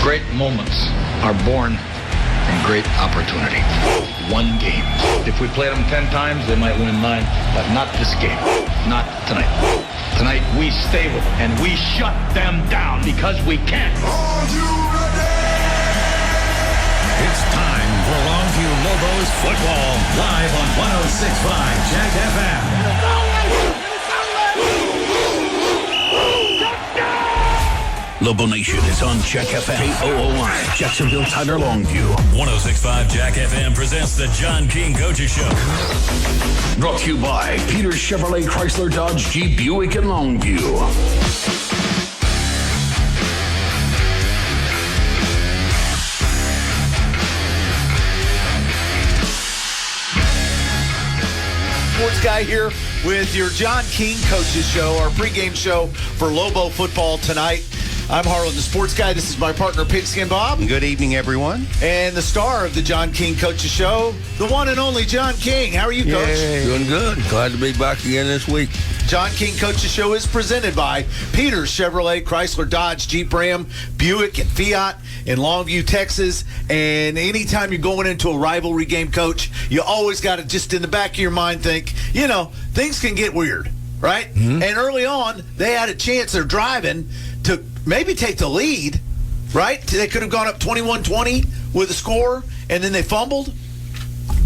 Great moments are born from great opportunity. One game. If we played them 10 times, they might win 9, but not this game. Not tonight. Tonight, we stay with them, and we shut them down because we can. Are you ready? It's time for Longview Lobos football, live on 106.5 Jack FM. Lobo Nation is on Jack FM. KOOI, Jacksonville, Tyler, Longview. 106.5 Jack FM presents the John King Coaches Show. Brought to you by Peter Chevrolet Chrysler Dodge Jeep Buick in Longview. Sports Guy here with your John King Coaches Show, our pregame show for Lobo football tonight. I'm Harlan, the Sports Guy. This is my partner, Pigskin Bob. Good evening, everyone. And the star of the John King Coaches Show, the one and only John King. How are you, Coach? Doing good. Glad to be back again this week. John King Coaches Show is presented by Peter Chevrolet, Chrysler, Dodge, Jeep, Ram, Buick, and Fiat in Longview, Texas. And anytime you're going into a rivalry game, Coach, you always got to just in the back of your mind think, things can get weird, right? Mm-hmm. And early on, they had a chance. They're driving to maybe take the lead, right? They could have gone up 21-20 with a score, and then they fumbled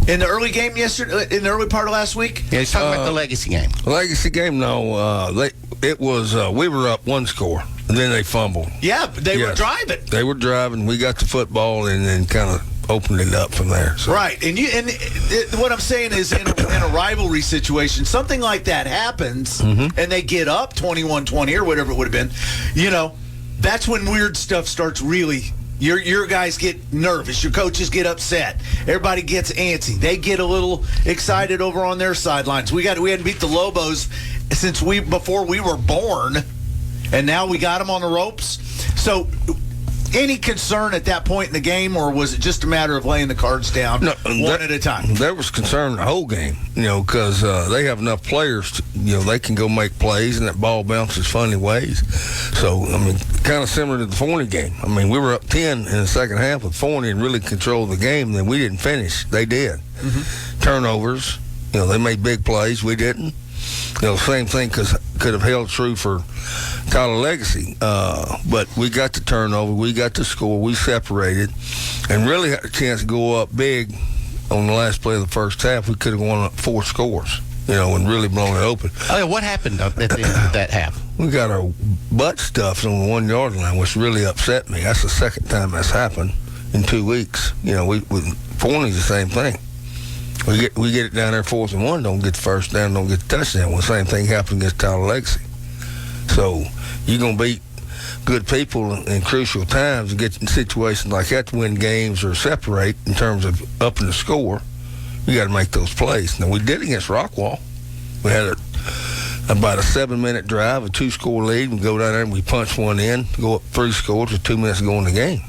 in the early game yesterday, in the early part of last week. Yeah, he's talking about the legacy game. Legacy game, no. We were up one score, and then they fumbled. Yeah, but they were driving. They were driving. We got the football, and then kind of opened it up from there. So. Right, and what I'm saying is, in a rivalry situation, something like that happens, and they get up 21-20 or whatever it would have been. That's when weird stuff starts really. Your guys get nervous. Your coaches get upset. Everybody gets antsy. They get a little excited over on their sidelines. We hadn't beat the Lobos since before we were born, and now we got them on the ropes. So, any concern at that point in the game, or was it just a matter of laying the cards down one at a time? There was concern the whole game, because they have enough players, they can go make plays, and that ball bounces funny ways. So, kind of similar to the Forney game. We were up 10 in the second half with Forney and really controlled the game, and then we didn't finish. They did. Mm-hmm. Turnovers, they made big plays. We didn't. Same thing could have held true for Tyler Legacy. But we got the turnover. We got the score. We separated and really had a chance to go up big on the last play of the first half. We could have won up 4 scores, and really blown it open. What happened at the end of that half? We got our butt stuffed on the 1 yard line, which really upset me. That's the second time that's happened in 2 weeks. With Forney's the same thing. We get it down there 4th and 1, don't get the first down, don't get the touchdown. Well, the same thing happened against Tyler Legacy. So you're going to beat good people in crucial times and get in situations like that to win games or separate in terms of upping the score. You got to make those plays. Now, we did against Rockwall. We had about a 7-minute drive, a 2-score lead. We go down there and we punch one in, go up 3 scores with 2 minutes to go in the game.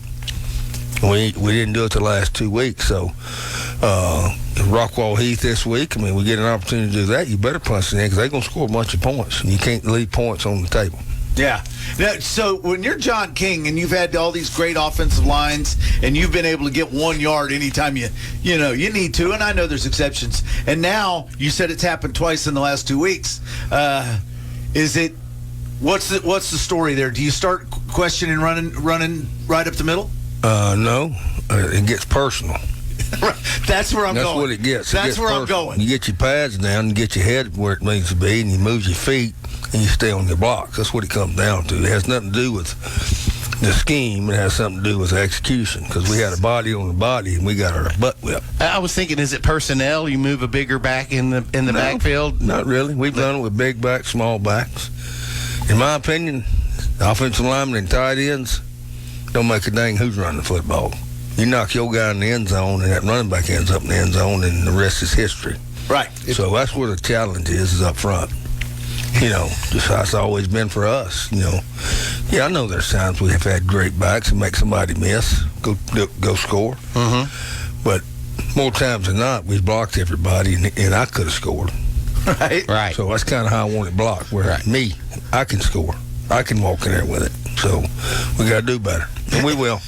We didn't do it the last 2 weeks. So Rockwall Heath this week, we get an opportunity to do that. You better punch it in because they're going to score a bunch of points, and you can't leave points on the table. Yeah. Now, so when you're John King and you've had all these great offensive lines and you've been able to get 1 yard anytime you need to, and I know there's exceptions, and now you said it's happened twice in the last 2 weeks. What's the story there? Do you start questioning running right up the middle? No. It gets personal. That's where I'm going. That's what it gets. That's where I'm going. You get your pads down and get your head where it needs to be, and you move your feet, and you stay on your blocks. That's what it comes down to. It has nothing to do with the scheme. It has something to do with execution because we had a body on the body, and we got our butt whipped. I was thinking, is it personnel? You move a bigger back in the backfield? Not really. We've done it with big backs, small backs. In my opinion, offensive linemen and tight ends don't make a dang who's running the football. You knock your guy in the end zone, and that running back ends up in the end zone, and the rest is history. Right. So that's where the challenge is up front. Just how it's always been for us. Yeah, I know there's times we have had great backs and make somebody miss, go score. Mm-hmm. But more times than not, we've blocked everybody, and I could have scored. Right. So that's kind of how I want it blocked. Where I can score. I can walk in there with it. So we got to do better, and we will.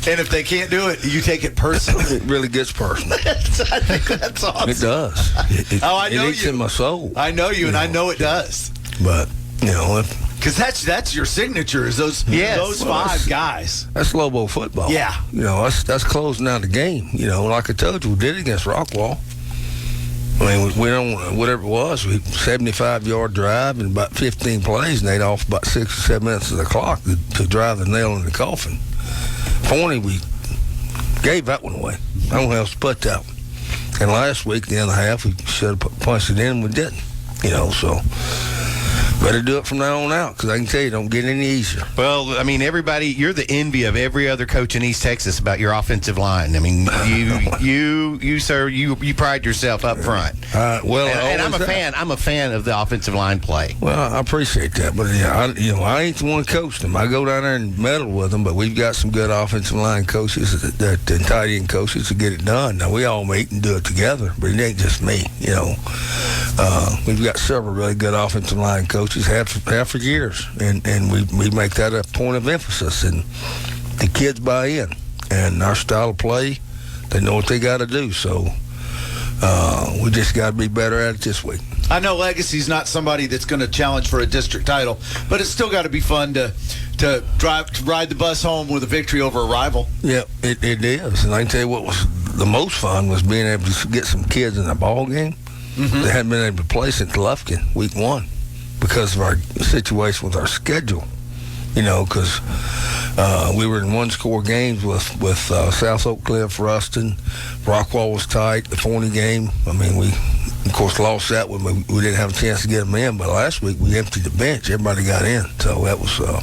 And if they can't do it, you take it personally. It really gets personal. I think that's awesome. It does. I know it eats you. in my soul. I know you, and I know it does. But, Because that's your signature is those five guys. that's Lobo football. Yeah. That's closing out the game. Like I told you, we did it against Rockwall. I mean, we don't, whatever it was, 75-yard drive and about 15 plays, and they'd off about 6 or 7 minutes of the clock to drive the nail in the coffin. Forney, we gave that one away. I don't know how else to put that one. And last week, the end of the half, we should have punched it in, and we didn't. So better do it from now on out, because I can tell you, it don't get any easier. Well, I mean, everybody, you're the envy of every other coach in East Texas about your offensive line. I mean, you sir, you pride yourself up front. And I'm a fan. I'm a fan of the offensive line play. Well, I appreciate that, but I ain't the one coaching them. I go down there and meddle with them, but we've got some good offensive line coaches and tight end coaches to get it done. Now we all meet and do it together, but it ain't just me. We've got several really good offensive line coaches, have for years, and we make that a point of emphasis, and the kids buy in, and our style of play, they know what they got to do. So we just got to be better at it this week. I know Legacy's not somebody that's going to challenge for a district title, but it's still got to be fun to ride the bus home with a victory over a rival. Yeah, it is. And I can tell you what was the most fun was being able to get some kids in a ball game. They hadn't been able to play since Lufkin, week 1, because of our situation with our schedule. Because we were in one-score games with South Oak Cliff, Ruston. Rockwall was tight. The Forney game, I mean, we, of course, lost that one. We didn't have a chance to get them in. But last week, we emptied the bench. Everybody got in. So that was a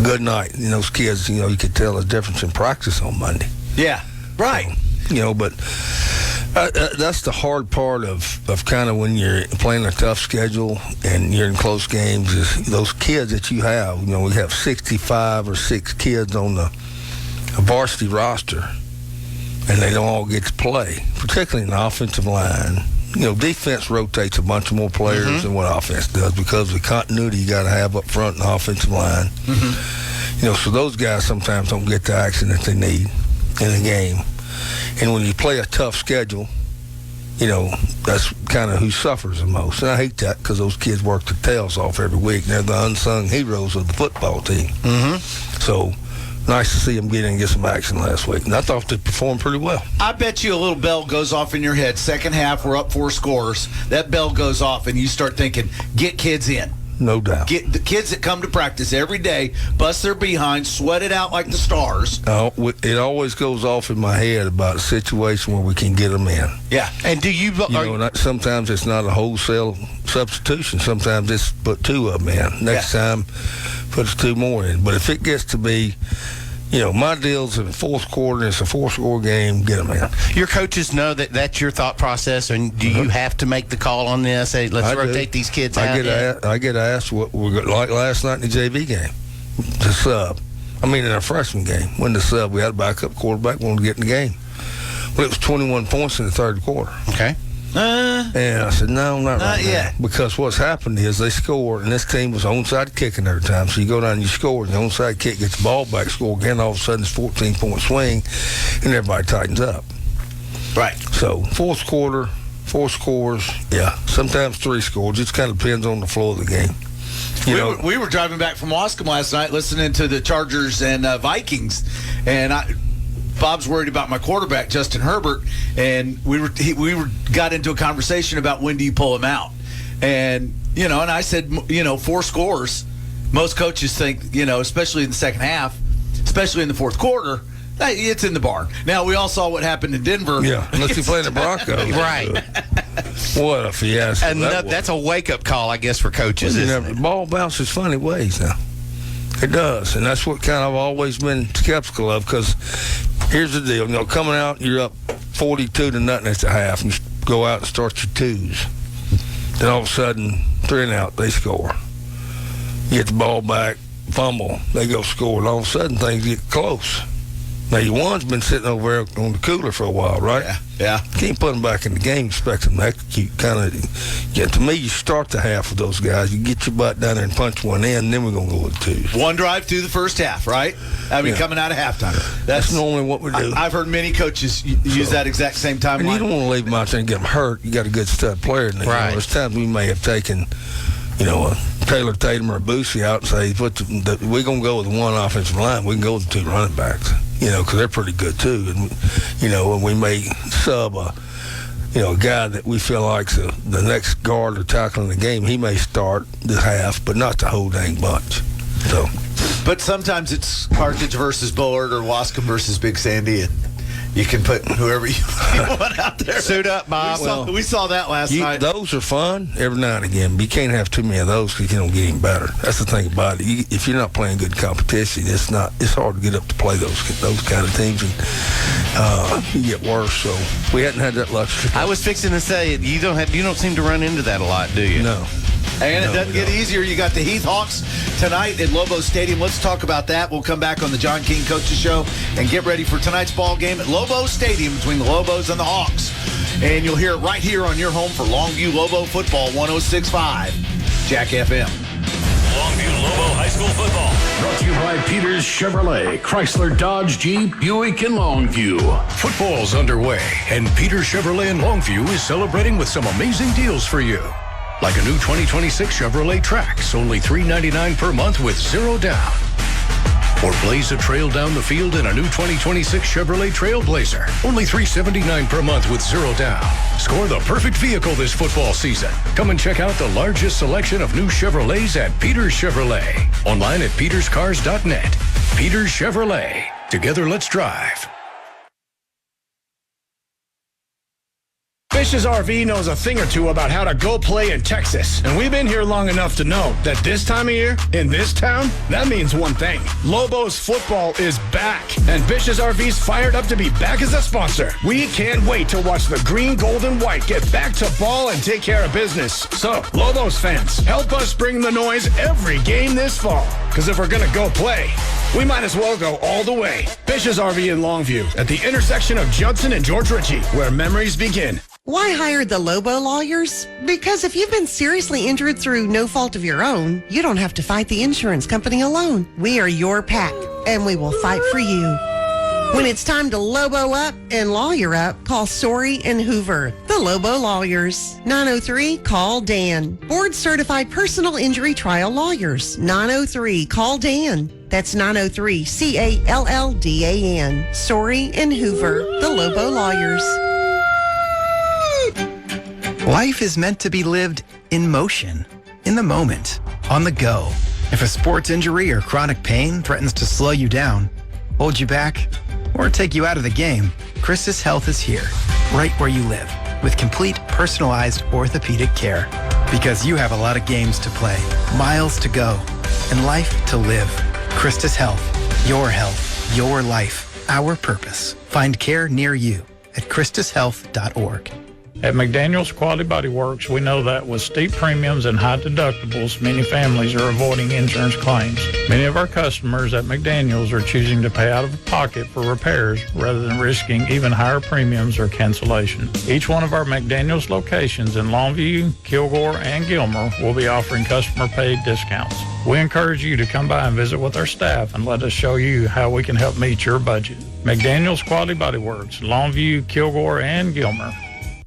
good night. Those kids, you could tell the difference in practice on Monday. Yeah, right. So, but that's the hard part of kind of when you're playing a tough schedule and you're in close games is those kids that you have. We have 65 or 6 kids on the varsity roster, and they don't all get to play, particularly in the offensive line. Defense rotates a bunch of more players than what offense does because of the continuity you got to have up front in the offensive line. So those guys sometimes don't get the action that they need in a game. And when you play a tough schedule, that's kind of who suffers the most. And I hate that because those kids work their tails off every week. And they're the unsung heroes of the football team. So nice to see them get in and get some action last week. And I thought they performed pretty well. I bet you a little bell goes off in your head. Second half, we're up 4 scores. That bell goes off, and you start thinking, get kids in. No doubt. Get the kids that come to practice every day, bust their behind, sweat it out like the stars. It always goes off in my head about a situation where we can get them in. Yeah. And do you sometimes it's not a wholesale substitution. Sometimes it's put 2 of them in. Next time, put 2 more in. But if it gets to be, my deal's in the fourth quarter, it's a 4-score game, get them in. Your coaches know that that's your thought process, and do you have to make the call on this? Hey, let's rotate these kids out. I get asked what we're like last night in the JV game, the sub. In our freshman game, when the sub, we had a backup quarterback, wanted to get in the game. Well, it was 21 points in the third quarter. Okay. And I said, no, not right yet. now. Because what's happened is they score, and this team was onside kicking every time. So you go down and you score, and the onside kick gets the ball back, score again, all of a sudden it's 14-point swing, and everybody tightens up. Right. So fourth quarter, 4 scores, sometimes 3 scores. It just kind of depends on the flow of the game. We were driving back from Wascom last night listening to the Chargers and Vikings, and Bob's worried about my quarterback, Justin Herbert, and we got into a conversation about when do you pull him out, and and I said 4 scores. Most coaches think especially in the second half, especially in the fourth quarter, it's in the barn. Now we all saw what happened in Denver. Yeah, unless you play the Broncos, right? What a fiasco! And that's a wake-up call, I guess, for coaches. The ball bounces funny ways now. It does, and that's what kind of I've always been skeptical of. Because here's the deal: coming out, you're up 42-0 at the half, and you go out and start your 2s. Then all of a sudden, 3 and out, they score. You get the ball back, fumble, they go score, and all of a sudden things get close. Now, your one's been sitting over there on the cooler for a while, right? Yeah. Can't put them back in the game, expect them to execute. To me, you start the half with those guys. You get your butt down there and punch one in, and then we're going to go with twos. One drive through the first half, right? I mean, coming out of halftime. That's normally what we do. I've heard many coaches use that exact same timeline. And you don't want to leave them out there and get them hurt. You got a good stud player in there. Right. There's times we may have taken, a Taylor Tatum or a Boosie out and say, we're going to go with one offensive line. We can go with the two running backs, because they're pretty good too. And, and we may sub a guy that we feel like's the next guard or tackle in the game. He may start the half, but not the whole dang bunch. So, but sometimes it's Carthage versus Bullard or Wascom versus Big Sandy, and you can put whoever you want out there. Suit up, Bob. We saw that last night. Those are fun every now and again, but you can't have too many of those because you don't get any better. That's the thing about it. If you're not playing good competition, it's hard to get up to play those kind of teams, and you get worse. So we hadn't had that luxury. I was fixing to say you don't seem to run into that a lot, do you? No. And it doesn't get easier. You got the Heath Hawks tonight at Lobos Stadium. Let's talk about that. We'll come back on the John King Coaches Show and get ready for tonight's ball game at Lobos Stadium between the Lobos and the Hawks. And you'll hear it right here on your home for Longview Lobo football, 106.5 Jack FM. Longview Lobo High School football. Brought to you by Peters Chevrolet, Chrysler, Dodge, Jeep, Buick, and Longview. Football's underway, and Peters Chevrolet in Longview is celebrating with some amazing deals for you. Like a new 2026 Chevrolet Trax, only $399 per month with 0 down. Or blaze a trail down the field in a new 2026 Chevrolet Trailblazer, only $379 per month with 0 down. Score the perfect vehicle this football season. Come and check out the largest selection of new Chevrolets at Peters Chevrolet. Online at peterscars.net. Peters Chevrolet. Together, let's drive. Fish's RV knows a thing or two about how to go play in Texas. And we've been here long enough to know that this time of year, in this town, that means one thing. Lobos football is back. And Fish's RV's fired up to be back as a sponsor. We can't wait to watch the green, gold, and white get back to ball and take care of business. So, Lobos fans, help us bring the noise every game this fall. Because if we're going to go play, we might as well go all the way. Fish's RV in Longview at the intersection of Judson and George Ritchie, where memories begin. Why hire the Lobo lawyers? Because if you've been seriously injured through no fault of your own, you don't have to fight the insurance company alone. We are your pack, and we will fight for you. When it's time to Lobo up and lawyer up, call Sorey and Hoover, the Lobo lawyers. 903-CALL-DAN. Board-certified personal injury trial lawyers. 903-CALL-DAN. That's 903-CALLDAN. Sorey and Hoover, the Lobo lawyers. Life is meant to be lived in motion, in the moment, on the go. If a sports injury or chronic pain threatens to slow you down, hold you back, or take you out of the game, Christus Health is here, right where you live, with complete personalized orthopedic care. Because you have a lot of games to play, miles to go, and life to live. Christus Health, your life, our purpose. Find care near you at christushealth.org. At McDaniel's Quality Body Works, we know that with steep premiums and high deductibles, many families are avoiding insurance claims. Many of our customers at McDaniel's are choosing to pay out of pocket for repairs rather than risking even higher premiums or cancellation. Each one of our McDaniel's locations in Longview, Kilgore, and Gilmer will be offering customer-paid discounts. We encourage you to come by and visit with our staff and let us show you how we can help meet your budget. McDaniel's Quality Body Works, Longview, Kilgore, and Gilmer.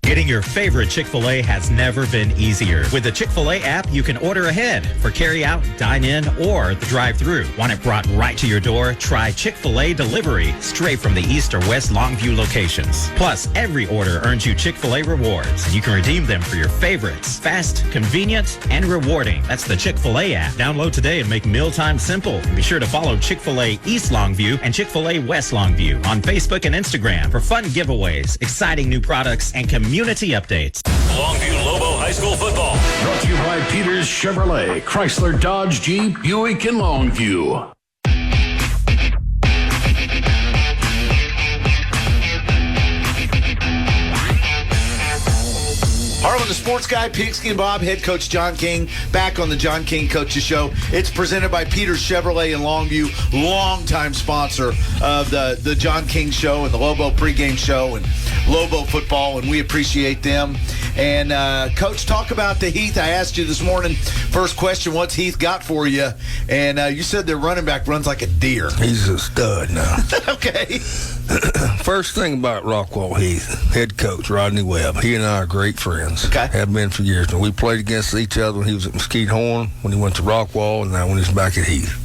Getting your favorite Chick-fil-A has never been easier. With the Chick-fil-A app, you can order ahead for carry-out, dine-in, or the drive-thru. Want it brought right to your door? Try Chick-fil-A Delivery straight from the East or West Longview locations. Plus, every order earns you Chick-fil-A rewards, and you can redeem them for your favorites. Fast, convenient, and rewarding. That's the Chick-fil-A app. Download today and make mealtime simple. And be sure to follow Chick-fil-A East Longview and Chick-fil-A West Longview on Facebook and Instagram for fun giveaways, exciting new products, and community updates. Longview Lobo High School football. Brought to you by Peters Chevrolet, Chrysler, Dodge, Jeep, Buick, and Longview. Heartland of Sports Sports Guy, Pigsky and Bob, head coach John King, back on the John King Coaches Show. It's presented by Peters Chevrolet in Longview, longtime sponsor of the John King Show and the Lobo pregame show and Lobo football, and we appreciate them. And, Coach, talk about the Heath. I asked you this morning, first question, what's Heath got for you? And you said their running back runs like a deer. He's a stud now. Okay. First thing about Rockwall Heath, head coach Rodney Webb. He and I are great friends. Okay. Have been for years. And we played against each other when he was at Mesquite Horn, when he went to Rockwall, and now when he's back at Heath.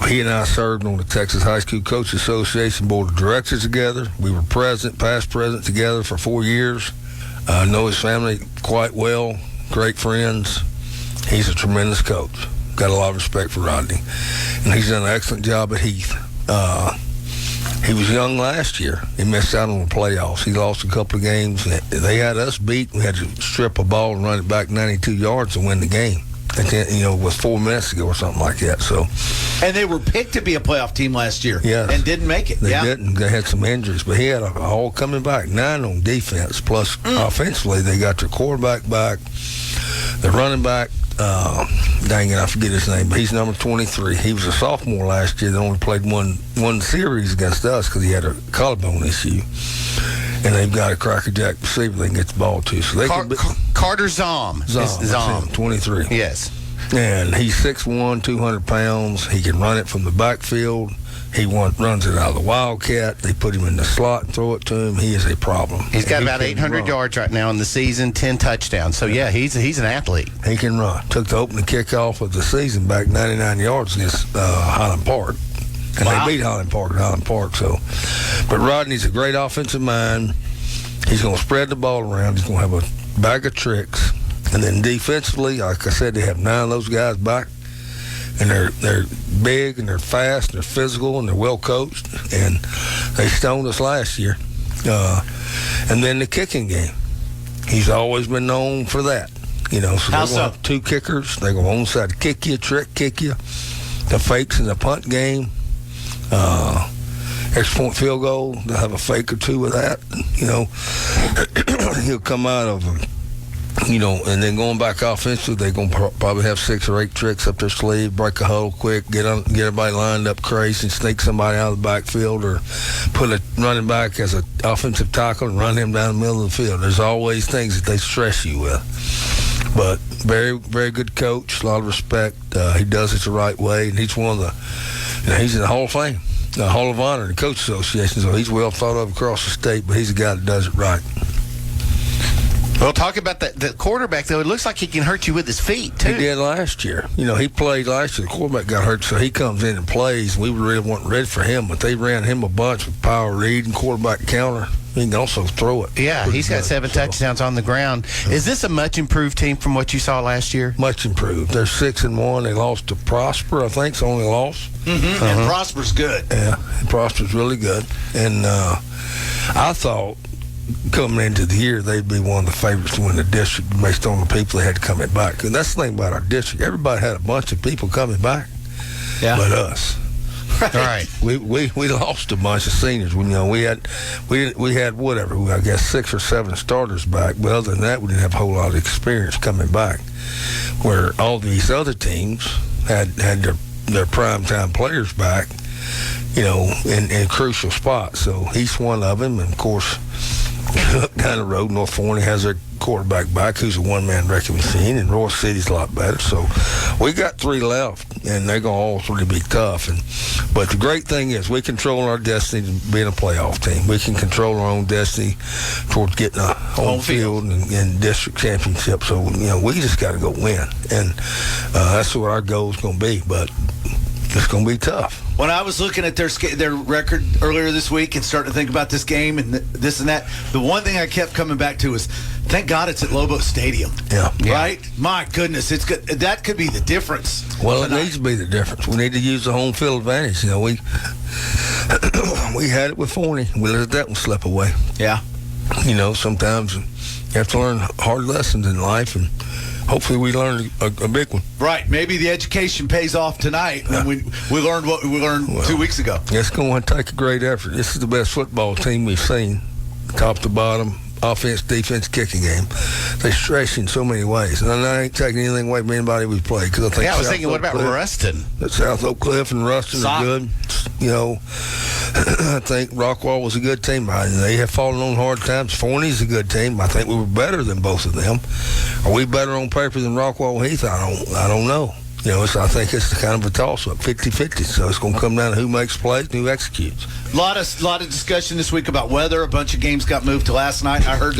He and I served on the Texas High School Coaches Association Board of Directors together. We were past president together for 4 years. I know his family quite well, great friends. He's a tremendous coach. Got a lot of respect for Rodney. And he's done an excellent job at Heath. He was young last year. He missed out on the playoffs. He lost a couple of games. They had us beat. We had to strip a ball and run it back 92 yards to win the game. With 4 minutes to go or something like that. So, and they were picked to be a playoff team last year, yes, and didn't make it. They didn't. They had some injuries, but he had all coming back. 9 on defense, plus offensively they got their quarterback back, the running back. Dang it, I forget his name, but he's number 23. He was a sophomore last year. They only played one series against us because he had a collarbone issue. And they've got a crackerjack receiver they can get the ball to. So they Carter Zom. Zom, 23. Yes. And he's 6'1", 200 pounds. He can run it from the backfield. He runs it out of the Wildcat. They put him in the slot and throw it to him. He is a problem. He's got about 800 yards right now in the season, 10 touchdowns. So, yeah, he's an athlete. He can run. Took the opening kickoff of the season back 99 yards against Highland Park. And they beat Highland Park at Highland Park. But Rodney's a great offensive mind. He's going to spread the ball around. He's going to have a bag of tricks. And then defensively, like I said, they have 9 of those guys back. And they're big, and they're fast, and they're physical, and they're well coached. And they stoned us last year. And then the kicking game. He's always been known for that. So they're going to have 2 kickers. They're going to onside kick you, trick kick you. The fakes in the punt game. Extra point field goal, they'll have a fake or 2 with that. He'll come out of and then going back offensively, they're going to probably have 6 or 8 tricks up their sleeve, break a huddle quick, get everybody lined up crazy and sneak somebody out of the backfield, or put a running back as an offensive tackle and run him down the middle of the field. There's always things that they stress you with. But very, very good coach, a lot of respect. He does it the right way, and he's one of the, he's in the Hall of Fame, the Hall of Honor in the Coach Association, so he's well thought of across the state, but he's a guy that does it right. Well, talk about the quarterback, though. It looks like he can hurt you with his feet, too. He did last year. He played last year. The quarterback got hurt, so he comes in and plays. We really weren't ready for him, but they ran him a bunch with power read and quarterback counter. He can also throw it. Yeah, he's got 7 touchdowns on the ground. Is this a much improved team from what you saw last year? Much improved. They're 6-1. They lost to Prosper, I think. It's the only loss. Mm-hmm. And Prosper's good. Yeah, Prosper's really good. And I thought coming into the year, they'd be one of the favorites to win the district based on the people they had coming back. And that's the thing about our district. Everybody had a bunch of people coming back, but us. Right. We lost a bunch of seniors. We had whatever, I guess 6 or 7 starters back. But other than that, we didn't have a whole lot of experience coming back. Where all these other teams had their primetime players back, in crucial spots. So he's one of them, and of course, down the road, North Forney has their quarterback back, who's a one-man wrecking machine, and Royal City's a lot better. So we got 3 left, and they're going to all 3 be tough. But the great thing is we control our destiny to being a playoff team. We can control our own destiny towards getting a home field and district championship. So, we just got to go win. And that's what our goal is going to be. But it's going to be tough. When I was looking at their record earlier this week and starting to think about this game and this and that, the one thing I kept coming back to was, thank God it's at Lobo Stadium. Yeah. Right? My goodness, it's good. That could be the difference. Well, it needs to be the difference. We need to use the home field advantage. We had it with Forney. We let that one slip away. Yeah. Sometimes you have to learn hard lessons in life, and hopefully we learned a big one. Right. Maybe the education pays off tonight. And we learned what we learned 2 weeks ago. It's going to take a great effort. This is the best football team we've seen, top to bottom, offense, defense, kicking game. They stretch in so many ways. And I ain't taking anything away from anybody we played. Cause I think I was thinking, what about Ruston? South Oak Cliff and Ruston are good. You know, I think Rockwall was a good team. They have fallen on hard times. Forney's a good team. I think we were better than both of them. Are we better on paper than Rockwall Heath? I don't know. You know, I think it's kind of a toss-up, 50-50. So it's going to come down to who makes plays and who executes. A lot of discussion this week about weather. A bunch of games got moved to last night. I heard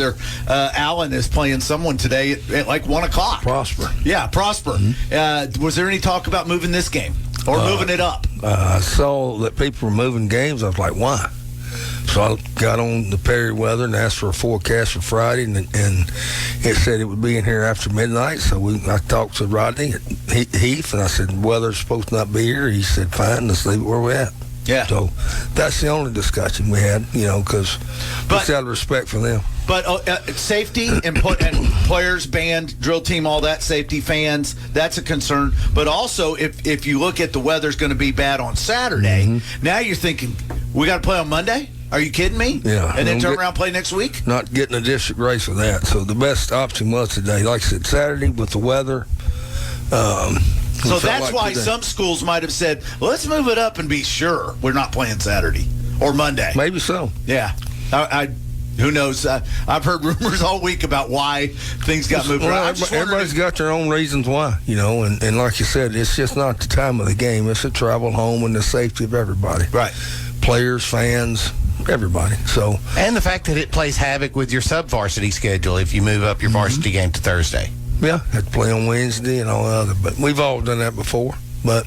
Allen is playing someone today at like 1 o'clock. Prosper. Yeah, Prosper. Mm-hmm. Was there any talk about moving this game or moving it up? I saw that people were moving games. I was like, why? So I got on the Perry weather and asked for a forecast for Friday, and it said it would be in here after midnight. So I talked to Rodney at Heath, and I said, weather's supposed to not be here. He said, fine, let's leave it where we're at. Yeah. So that's the only discussion we had, you know, because just out of respect for them. But safety and players, band, drill team, all that, safety, fans, that's a concern. But also, if you look at the weather's going to be bad on Saturday, now you're thinking, we got to play on Monday? Are you kidding me? Yeah. And then turn around and play next week? Not getting a district race with that. So the best option was today. Like I said, Saturday with the weather. So that's why some schools might have said, well, let's move it up and be sure we're not playing Saturday or Monday. Maybe so. Yeah. Who knows? I've heard rumors all week about why things got moved around. Everybody's got their own reasons why, you know, and like you said, it's just not the time of the game. It's the travel home and the safety of everybody. Right. Players, fans, everybody. So, and the fact that it plays havoc with your sub-varsity schedule if you move up your varsity game to Thursday. Yeah, had to play on Wednesday and all the other. But we've all done that before. But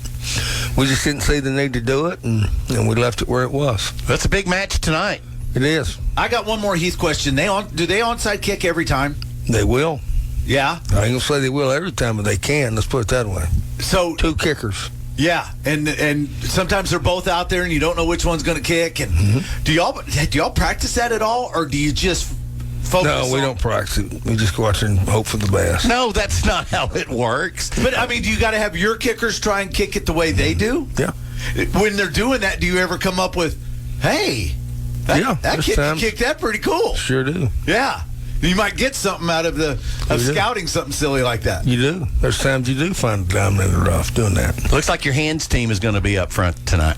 we just didn't see the need to do it, and we left it where it was. That's a big match tonight. It is. I got one more Heath question. Do they onside kick every time? They will. Yeah? I ain't going to say they will every time, but they can. Let's put it that way. So 2 kickers. Yeah, and sometimes they're both out there, and you don't know which one's going to kick. And do y'all practice that at all, or do you just focus? No, we don't practice it. We just go out there and hope for the best. No, that's not how it works. But I mean, do you got to have your kickers try and kick it the way they do? Yeah. When they're doing that, do you ever come up with, "Hey, that kid can kick that pretty cool"? Sure do. Yeah. You might get something out of scouting something silly like that. You do. There's times you do find a diamond in the rough doing that. Looks like your hands team is going to be up front tonight.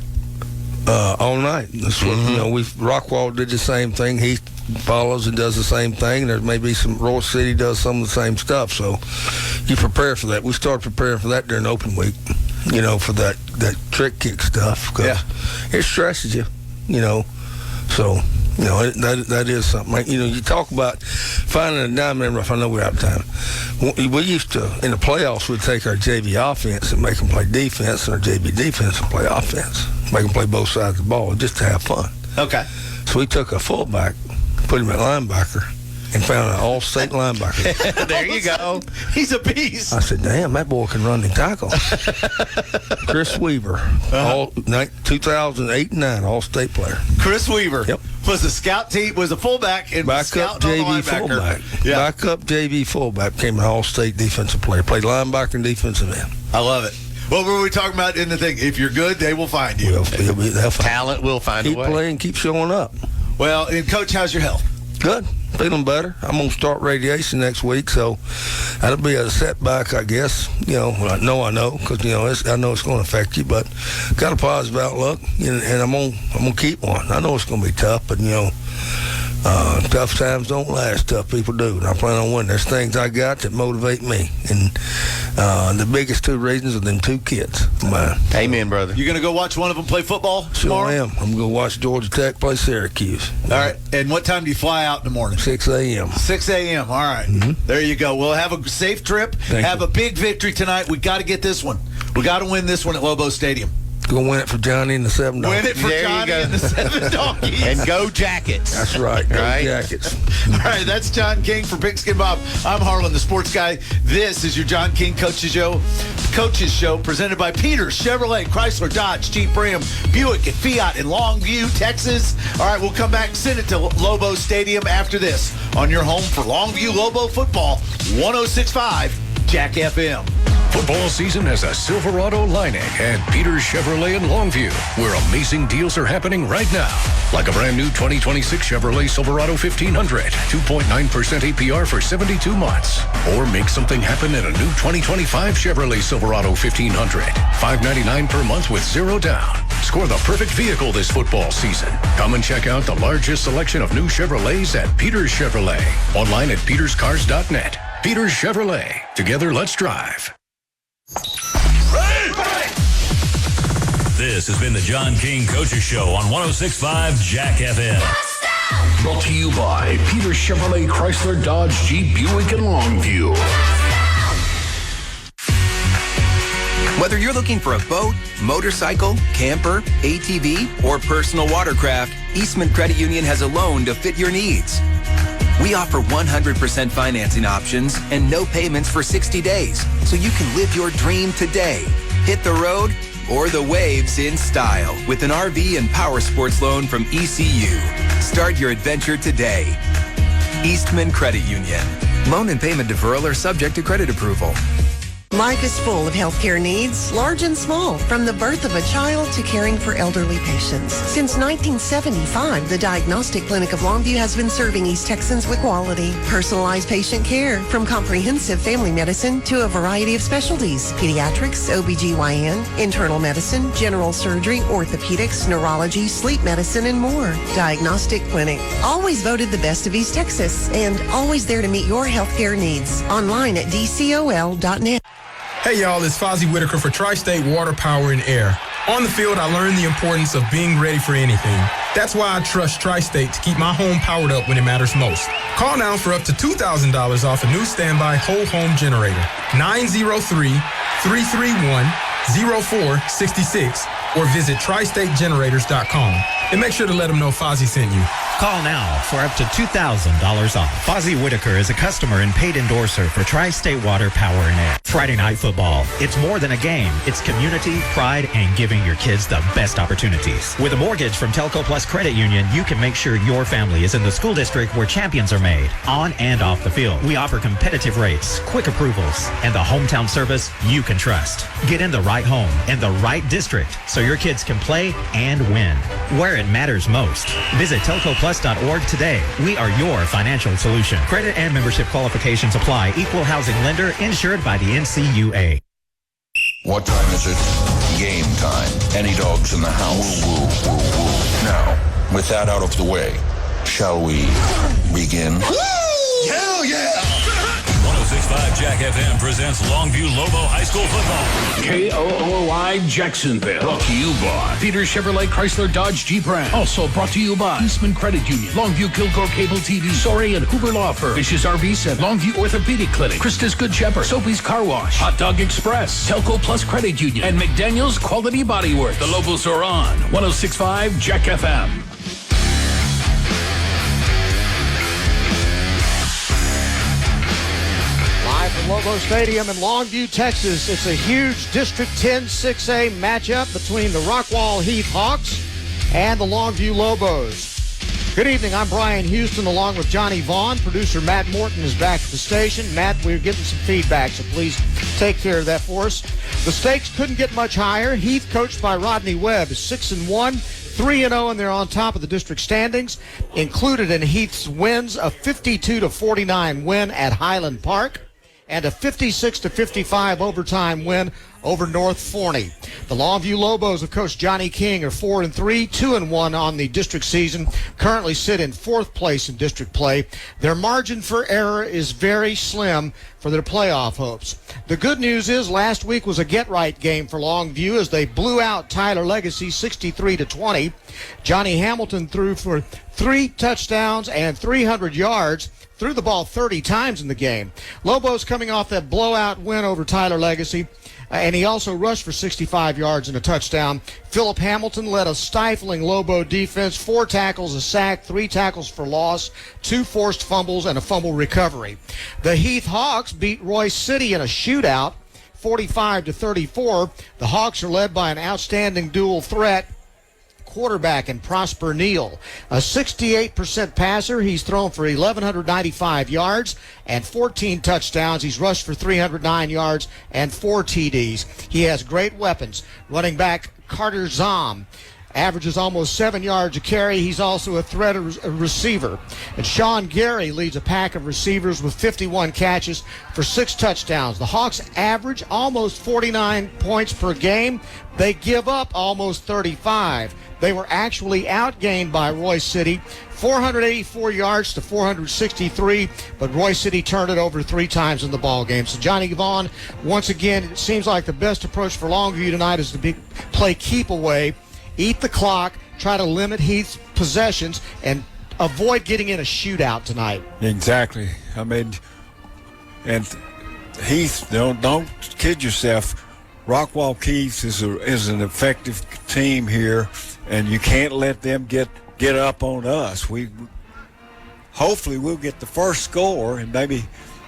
All night. That's what, you know, Rockwall did the same thing. He follows and does the same thing. There may be some Royal City does some of the same stuff. So you prepare for that. We started preparing for that during open week. You know, for that trick kick stuff. Yeah. It stresses you. You know, so. You know, that is something. Like, you know, you talk about finding a diamond in the rough. I know we're out of time. We used to, in the playoffs, we'd take our JV offense and make them play defense, and our JV defense and play offense. Make them play both sides of the ball just to have fun. Okay. So we took a fullback, put him at linebacker, and found an all-state linebacker. There you go. He's a beast. I said, damn, that boy can run and tackle. Chris Weaver, 2008 and 9, all-state player. Chris Weaver. Yep. Was a scout team, was a fullback, and backup JV fullback. Yeah. Backup JV fullback, became an all-state defensive player. Played linebacker and defensive end. I love it. What were we talking about in the thing? If you're good, they will find you. They'll find Talent will find a way. Keep playing, keep showing up. Well, and Coach, how's your health? Good. Feeling better. I'm going to start radiation next week, so that'll be a setback, I guess. You know, I know, because, you know, I know it's going to affect you, but got a positive outlook, and I'm gonna keep one. I know it's going to be tough, but, you know, tough times don't last. Tough people do, and I plan on winning. There's things I got that motivate me, and the biggest 2 reasons are them 2 kids. Amen, brother. You going to go watch one of them play football tomorrow? Sure am. I'm going to watch Georgia Tech play Syracuse. All right. And what time do you fly out in the morning? 6 a.m. 6 a.m. All right. There you go. We'll have a safe trip. Have a big victory tonight. We got to get this one. We got to win this one at Lobo Stadium. Go win it for Johnny and the 7 Donkeys. Win it for Johnny and the 7 Donkeys. And go Jackets. That's right. Go Jackets. All right, that's John King for Pigskin Bob. I'm Harlan, the sports guy. This is your John King Coaches Show, presented by Peters Chevrolet, Chrysler, Dodge, Jeep, Ram, Buick, and Fiat in Longview, Texas. All right, we'll come back and send it to Lobo Stadium after this on your home for Longview Lobo football, 106.5 Jack FM. Football season has a Silverado lining at Peters Chevrolet in Longview, where amazing deals are happening right now. Like a brand new 2026 Chevrolet Silverado 1500, 2.9% APR for 72 months. Or make something happen in a new 2025 Chevrolet Silverado 1500, $599 per month with zero down. Score the perfect vehicle this football season. Come and check out the largest selection of new Chevrolets at Peters Chevrolet. Online at peterscars.net. Peters Chevrolet. Together, let's drive. This has been the John King Coaches Show on 106.5 Jack FM. Brought to you by Peter Chevrolet Chrysler Dodge Jeep Buick and Longview. Whether you're looking for a boat, motorcycle, camper, ATV, or personal watercraft, Eastman Credit Union has a loan to fit your needs. We offer 100% financing options and no payments for 60 days, so you can live your dream today. Hit the road or the waves in style with an RV and power sports loan from ECU. Start your adventure today. Eastman Credit Union. Loan and payment deferral are subject to credit approval. Life is full of healthcare needs, large and small, from the birth of a child to caring for elderly patients. Since 1975, the Diagnostic Clinic of Longview has been serving East Texans with quality, personalized patient care, from comprehensive family medicine to a variety of specialties: pediatrics, OBGYN, internal medicine, general surgery, orthopedics, neurology, sleep medicine, and more. Diagnostic Clinic, always voted the best of East Texas, and always there to meet your healthcare needs. Online at dcol.net. Hey y'all, it's Fozzie Whitaker for Tri-State Water, Power, and Air. On the field, I learned the importance of being ready for anything. That's why I trust Tri-State to keep my home powered up when it matters most. Call now for up to $2,000 off a new standby whole home generator. 903-331-0466 or visit tristategenerators.com. And make sure to let them know Fozzie sent you. Call now for up to $2,000 off. Fozzie Whitaker is a customer and paid endorser for Tri-State Water, Power, and Air. Friday Night Football. It's more than a game. It's community, pride, and giving your kids the best opportunities. With a mortgage from Telco Plus Credit Union, you can make sure your family is in the school district where champions are made, on and off the field. We offer competitive rates, quick approvals, and the hometown service you can trust. Get in the right home and the right district so your kids can play and win where it matters most. Visit telcoplus.org today. We are your financial solution. Credit and membership qualifications apply. Equal housing lender insured by the NCUA. What time is it? Game time. Any dogs in the house? Woo, woo, woo, woo. Now, with that out of the way, shall we begin? Hell yeah! 106.5 Jack FM presents Longview Lobo High School Football. KOOI Jacksonville. Brought to you by Peter Chevrolet Chrysler Dodge Jeep Ram. Also brought to you by Eastman Credit Union, Longview Kilgore Cable TV, Sorey and Hoover Law Firm, Fish's RV Set, Longview Orthopedic Clinic, Christus Good Shepherd, Soapy's Car Wash, Hot Dog Express, Telco Plus Credit Union, and McDaniel's Quality Body Works. The Lobos are on 106.5 Jack FM. From Lobo Stadium in Longview, Texas, it's a huge District 10 6A matchup between the Rockwall Heath Hawks and the Longview Lobos. Good evening, I'm Brian Houston along with Johnny Vaughn. Producer Matt Morton is back at the station. Matt, we're getting some feedback, so please take care of that for us. The stakes couldn't get much higher. Heath, coached by Rodney Webb, is 6-1. 3-0, and they're on top of the district standings. Included in Heath's wins, a 52-49 win at Highland Park and a 56-55 overtime win over North Forney. The Longview Lobos of Coach Johnny King are 4-3, 2-1 on the district season, currently sit in 4th place in district play. Their margin for error is very slim for their playoff hopes. The good news is last week was a get-right game for Longview as they blew out Tyler Legacy 63-20. Johnny Hamilton threw for 3 touchdowns and 300 yards, threw the ball 30 times in the game. Lobos coming off that blowout win over Tyler Legacy, and he also rushed for 65 yards and a touchdown. Philip Hamilton led a stifling Lobo defense, 4 tackles, a sack, 3 tackles for loss, 2 forced fumbles, and a fumble recovery. The Heath Hawks beat Royce City in a shootout, 45-34. The Hawks are led by an outstanding dual threat quarterback in Prosper Neal. A 68% passer. He's thrown for 1,195 yards and 14 touchdowns. He's rushed for 309 yards and 4 TDs. He has great weapons. Running back Carter Zom averages almost 7 yards a carry. He's also a threat receiver. And Sean Gary leads a pack of receivers with 51 catches for 6 touchdowns. The Hawks average almost 49 points per game. They give up almost 35. They were actually outgained by Royce City, 484 yards to 463, but Royce City turned it over 3 times in the ball game. So Johnny Vaughn, once again, it seems like the best approach for Longview tonight is to play keep away, eat the clock, try to limit Heath's possessions, and avoid getting in a shootout tonight. Exactly. I mean, and Heath, don't kid yourself. Rockwall Heath is an effective team here, and you can't let them get up on us. Hopefully we'll get the first score and maybe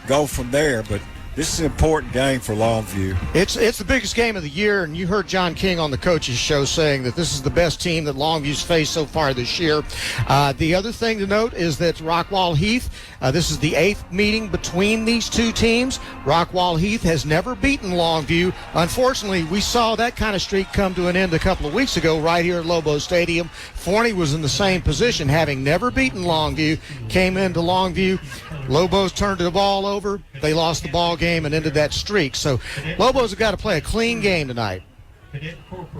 go from there, but this is an important game for Longview. It's the biggest game of the year, and you heard John King on the coaches show saying that this is the best team that Longview's faced so far this year. The other thing to note is that Rockwall Heath, this is the 8th meeting between these two teams. Rockwall Heath has never beaten Longview. Unfortunately, we saw that kind of streak come to an end a couple of weeks ago right here at Lobo Stadium. Forney was in the same position, having never beaten Longview, came into Longview. Lobos turned the ball over. They lost the ball game and ended that streak. So Lobos have got to play a clean game tonight.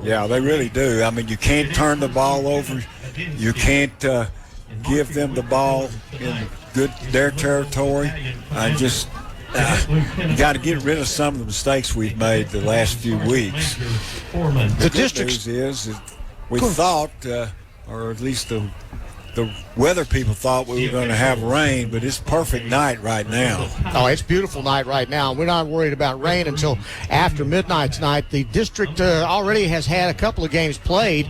Yeah, they really do. I mean, you can't turn the ball over. You can't give them the ball in their territory. You got to get rid of some of the mistakes we've made the last few weeks. The good news is we thought, or at least the weather people thought we were going to have rain, but it's perfect night right now. Oh, it's a beautiful night right now. We're not worried about rain until after midnight tonight. The district already has had a couple of games played,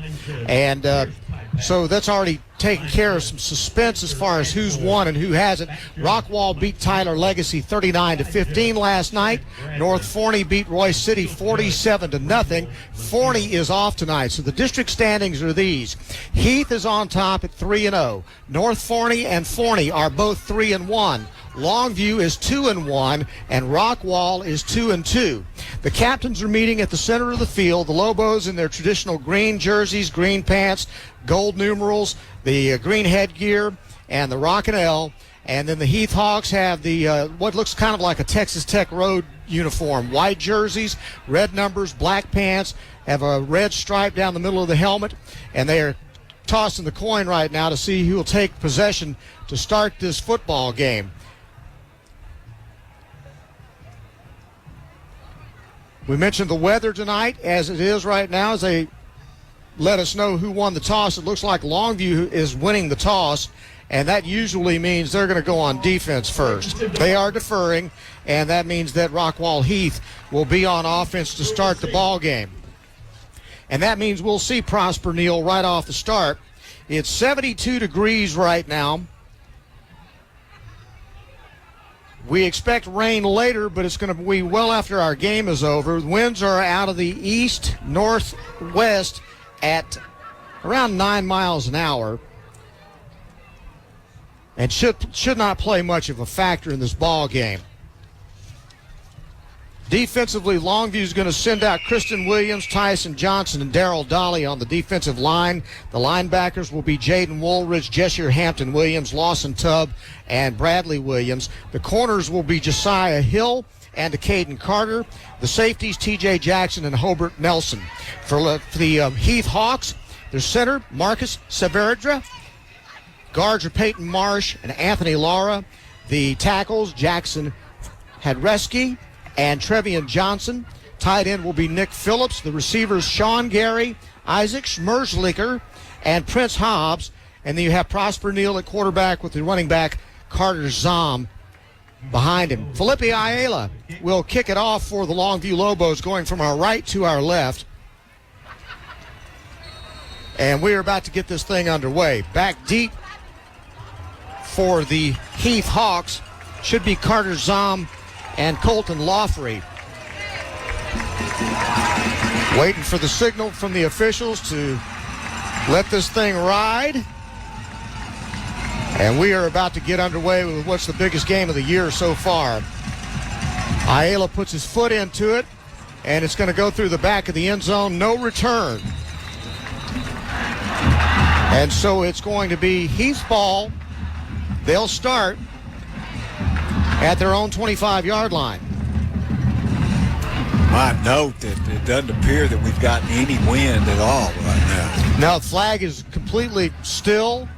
and so that's already taken care of some suspense as far as who's won and who hasn't. Rockwall beat Tyler Legacy 39-15 last night. North Forney beat Royce City 47-0. Forney is off tonight, so the district standings are these. Heath is on top at 3-0. North Forney and Forney are both 3-1. Longview is 2-1, and Rockwall is 2-2. The captains are meeting at the center of the field. The Lobos in their traditional green jerseys, green pants, gold numerals, the green headgear, and the Rockin' L. And then the Heath Hawks have the what looks kind of like a Texas Tech Road uniform. White jerseys, red numbers, black pants, have a red stripe down the middle of the helmet, and they are tossing the coin right now to see who will take possession to start this football game. We mentioned the weather tonight as it is right now as they let us know who won the toss. It looks like Longview is winning the toss, and that usually means they're going to go on defense first. They are deferring, and that means that Rockwall Heath will be on offense to start the ball game. And that means we'll see Prosper Neal right off the start. It's 72 degrees right now. We expect rain later, but it's going to be well after our game is over. Winds are out of the east, northwest at around 9 miles an hour, and should not play much of a factor in this ball game. Defensively, Longview is going to send out Kristen Williams, Tyson Johnson, and Darrell Dolly on the defensive line. The linebackers will be Jaden Woolridge, Jessier Hampton Williams, Lawson Tubb, and Bradley Williams. The corners will be Josiah Hill and Caden Carter. The safeties, T.J. Jackson and Hobart Nelson. For the Heath Hawks, their center, Marcus Saavedra. Guards are Peyton Marsh and Anthony Lara. The tackles, Jackson Hadreski and Trevian Johnson. Tight end will be Nick Phillips. The receivers, Sean Gary, Isaac Schmerzlicker, and Prince Hobbs. And then you have Prosper Neal at quarterback with the running back, Carter Zom, behind him. Felipe Ayala will kick it off for the Longview Lobos, going from our right to our left. And we're about to get this thing underway. Back deep for the Heath Hawks should be Carter Zom and Colton Lawfrey. Waiting for the signal from the officials to let this thing ride. And we are about to get underway with what's the biggest game of the year so far. Ayala puts his foot into it, and it's going to go through the back of the end zone. No return. And so it's going to be Heath's ball. They'll start at their own 25-yard line. I note that it doesn't appear that we've gotten any wind at all right now. Now the flag is completely still.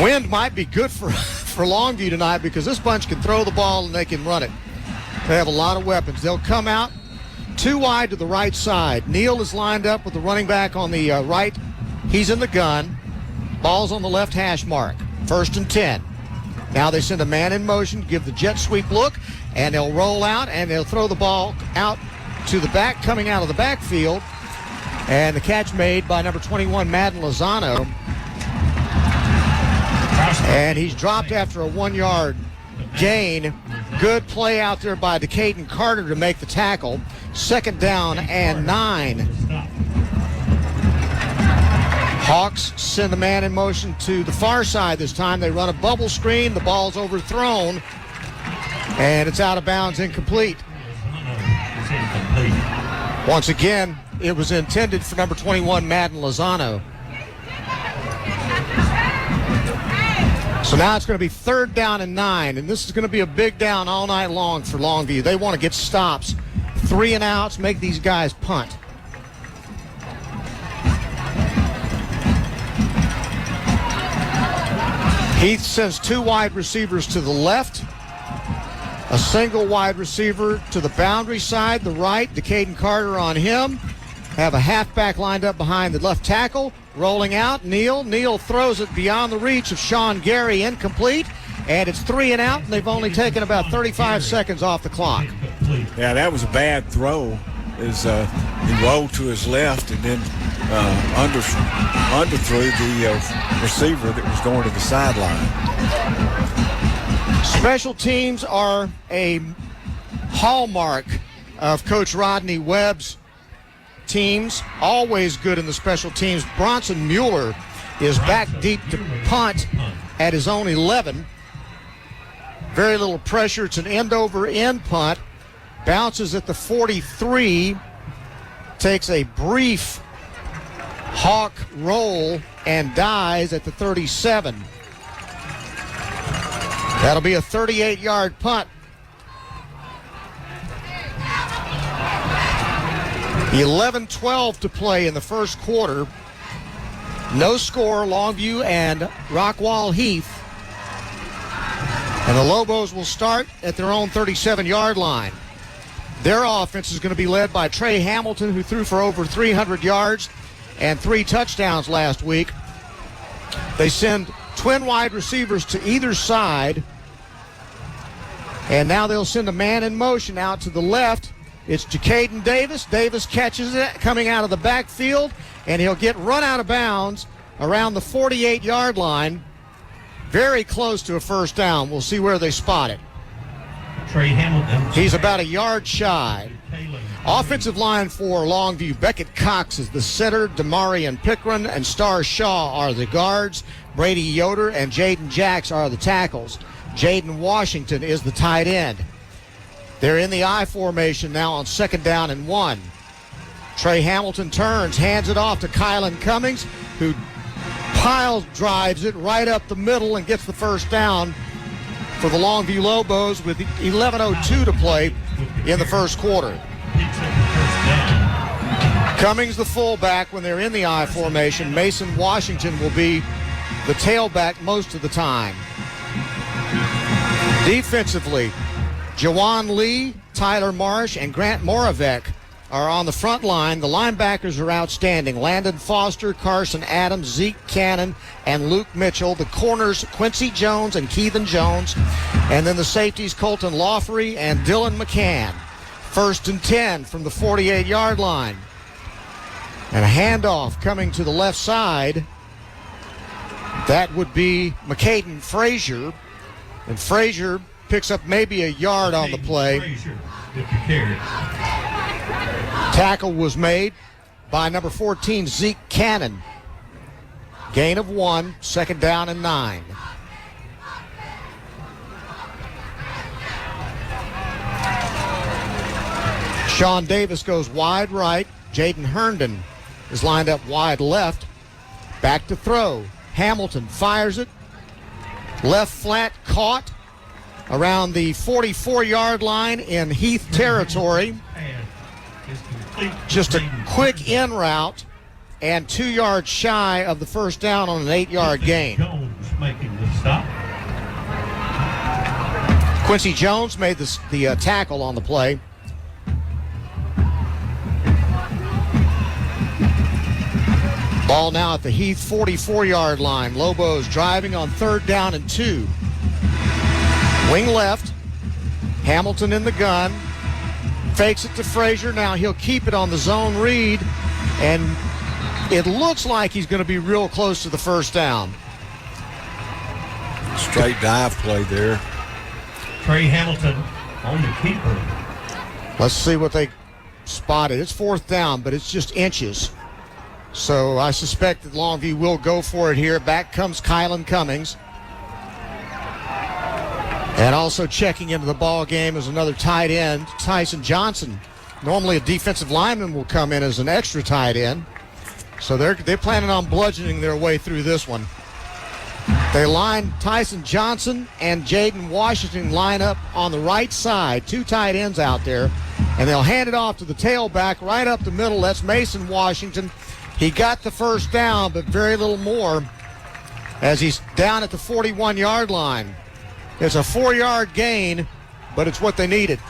Wind might be good for Longview tonight because this bunch can throw the ball and they can run it. They have a lot of weapons. They'll come out too wide to the right side. Neal is lined up with the running back on the right. He's in the gun. Ball's on the left hash mark. 1st and 10. Now they send a man in motion, give the jet sweep look, and they'll roll out and they'll throw the ball out to the back, coming out of the backfield. And the catch made by number 21, Madden Lozano. And he's dropped after a 1-yard gain. Good play out there by Decaden Carter to make the tackle. 2nd down and 9. Hawks send a man in motion to the far side this time. They run a bubble screen. The ball's overthrown. And it's out of bounds, incomplete. Once again, it was intended for number 21, Madden Lozano. So now it's going to be 3rd down and 9, and this is going to be a big down all night long for Longview. They want to get stops, 3 and outs, make these guys punt. Heath sends 2 wide receivers to the left, a single wide receiver to the boundary side, the right, Decaden Carter on him. Have a halfback lined up behind the left tackle. Rolling out, Neal throws it beyond the reach of Sean Gary, incomplete, and it's 3 and out, and they've only taken about 35 seconds off the clock. Yeah, that was a bad throw. He rolled to his left and then underthrew the receiver that was going to the sideline. Special teams are a hallmark of Coach Rodney Webb's teams, always good in the special teams. Bronson Mueller is back deep to punt at his own 11. Very little pressure. It's an end-over-end punt. Bounces at the 43. Takes a brief hawk roll and dies at the 37. That'll be a 38-yard punt. 11-12 to play in the first quarter. No score, Longview and Rockwall Heath. And the Lobos will start at their own 37-yard line. Their offense is going to be led by Trey Hamilton, who threw for over 300 yards and 3 touchdowns last week. They send twin wide receivers to either side. And now they'll send a man in motion out to the left. It's Jacaden Davis. Davis catches it coming out of the backfield, and he'll get run out of bounds around the 48-yard line. Very close to a first down. We'll see where they spot it. Trey Hamilton. He's about a yard shy. Offensive line for Longview, Beckett Cox is the center, Damarian Pickren and Star Shaw are the guards, Brady Yoder and Jaden Jacks are the tackles. Jaden Washington is the tight end. They're in the I formation now on 2nd down and 1. Trey Hamilton turns, hands it off to Kylan Cummings, who drives it right up the middle and gets the first down for the Longview Lobos with 11:02 to play in the first quarter. Cummings the fullback when they're in the I formation. Mason Washington will be the tailback most of the time. Defensively, Jawan Lee, Tyler Marsh, and Grant Moravec are on the front line. The linebackers are outstanding. Landon Foster, Carson Adams, Zeke Cannon, and Luke Mitchell. The corners, Quincy Jones and Keithan Jones. And then the safeties, Colton Lawfrey and Dylan McCann. 1st and 10 from the 48-yard line. And a handoff coming to the left side. That would be McCaden Frazier. And Frazier picks up maybe a yard on the play. Tackle was made by number 14, Zeke Cannon. Gain of 1, 2nd down and 9. Sean Davis goes wide right. Jaden Herndon is lined up wide left. Back to throw. Hamilton fires it. Left flat caught around the 44-yard line in Heath territory. Just a quick in route and 2 yards shy of the first down on an 8-yard gain. Making the stop. Quincy Jones made the tackle on the play. Ball now at the Heath 44-yard line. Lobos driving on 3rd down and 2. Wing left. Hamilton in the gun. Fakes it to Frazier. Now he'll keep it on the zone read. And it looks like he's going to be real close to the first down. Straight dive play there. Trey Hamilton on the keeper. Let's see what they spotted. It's 4th down, but it's just inches. So I suspect that Longview will go for it here. Back comes Kylan Cummings. And also checking into the ball game is another tight end, Tyson Johnson. Normally a defensive lineman will come in as an extra tight end. So they're planning on bludgeoning their way through this one. They line Tyson Johnson and Jaden Washington line up on the right side. 2 tight ends out there. And they'll hand it off to the tailback right up the middle. That's Mason Washington. He got the first down, but very little more as he's down at the 41-yard line. It's a 4-yard gain, but it's what they needed.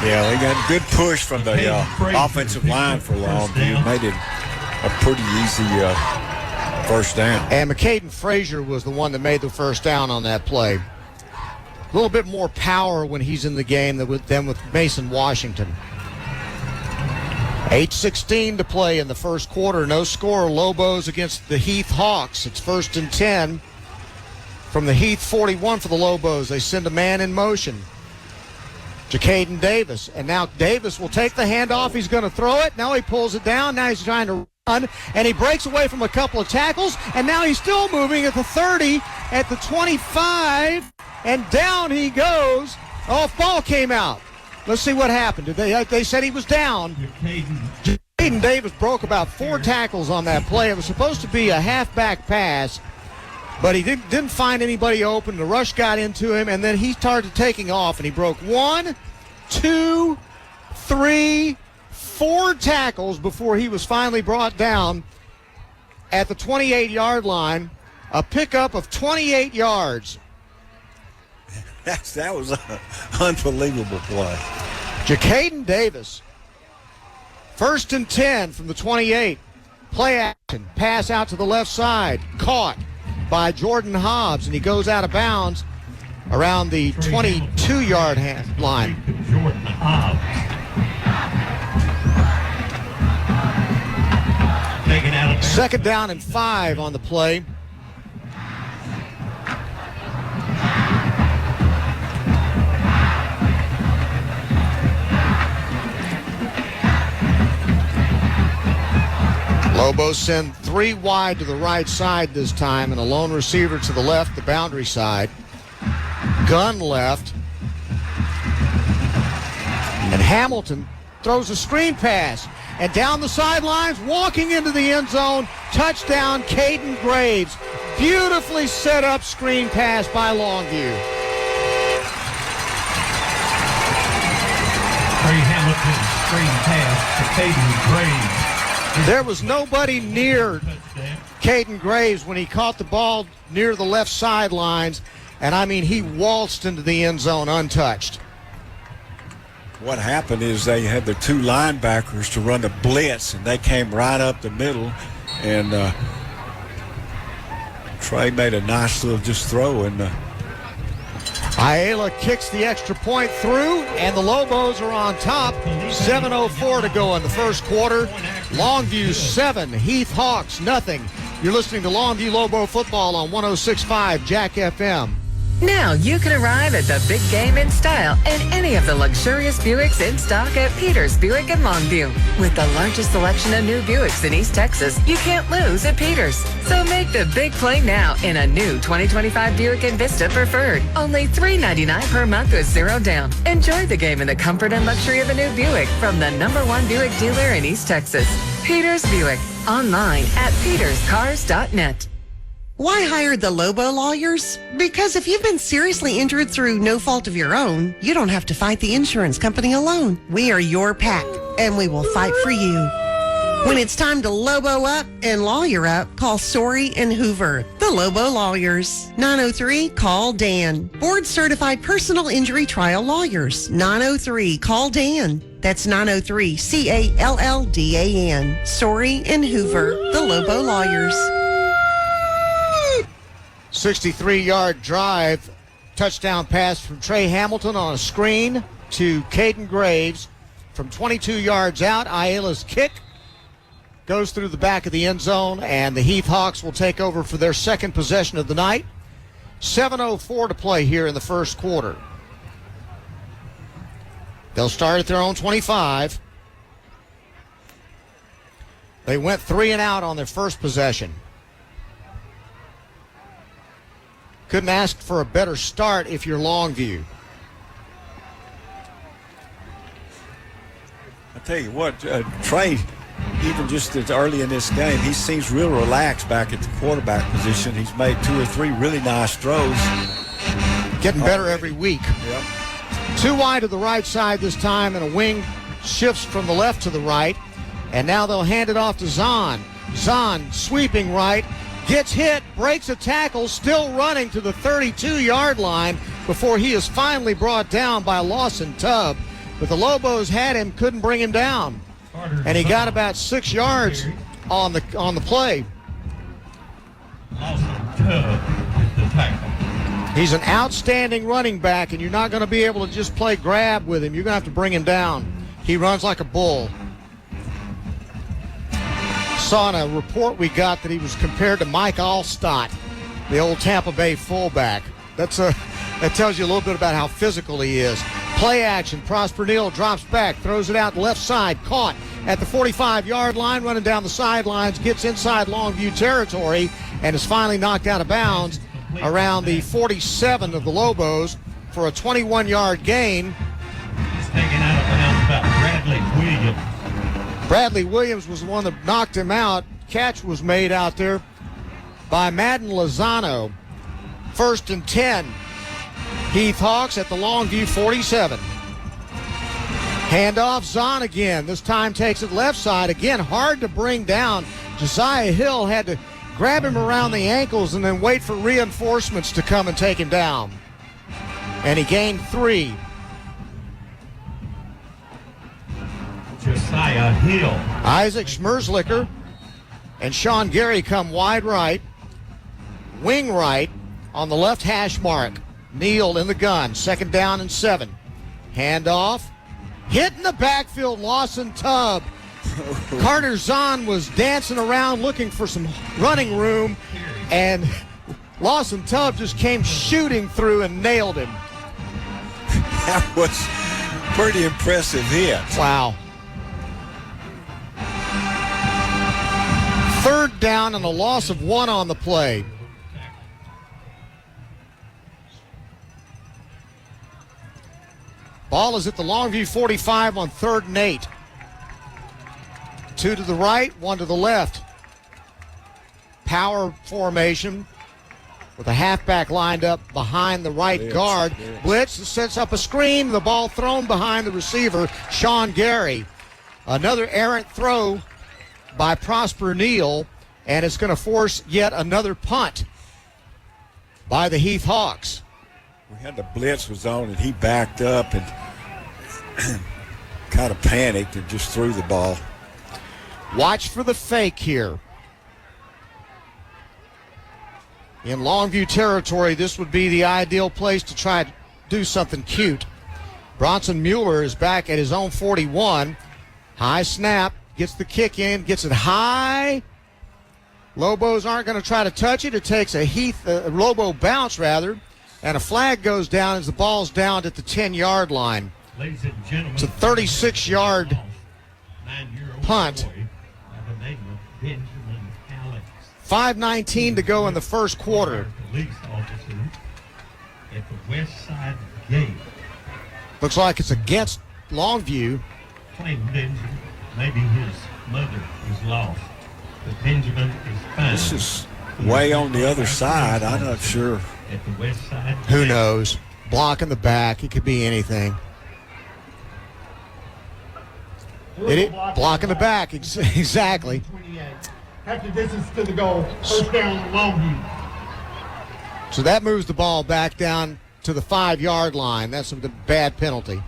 Yeah, they got a good push from the offensive line for Longview. Made it a pretty easy first down. And McCaden Frazier was the one that made the first down on that play. A little bit more power when he's in the game than with Mason Washington. 8:16 to play in the first quarter. No score. Lobos against the Heath Hawks. It's 1st and 10 from the Heath 41 for the Lobos. They send a man in motion. Jacaden Davis. And now Davis will take the handoff. He's going to throw it. Now he pulls it down. Now he's trying to run. And he breaks away from a couple of tackles. And now he's still moving at the 30, at the 25. And down he goes. Off ball came out. Let's see what happened. They said he was down. Jaden Davis broke about 4 tackles on that play. It was supposed to be a halfback pass, but he didn't find anybody open. The rush got into him, and then he started taking off, and he broke 1, 2, 3, 4 tackles before he was finally brought down at the 28-yard line. A pickup of 28 yards. That was an unbelievable play. Jacaden Davis. 1st and 10 from the 28. Play action. Pass out to the left side. Caught by Jordan Hobbs, and he goes out of bounds around the 22-yard line. Jordan Hobbs. Taken out of 2nd down and 5 on the play. Lobos send 3 wide to the right side this time, and a lone receiver to the left, the boundary side. Gun left. And Hamilton throws a screen pass. And down the sidelines, walking into the end zone, touchdown, Caden Graves. Beautifully set up screen pass by Longview. Trey Hamilton screen pass to Caden Graves. There was nobody near Caden Graves when he caught the ball near the left sidelines, and I mean he waltzed into the end zone untouched. What happened is they had the 2 linebackers to run the blitz, and they came right up the middle, and Trey made a nice little just throw, and Ayala kicks the extra point through, and the Lobos are on top. 7:04 to go in the first quarter. Longview 7, Heath Hawks nothing. You're listening to Longview Lobo football on 106.5 Jack FM. Now you can arrive at the big game in style in any of the luxurious Buicks in stock at Peters Buick in Longview. With the largest selection of new Buicks in East Texas, you can't lose at Peters. So make the big play now in a new 2025 Buick Envista Preferred. Only $399 per month with zero down. Enjoy the game in the comfort and luxury of a new Buick from the #1 Buick dealer in East Texas. Peters Buick. Online at peterscars.net. Why hire the Lobo lawyers? Because if you've been seriously injured through no fault of your own, you don't have to fight the insurance company alone. We are your pack, and we will fight for you. When it's time to Lobo up and lawyer up, call Sorey and Hoover, the Lobo lawyers. 903-CALL-DAN. Board-certified personal injury trial lawyers. 903-CALL-DAN. That's 903-CALLDAN. Sorey and Hoover, the Lobo lawyers. 63-yard drive, touchdown pass from Trey Hamilton on a screen to Caden Graves from 22 yards out. Ayala's kick goes through the back of the end zone, and the Heath Hawks will take over for their second possession of the night. 7:04 to play here in the first quarter. They'll start at their own 25. They went 3 and out on their first possession. Couldn't ask for a better start if you're Longview. I tell you what, Trey, even just as early in this game, he seems real relaxed back at the quarterback position. He's made 2 or 3 really nice throws. Getting better every week. Yep. 2 wide to the right side this time, and a wing shifts from the left to the right. And now they'll hand it off to Zahn. Zahn sweeping right. Gets hit, breaks a tackle, still running to the 32-yard line before he is finally brought down by Lawson Tubb. But the Lobos had him, couldn't bring him down. And he got about 6 yards on the play. He's an outstanding running back, and you're not going to be able to just play grab with him. You're going to have to bring him down. He runs like a bull. Saw in a report we got that he was compared to Mike Allstott, the old Tampa Bay fullback. That tells you a little bit about how physical he is. Play action. Prosper Neal drops back, throws it out left side, caught at the 45-yard line, running down the sidelines, gets inside Longview territory, and is finally knocked out of bounds around the 47 of the Lobos for a 21-yard gain. He's taken out of bounds about Bradley Williams. Bradley Williams was the one that knocked him out. Catch was made out there by Madden Lozano. 1st and 10. Heath Hawks at the Longview 47. Handoff, Zahn again. This time takes it left side. Again, hard to bring down. Josiah Hill had to grab him around the ankles and then wait for reinforcements to come and take him down. And he gained 3. Josiah Hill. Isaac Schmerzlicker and Sean Gary come wide right. Wing right on the left hash mark. Neal in the gun. 2nd down and 7. Handoff. Hit in the backfield. Lawson Tubb. Carter Zahn was dancing around looking for some running room, and Lawson Tubb just came shooting through and nailed him. That was pretty impressive hit. Wow. 3rd down and a loss of 1 on the play. Ball is at the Longview 45 on 3rd and 8. 2 to the right, 1 to the left. Power formation with a halfback lined up behind the right guard. Blitz sets up a screen. The ball thrown behind the receiver, Sean Gary. Another errant throw by Prosper Neal, and it's going to force yet another punt by the Heath Hawks. We had the blitz was on, and he backed up and kind of panicked and just threw the ball. Watch for the fake here. In Longview territory, this would be the ideal place to try to do something cute. Bronson Mueller is back at his own 41. High snap, gets the kick in, gets it high. Lobos aren't going to try to touch it. It takes a Lobo bounce, rather. And a flag goes down as the ball's down at the 10-yard line. Ladies and gentlemen, it's a 36-yard punt. 5:19 to go in the first quarter. Police officer at the west side gate. Looks like it's against Longview. Claimed Benjamin, maybe his mother was lost, but Benjamin is fine. This is way on the other side. I'm not sure. At the west side. Who knows? Block in the back. It could be anything. Block in the back. Exactly. Half the distance to the goal. First down, Longview. So that moves the ball back down to the 5-yard line. That's a bad penalty.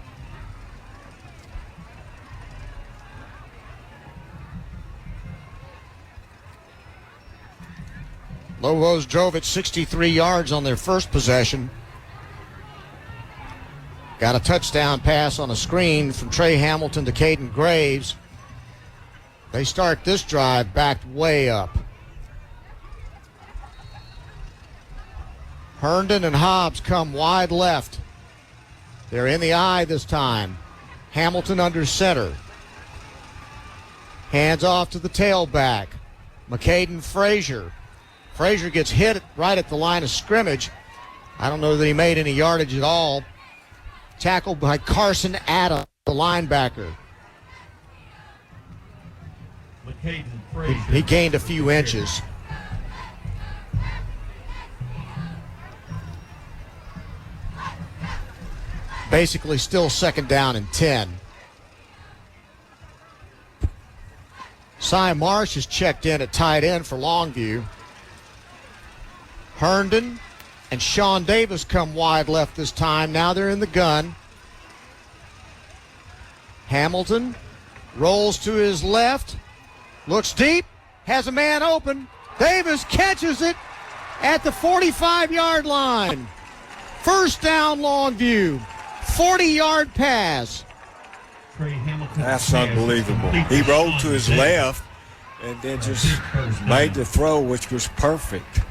Lobos drove it 63 yards on their first possession. Got a touchdown pass on a screen from Trey Hamilton to Caden Graves. They start this drive backed way up. Herndon and Hobbs come wide left. They're in the eye this time. Hamilton under center. Hands off to the tailback. McCaden Frazier. Frazier gets hit right at the line of scrimmage. I don't know that he made any yardage at all. Tackled by Carson Adams, the linebacker. He gained a few inches. Basically still second down and 10. Cy Marsh is checked in at tight end for Longview. Herndon and Sean Davis come wide left this time. Now they're in the gun. Hamilton rolls to his left. Looks deep. Has a man open. Davis catches it at the 45-yard line. First down, Longview. 40-yard pass. That's unbelievable. He rolled to his left and then just made the throw, which was perfect.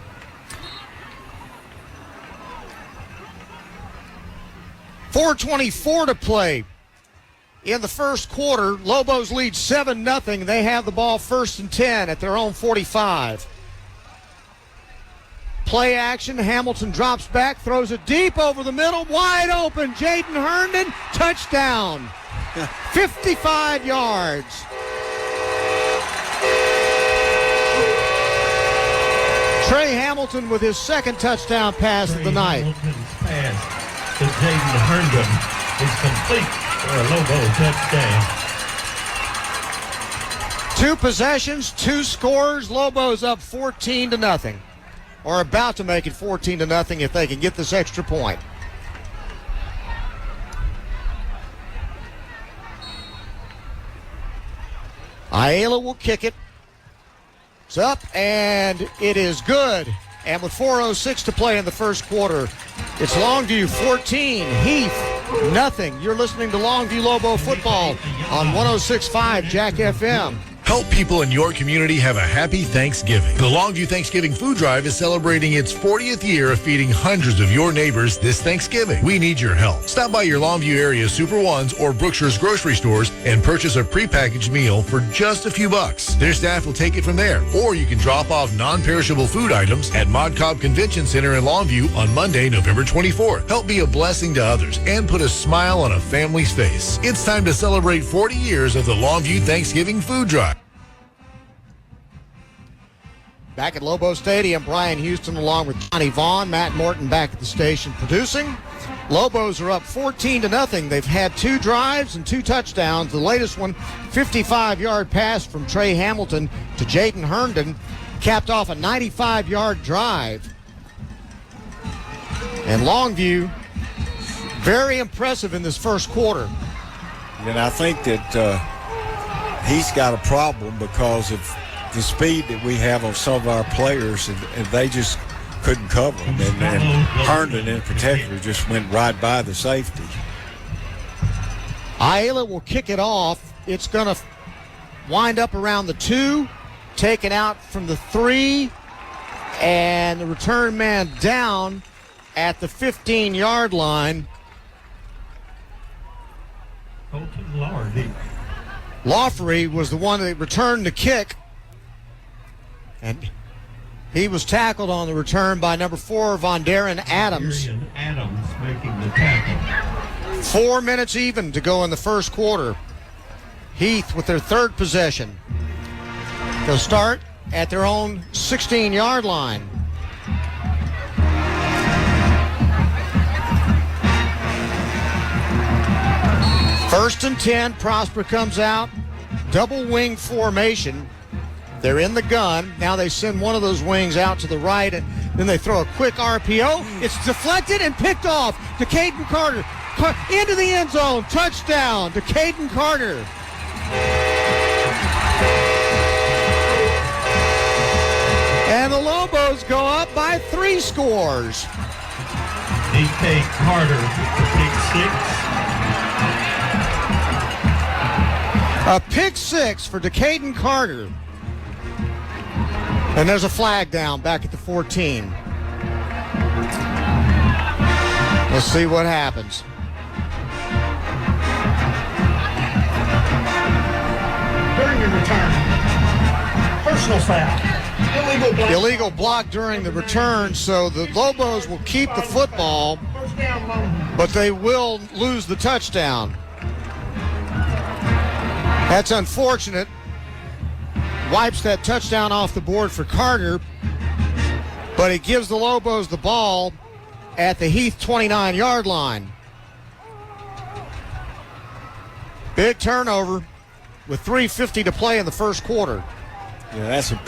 .424 to play in the first quarter. Lobos lead 7-0. They have the ball 1st and 10 at their own 45. Play action. Hamilton drops back, throws it deep over the middle, wide open. Jaden Herndon, touchdown. 55 yards. Trey Hamilton with his second touchdown pass of the night. Hamilton's pass to Jaden Herndon is complete for a Lobo touchdown. 2 possessions, 2 scores. Lobos up 14-0. Or about to make it 14-0 if they can get this extra point. Ayala will kick it. It's up, and it is good. And with 4:06 to play in the first quarter, it's Longview 14, Heath nothing. You're listening to Longview Lobo football on 106.5 Jack FM. Help people in your community have a happy Thanksgiving. The Longview Thanksgiving Food Drive is celebrating its 40th year of feeding hundreds of your neighbors this Thanksgiving. We need your help. Stop by your Longview area Super Ones or Brookshire's grocery stores and purchase a prepackaged meal for just a few bucks. Their staff will take it from there. Or you can drop off non-perishable food items at Mod Cobb Convention Center in Longview on Monday, November 24th. Help be a blessing to others and put a smile on a family's face. It's time to celebrate 40 years of the Longview Thanksgiving Food Drive. Back at Lobo Stadium, Brian Houston along with Johnny Vaughn, Matt Morton back at the station producing. Lobos are up 14-0. They've had 2 drives and 2 touchdowns. The latest one, 55-yard pass from Trey Hamilton to Jaden Herndon, capped off a 95-yard drive. And Longview, very impressive in this first quarter. And I think that he's got a problem because of the speed that we have on some of our players, and they just couldn't cover them. And Herndon in particular just went right by the safety. Ayala will kick it off. It's going to wind up around the 2, taken out from the 3, and the return man down at the 15-yard line. Lawfrey was the one that returned the kick, and he was tackled on the return by number 4, Vondaren Adams. Adams making the tackle. 4 minutes even to go in the first quarter. Heath with their third possession. They'll start at their own 16-yard line. First and 10, Prosper comes out, double wing formation. They're in the gun. Now they send one of those wings out to the right, and then they throw a quick RPO. It's deflected and picked off to Caden Carter. Into the end zone, touchdown to Caden Carter. And the Lobos go up by 3 scores. DK Carter with the pick 6. A pick 6 for Decaden Carter. And there's a flag down back at the 14. Let's see what happens. During your return, personal foul. Illegal block during the return, so the Lobos will keep the football, but they will lose the touchdown. That's unfortunate. Wipes that touchdown off the board for Carter, but it gives the Lobos the ball at the Heath 29-yard line. Big turnover with 3:50 to play in the first quarter. Yeah, that's a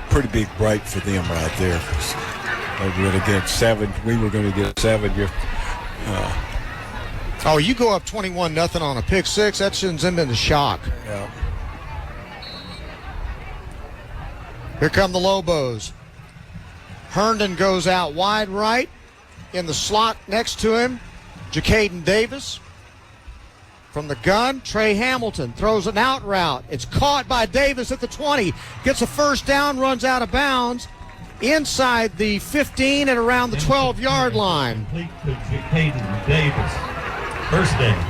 pretty big break for them right there. They were going to get 7. We were going to get 7. Oh, you go up 21-0 on a pick 6. That sends them into shock. Yeah. Here come the Lobos. Herndon goes out wide right. In the slot next to him, Jacaden Davis. From the gun, Trey Hamilton throws an out route. It's caught by Davis at the 20. Gets a first down, runs out of bounds. Inside the 15 and around the 12-yard line. Complete to Jacaden Davis. First down.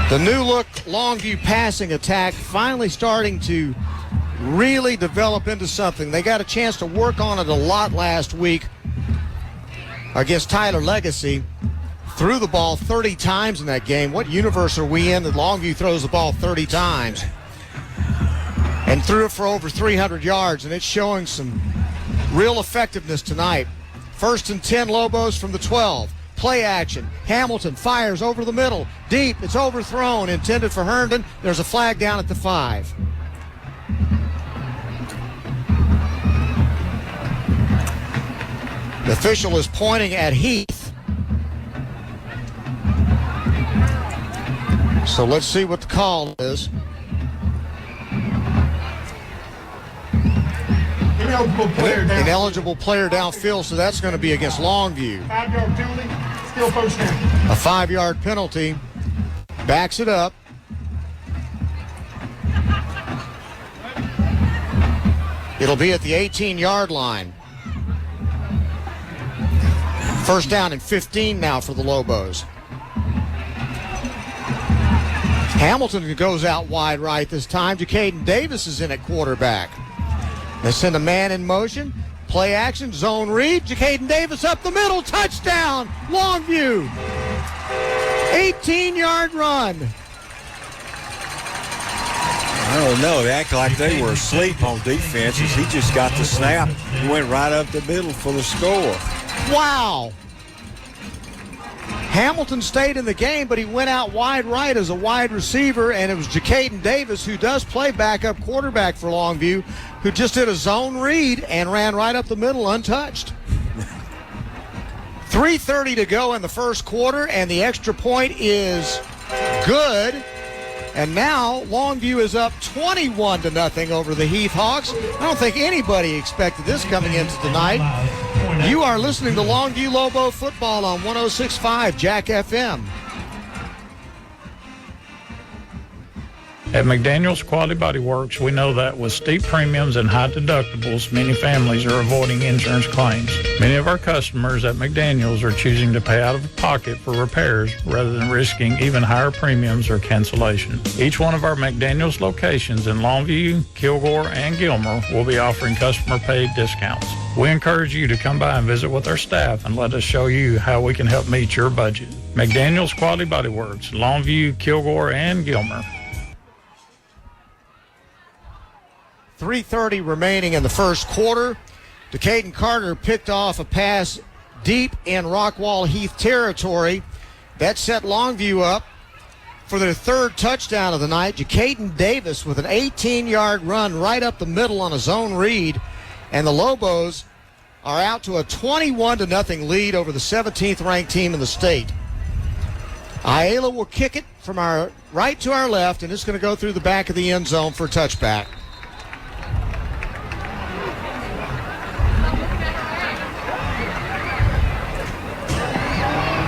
The new look Longview passing attack finally starting to really develop into something. They got a chance to work on it a lot last week against Tyler Legacy. Threw the ball 30 times in that game. What universe are we in that Longview throws the ball 30 times? And threw it for over 300 yards, and it's showing some real effectiveness tonight. First and 10 Lobos from the 12. Play action. Hamilton fires over the middle. Deep. It's overthrown. Intended for Herndon. There's a flag down at the 5. The official is pointing at Heath. So let's see what the call is. Ineligible player downfield, so that's going to be against Longview. 5-yard penalty, still first down. A 5-yard penalty. Backs it up. It'll be at the 18-yard line. First down and 15 now for the Lobos. Hamilton goes out wide right this time. Jacaden Davis is in at quarterback. They send a man in motion. Play action, zone read. Jacaden Davis up the middle. Touchdown, Longview. 18-yard run. I don't know. They act like they were asleep on defenses. He just got the snap and went right up the middle for the score. Wow. Hamilton stayed in the game, but he went out wide right as a wide receiver, and it was Jacaden Davis, who does play backup quarterback for Longview, who just did a zone read and ran right up the middle untouched. 3:30 to go in the first quarter, and the extra point is good. And now Longview is up 21-0 over the Heath Hawks. I don't think anybody expected this coming into tonight. You are listening to Longview Lobo football on 106.5 Jack FM. At McDaniels Quality Body Works, we know that with steep premiums and high deductibles, many families are avoiding insurance claims. Many of our customers at McDaniels are choosing to pay out of pocket for repairs rather than risking even higher premiums or cancellation. Each one of our McDaniels locations in Longview, Kilgore, and Gilmer will be offering customer-paid discounts. We encourage you to come by and visit with our staff and let us show you how we can help meet your budget. McDaniels Quality Body Works, Longview, Kilgore, and Gilmer. 3:30 remaining in the first quarter. Decaden Carter picked off a pass deep in Rockwall Heath territory. That set Longview up for their third touchdown of the night. Decaden Davis with an 18-yard run right up the middle on a zone read. And the Lobos are out to a 21-0 lead over the 17th ranked team in the state. Ayala will kick it from our right to our left, and it's going to go through the back of the end zone for a touchback.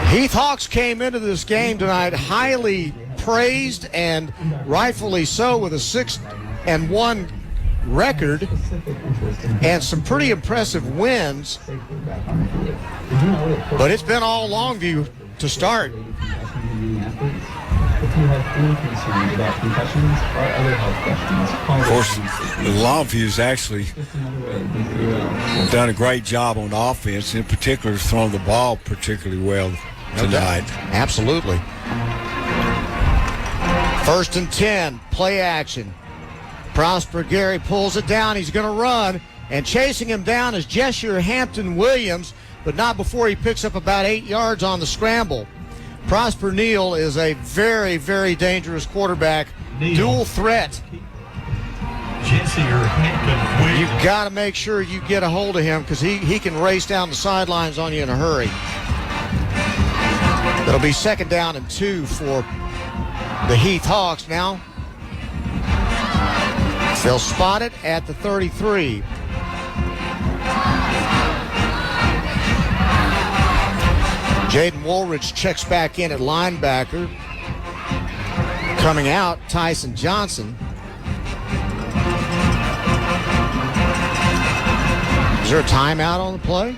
Heath Hawks came into this game tonight highly praised, and rightfully so, with a 6-1 record and some pretty impressive wins. But it's been all Longview to start. Of course, Longview's actually done a great job on offense, in particular throwing the ball particularly well tonight. Absolutely. 1st and 10, play action. Prosper Gary pulls it down. He's going to run, and chasing him down is Jeshurr Hampton Williams, but not before he picks up about 8 yards on the scramble. Prosper Neal is a very, very dangerous quarterback. Dual threat. You've got to make sure you get a hold of him, because he can race down the sidelines on you in a hurry. It'll be 2nd down and 2 for the Heath Hawks now. They'll spot it at the 33. Jaden Woolridge checks back in at linebacker. Coming out, Tyson Johnson. Is there a timeout on the play?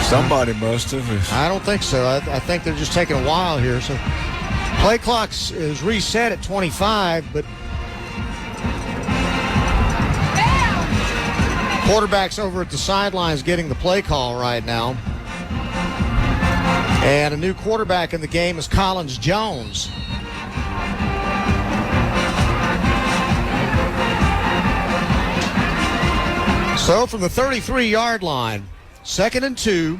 Somebody must have. I don't think so. I think they're just taking a while here. So play clock is reset at 25, but quarterback's over at the sidelines getting the play call right now. And a new quarterback in the game is Collins Jones. So from the 33-yard line, 2nd and 2,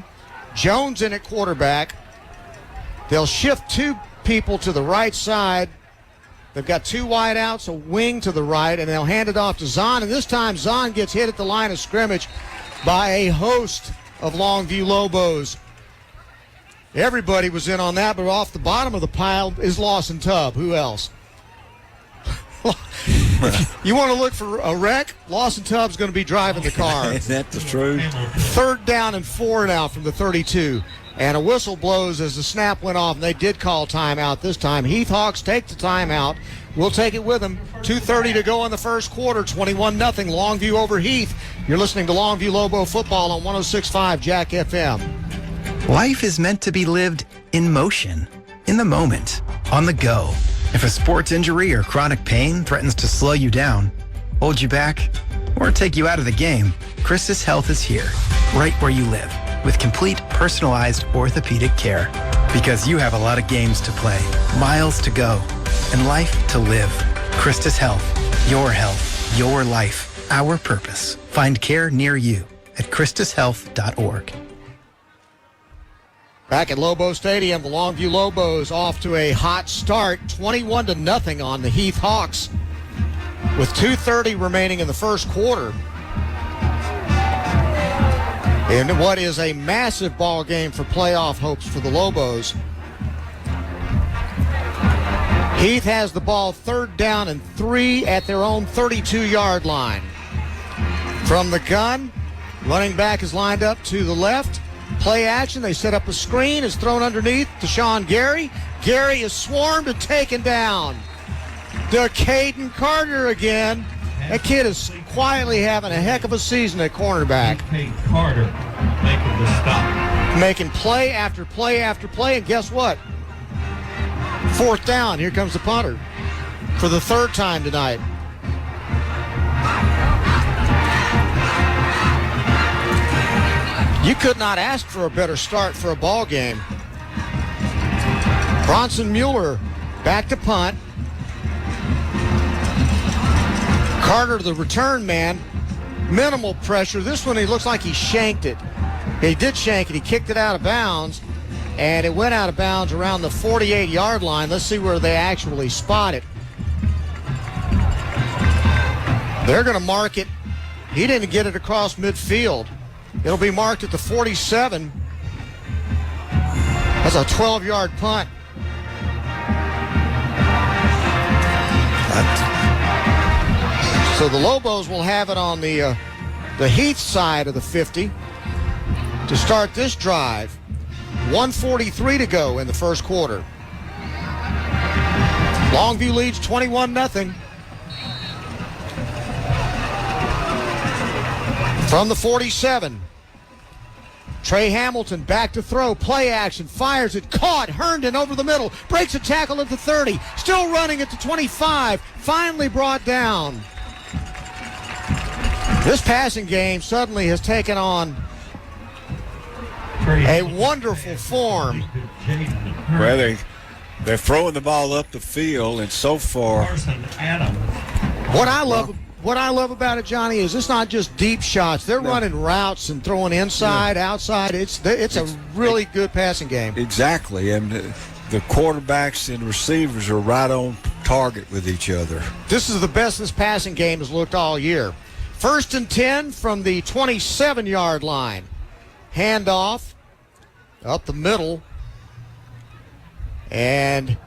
Jones in at quarterback. They'll shift 2 people to the right side. They've got 2 wideouts, a wing to the right, and they'll hand it off to Zahn. And this time, Zahn gets hit at the line of scrimmage by a host of Longview Lobos. Everybody was in on that, but off the bottom of the pile is Lawson Tubb. Who else? You want to look for a wreck? Lawson Tubb's going to be driving the car. Is that the truth? 3rd down and 4 now from the 32. And a whistle blows as the snap went off, and they did call timeout this time. Heath Hawks take the timeout. We'll take it with them. 2:30 to go in the first quarter. 21-0 Longview over Heath. You're listening to Longview Lobo football on 106.5 Jack FM. Life is meant to be lived in motion, in the moment, on the go. If a sports injury or chronic pain threatens to slow you down, hold you back, or take you out of the game, Christus Health is here, right where you live, with complete personalized orthopedic care. Because you have a lot of games to play, miles to go, and life to live. Christus Health, your life, our purpose. Find care near you at christushealth.org. Back at Lobo Stadium, the Longview Lobos off to a hot start, 21-0 on the Heath Hawks, with 2:30 remaining in the first quarter. In what is a massive ball game for playoff hopes for the Lobos. Heath has the ball 3rd down and 3 at their own 32-yard line. From the gun, running back is lined up to the left. Play action, they set up a screen, is thrown underneath to Sean Gary. Gary is swarmed and taken down. Caden Carter again. That kid is quietly having a heck of a season at cornerback. Caden Carter making the stop. Making play after play after play, and guess what? 4th down. Here comes the punter for the 3rd time tonight. You could not ask for a better start for a ball game. Bronson Mueller back to punt. Carter, the return man, minimal pressure. This one, he looks like he shanked it. He did shank it. He kicked it out of bounds, and it went out of bounds around the 48-yard line. Let's see where they actually spot it. They're going to mark it. He didn't get it across midfield. It'll be marked at the 47. That's a 12-yard punt. So the Lobos will have it on the Heath side of the 50 to start this drive. 1:43 to go in the first quarter. Longview leads 21-0. From the 47, Trey Hamilton back to throw, play action, fires it, caught, Herndon over the middle, breaks a tackle at the 30, still running at the 25, finally brought down. This passing game suddenly has taken on a wonderful form. Well, they're throwing the ball up the field, and so far, What I love about it, Johnny, is it's not just deep shots. They're running routes and throwing inside, outside. It's a really good passing game. exactly, and the quarterbacks and receivers are right on target with each other. This is the best this passing game has looked all year. 1st and 10 from the 27-yard line. Handoff up the middle. And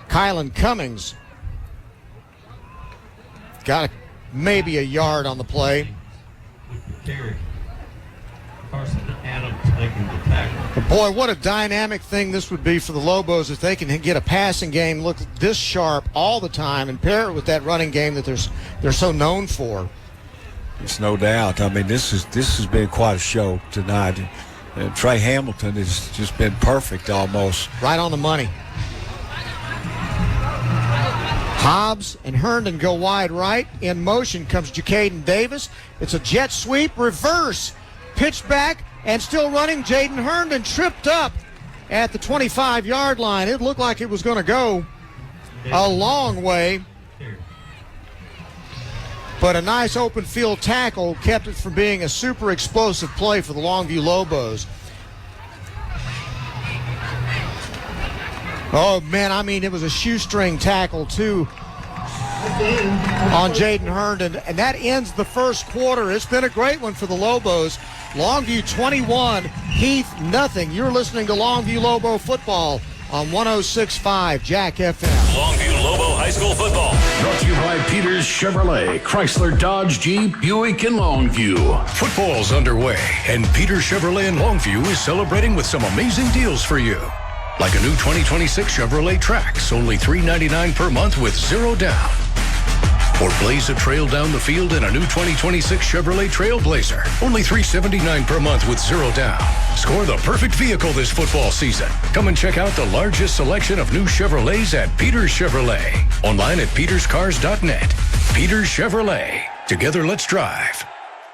Kylan Cummings got maybe a yard on the play. But boy, what a dynamic thing this would be for the Lobos if they can get a passing game look this sharp all the time and pair it with that running game that they're so known for. It's no doubt. I mean, this has been quite a show tonight. And Trey Hamilton has just been perfect almost. Right on the money. Hobbs and Herndon go wide right. In motion comes Jacaden Davis. It's a jet sweep, reverse, pitch back, and still running. Jaden Herndon tripped up at the 25-yard line. It looked like it was going to go a long way. But a nice open field tackle kept it from being a super explosive play for the Longview Lobos. Oh, man, I mean, it was a shoestring tackle, too, on Jaden Herndon. And that ends the first quarter. It's been a great one for the Lobos. Longview 21, Heath nothing. You're listening to Longview Lobo football on 106.5 Jack FM. Longview Lobo High School football. Brought to you by Peters Chevrolet, Chrysler, Dodge, Jeep, Buick, and Longview. Football's underway, and Peters Chevrolet in Longview is celebrating with some amazing deals for you. Like a new 2026 Chevrolet Trax, only $399 per month with 0 down. Or blaze a trail down the field in a new 2026 Chevrolet Trailblazer, only $379 per month with 0 down. Score the perfect vehicle this football season. Come and check out the largest selection of new Chevrolets at Peters Chevrolet. Online at peterscars.net. Peters Chevrolet. Together, let's drive.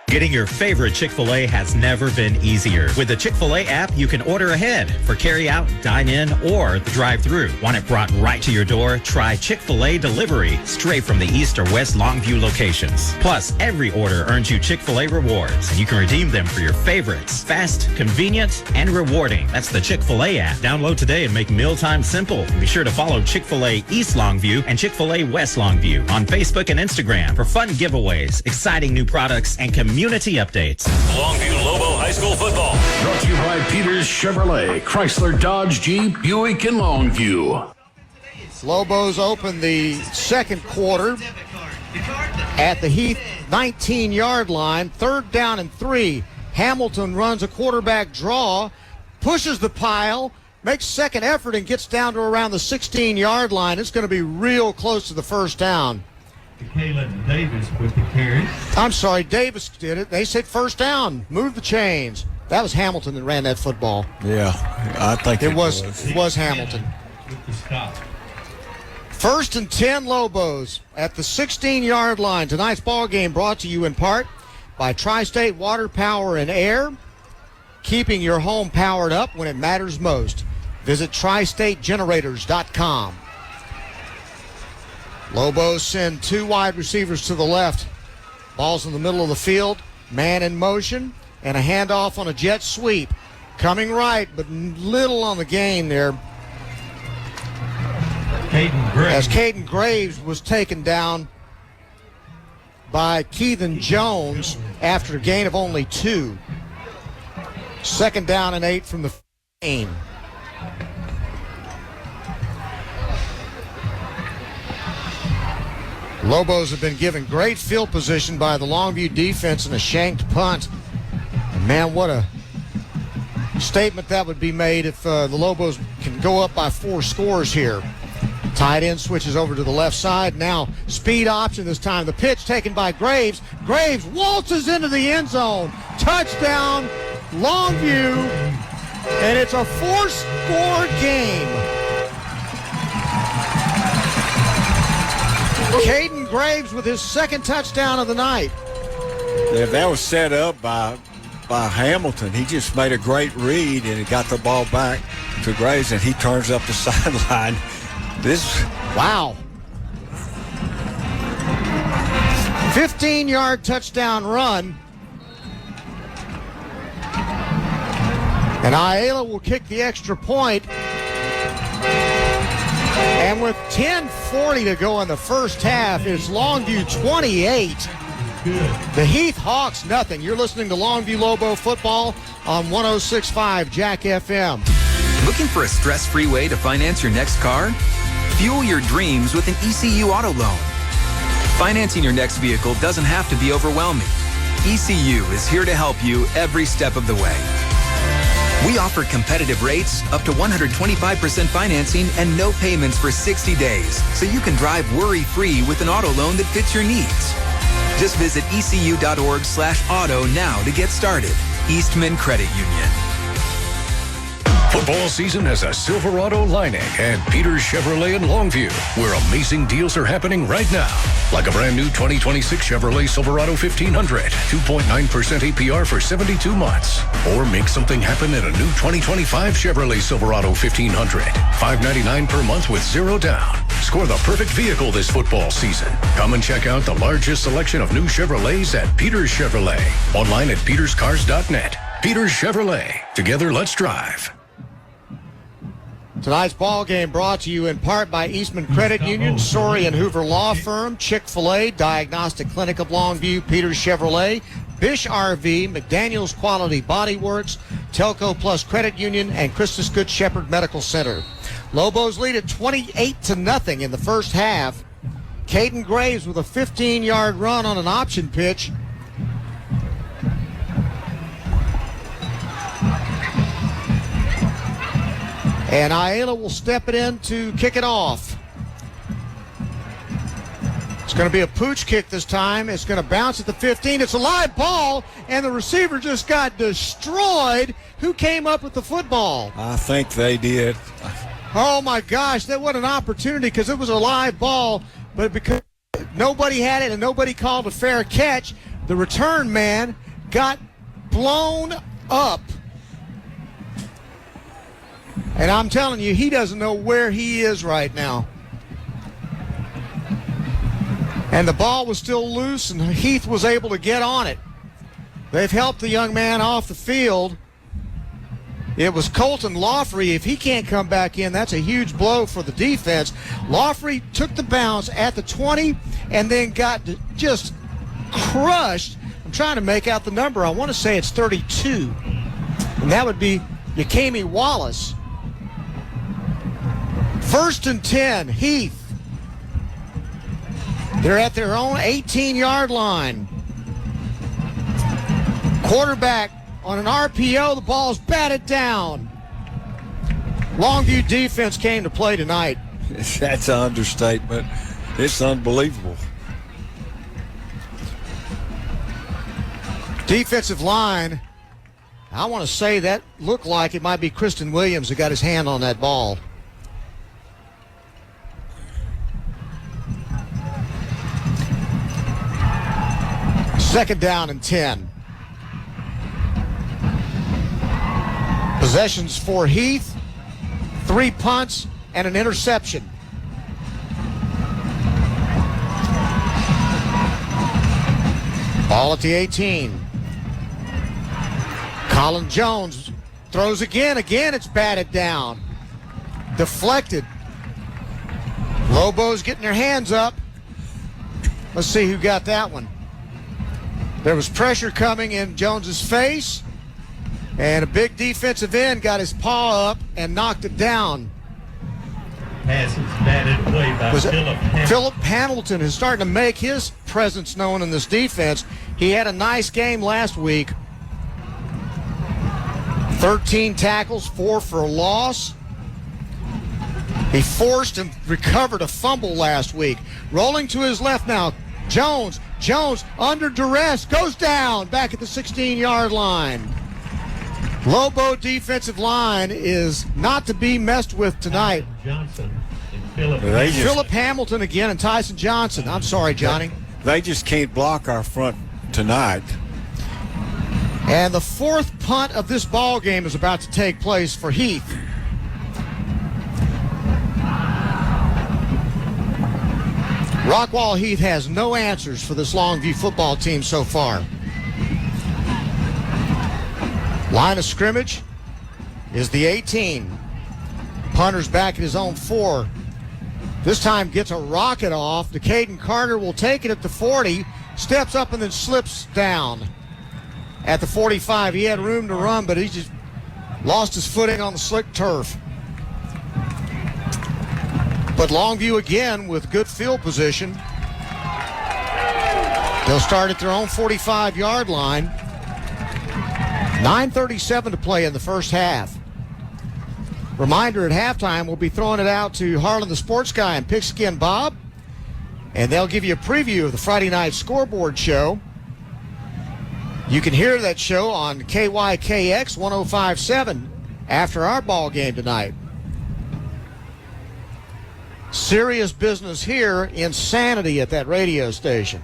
Getting your favorite Chick-fil-A has never been easier. With the Chick-fil-A app, you can order ahead for carry-out, dine-in, or the drive-thru. Want it brought right to your door? Try Chick-fil-A Delivery, straight from the East or West Longview locations. Plus, every order earns you Chick-fil-A rewards, and you can redeem them for your favorites. Fast, convenient, and rewarding. That's the Chick-fil-A app. Download today and make mealtime simple. And be sure to follow Chick-fil-A East Longview and Chick-fil-A West Longview on Facebook and Instagram for fun giveaways, exciting new products, and community updates. Longview Lobo High School football. Brought to you by Peters Chevrolet, Chrysler, Dodge, Jeep, Buick, and Longview. Lobos open the second quarter at the Heath 19-yard line. 3rd down and 3. Hamilton runs a quarterback draw, pushes the pile, makes second effort and gets down to around the 16-yard line. It's going to be real close to the first down. Caleb Davis with the carry. I'm sorry, Davis did it. They said first down. Move the chains. That was Hamilton that ran that football. Yeah, I think it was Hamilton. With the stop. 1st and 10 Lobos at the 16-yard line. Tonight's ball game brought to you in part by Tri-State Water, Power, and Air. Keeping your home powered up when it matters most. Visit tristategenerators.com. Lobos send 2 wide receivers to the left. Ball's in the middle of the field. Man in motion. And a handoff on a jet sweep. Coming right, but little on the gain there. As Caden Graves was taken down by Keithan Jones after a gain of only 2. 2nd down and 8 from the game. Lobos have been given great field position by the Longview defense and a shanked punt. And man, what a statement that would be made if the Lobos can go up by 4 scores here. Tight end switches over to the left side. Now speed option this time. The pitch taken by Graves. Graves waltzes into the end zone. Touchdown, Longview. And it's a 4-score game. Caden Graves with his 2nd touchdown of the night. Yeah, that was set up by Hamilton. He just made a great read and he got the ball back to Graves, and he turns up the sideline. Wow. 15-yard touchdown run. And Ayala will kick the extra point. And with 10:40 to go in the first half, it's Longview 28. The Heath Hawks nothing. You're listening to Longview Lobo football on 106.5 Jack FM. Looking for a stress-free way to finance your next car? Fuel your dreams with an ECU auto loan. Financing your next vehicle doesn't have to be overwhelming. ECU is here to help you every step of the way. We offer competitive rates, up to 125% financing, and no payments for 60 days, so you can drive worry-free with an auto loan that fits your needs. Just visit ecu.org/auto now to get started. Eastman Credit Union. Football season has a Silverado lining at Peters Chevrolet in Longview, where amazing deals are happening right now. Like a brand new 2026 Chevrolet Silverado 1500, 2.9% APR for 72 months. Or make something happen in a new 2025 Chevrolet Silverado 1500, $599 per month with 0 down. Score the perfect vehicle this football season. Come and check out the largest selection of new Chevrolets at Peters Chevrolet. Online at peterscars.net. Peters Chevrolet. Together, let's drive. Tonight's ball game brought to you in part by Eastman Credit Union, Sorey and Hoover Law Firm, Chick-fil-A, Diagnostic Clinic of Longview, Peters Chevrolet, Bish RV, McDaniels Quality Body Works, Telco Plus Credit Union, and Christus Good Shepherd Medical Center. Lobos lead at 28-0 in the first half. Caden Graves with a 15-yard run on an option pitch. And Ayala will step it in to kick it off. It's going to be a pooch kick this time. It's going to bounce at the 15. It's a live ball, and the receiver just got destroyed. Who came up with the football? I think they did. Oh, my gosh. What an opportunity, because it was a live ball. But because nobody had it and nobody called a fair catch, the return man got blown up. And I'm telling you, he doesn't know where he is right now. And the ball was still loose, and Heath was able to get on it. They've helped the young man off the field. It was Colton Lawfrey. If he can't come back in, that's a huge blow for the defense. Lawfrey took the bounce at the 20 and then got just crushed. I'm trying to make out the number. I want to say it's 32. And that would be Yakemi Wallace. 1st and 10, Heath. They're at their own 18-yard line. Quarterback on an RPO, the ball's batted down. Longview defense came to play tonight. That's an understatement. It's unbelievable. Defensive line, I want to say that looked like it might be Kristen Williams who got his hand on that ball. Second down and 10. Possessions for Heath, 3 punts and an interception. Ball at the 18. Colin Jones throws again. Again, it's batted down. Deflected. Lobos getting their hands up. Let's see who got that one. There was pressure coming in Jones's face, and a big defensive end got his paw up and knocked it down. Pass is batted away by Philip Hamilton. Philip Hamilton is starting to make his presence known in this defense. He had a nice game last week. 13 tackles, 4 for a loss. He forced and recovered a fumble last week. Rolling to his left now, Jones under duress, goes down back at the 16-yard line. Lobo defensive line is not to be messed with tonight. Johnson and Philip Hamilton again and Tyson Johnson. I'm sorry, Johnny. They just can't block our front tonight. And the 4th punt of this ball game is about to take place for Heath. Rockwall Heath has no answers for this Longview football team so far. Line of scrimmage is the 18. Punter's back at his own 4. This time gets a rocket off. Caden Carter will take it at the 40, steps up and then slips down at the 45. He had room to run, but he just lost his footing on the slick turf. But Longview again with good field position. They'll start at their own 45-yard line. 9:37 to play in the first half. Reminder, at halftime, we'll be throwing it out to Harlan the Sports Guy and Pigskin Bob, and they'll give you a preview of the Friday night scoreboard show. You can hear that show on KYKX 105.7 after our ball game tonight. Serious business here, insanity at that radio station.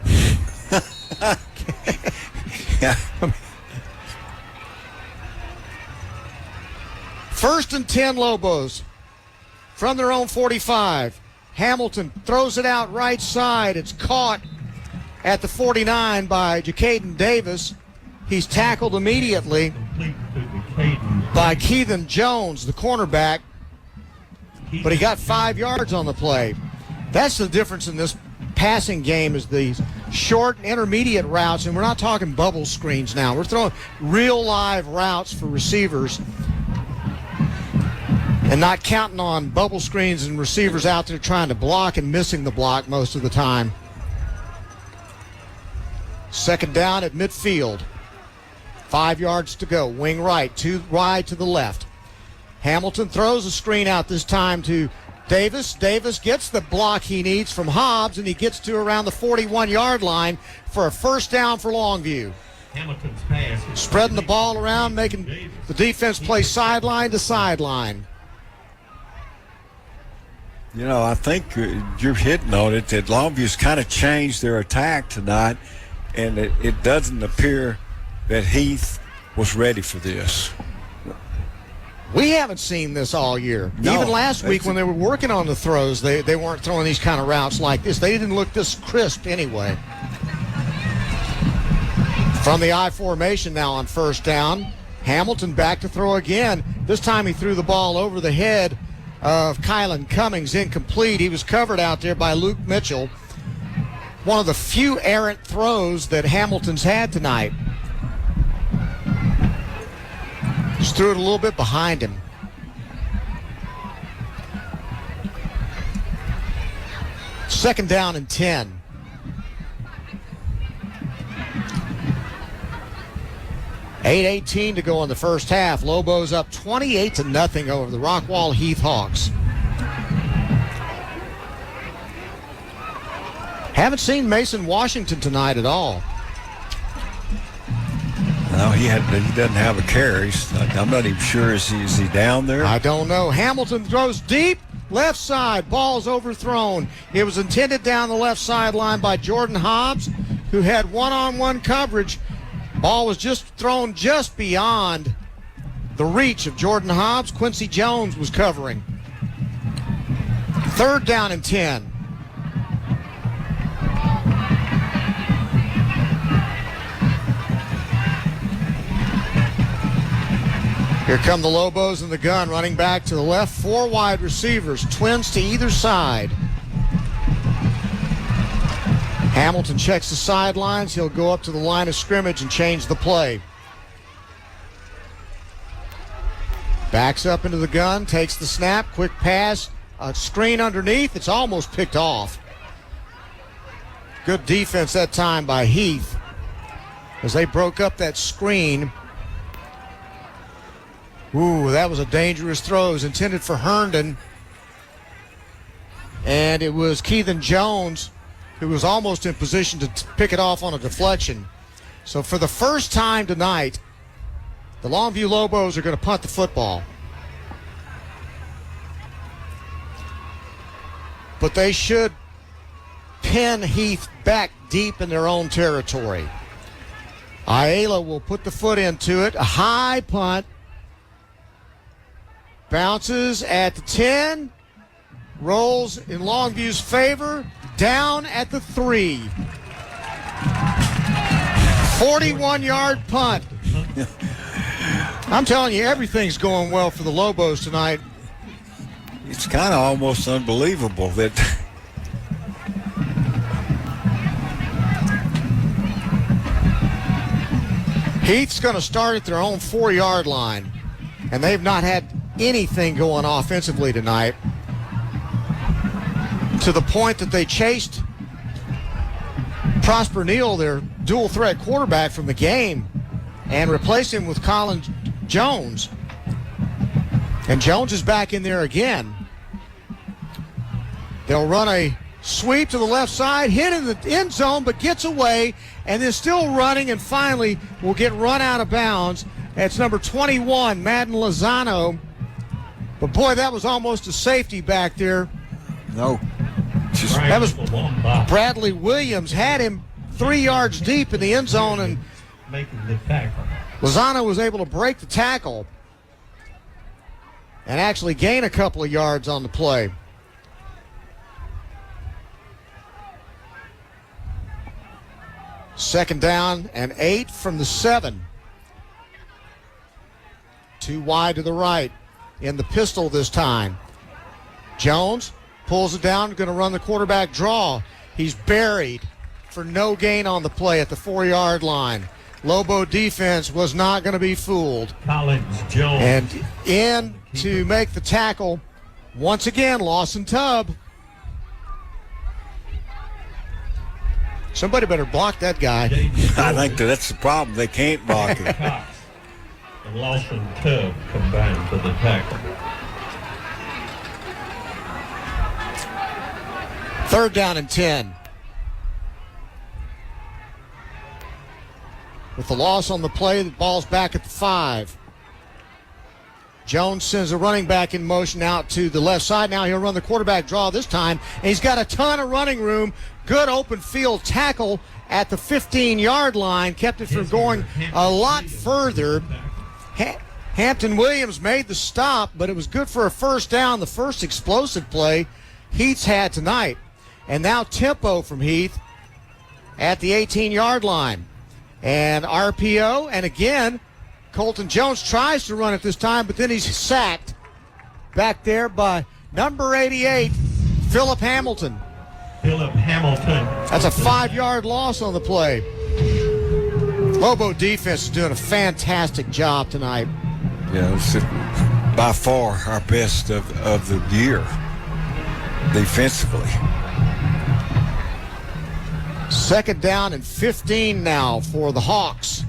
First and 10 Lobos from their own 45. Hamilton throws it out right side. It's caught at the 49 by Jacaden Davis. He's tackled immediately by Keithan Jones, the cornerback. But he got 5 yards on the play. That's the difference in this passing game, is these short and intermediate routes, and we're not talking bubble screens now. We're throwing real live routes for receivers and not counting on bubble screens and receivers out there trying to block and missing the block most of the time. Second down at midfield. 5 yards to go. Wing right, 2 wide to the left. Hamilton throws a screen out this time to Davis. Davis gets the block he needs from Hobbs, and he gets to around the 41-yard line for a first down for Longview. Hamilton's pass. Spreading the ball around, making the defense play sideline to sideline. You know, I think you're hitting on it, that Longview's kind of changed their attack tonight, and it doesn't appear that Heath was ready for this. We haven't seen this all year. No, even last week when they were working on the throws, they weren't throwing these kind of routes like this. They didn't look this crisp anyway. From the I formation now on first down, Hamilton back to throw again. This time he threw the ball over the head of Kylan Cummings, incomplete. He was covered out there by Luke Mitchell. One of the few errant throws that Hamilton's had tonight. Just threw it a little bit behind him. Second down and 10. 8:18 to go in the first half. Lobos up 28-0 over the Rockwall Heath Hawks. Haven't seen Mason Washington tonight at all. No, he doesn't have a carry. I'm not even sure is he down there? I don't know. Hamilton throws deep, left side. Ball's overthrown. It was intended down the left sideline by Jordan Hobbs, who had one-on-one coverage. Ball was just thrown just beyond the reach of Jordan Hobbs. Quincy Jones was covering. 3rd down and 10. Here come the Lobos in the gun, running back to the left. 4 wide receivers, twins to either side. Hamilton checks the sidelines. He'll go up to the line of scrimmage and change the play. Backs up into the gun, takes the snap, quick pass, a screen underneath. It's almost picked off. Good defense that time by Heath as they broke up that screen. Ooh, that was a dangerous throw. It was intended for Herndon. And it was Keithan Jones who was almost in position to pick it off on a deflection. So for the first time tonight, the Longview Lobos are going to punt the football. But they should pin Heath back deep in their own territory. Ayala will put the foot into it. A high punt. Bounces at the 10, rolls in Longview's favor, down at the 3. 41-yard punt. I'm telling you, everything's going well for the Lobos tonight. It's kind of almost unbelievable that Heath's going to start at their own 4-yard line, and they've not had anything going offensively tonight, to the point that they chased Prosper Neal, their dual threat quarterback, from the game and replaced him with Colin Jones. And Jones is back in there again. They'll run a sweep to the left side, hit in the end zone, but gets away, and then still running, and finally will get run out of bounds. It's number 21, Madden Lozano. But boy, that was almost a safety back there. No. That was Bradley Williams, had him 3 yards deep in the end zone, and making the tackle. Lozano was able to break the tackle and actually gain a couple of yards on the play. Second down and 8 from the 7. 2 wide to the right. In the pistol this time. Jones pulls it down, going to run the quarterback draw. He's buried for no gain on the play at the 4-yard line. Lobo defense was not going to be fooled. Collins Jones. And in to make the tackle, once again, Lawson Tubb. Somebody better block that guy. I think that's the problem. They can't block it. And Lawson Tubb combined for the tackle. 3rd down and 10. With the loss on the play, the ball's back at the 5. Jones sends a running back in motion out to the left side. Now he'll run the quarterback draw this time, and he's got a ton of running room. Good open field tackle at the 15-yard line. Kept it from going a lot further. Hampton Williams made the stop, but it was good for a first down, the first explosive play Heath's had tonight. And now tempo from Heath at the 18-yard line. And RPO, and again, Colton Jones tries to run it this time, but then he's sacked back there by number 88, Philip Hamilton. Philip Hamilton. That's a 5-yard loss on the play. Lobo defense is doing a fantastic job tonight. Yeah, it's by far our best of the year defensively. 2nd down and 15 now for the Hawks.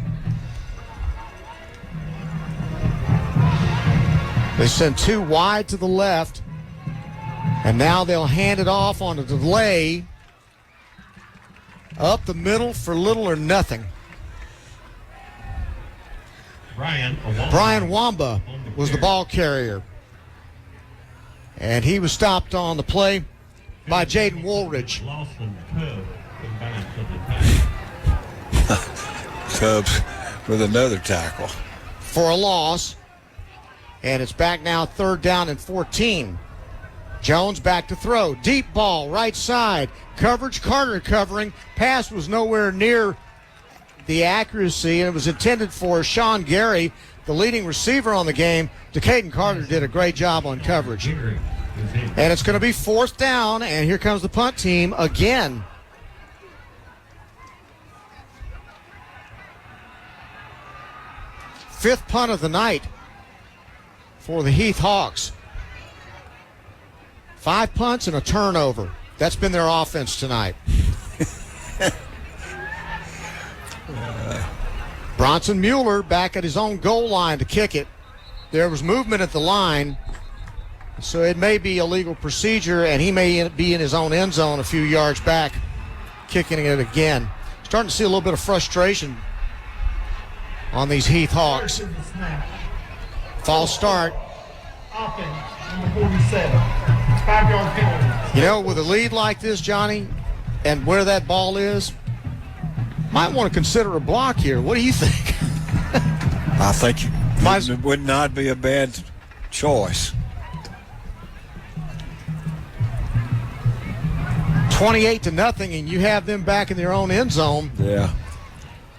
They send 2 wide to the left, and now they'll hand it off on a delay up the middle for little or nothing. Brian Wamba was the ball carrier, and he was stopped on the play by Jaden Woolridge. Cubs with another tackle For a loss, and it's back now 3rd down and 14. Jones back to throw. Deep ball, right side. Coverage, Carter covering. Pass was nowhere near the accuracy, and it was intended for Sean Gary, the leading receiver on the game. Decaden Carter did a great job on coverage. And it's going to be 4th down, and here comes the punt team again. Fifth punt of the night for the Heath Hawks. 5 punts and a turnover. That's been their offense tonight. Bronson Mueller back at his own goal line to kick it. There was movement at the line, so it may be a legal procedure, and he may be in his own end zone a few yards back, kicking it again. Starting to see a little bit of frustration on these Heath Hawks. False start. Offense, number 47. 5-yard penalty. You know, with a lead like this, Johnny, and where that ball is, might want to consider a block here. What do you think? I think it would not be a bad choice. 28-0, and you have them back in their own end zone. Yeah.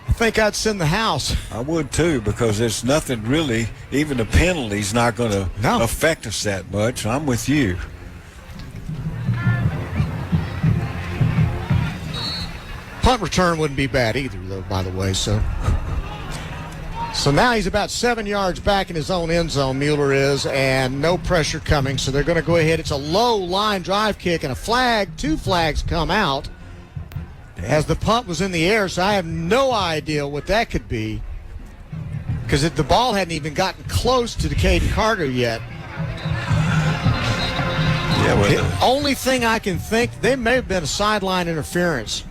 I think I'd send the house. I would too, because there's nothing really, even a penalty's not going to affect us that much. I'm with you. Punt return wouldn't be bad either, though, by the way. So now he's about 7 yards back in his own end zone, Mueller is, and no pressure coming. So they're going to go ahead. It's a low line drive kick and a flag. 2 flags come out as the punt was in the air. So I have no idea what that could be, because the ball hadn't even gotten close to Decaden Carter yet. Yeah, well, the only thing I can think, they may have been a sideline interference.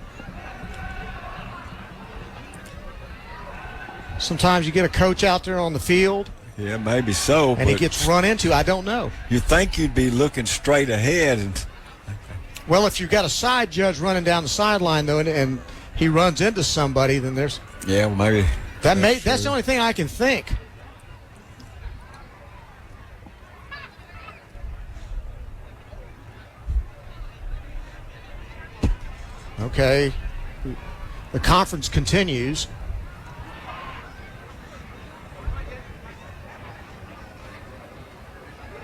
Sometimes you get a coach out there on the field. Yeah, maybe so. And he gets run into. I don't know. You think you'd be looking straight ahead. Well, if you've got a side judge running down the sideline, though, and he runs into somebody, then there's... Yeah, well, maybe. That's the only thing I can think. Okay. The conference continues.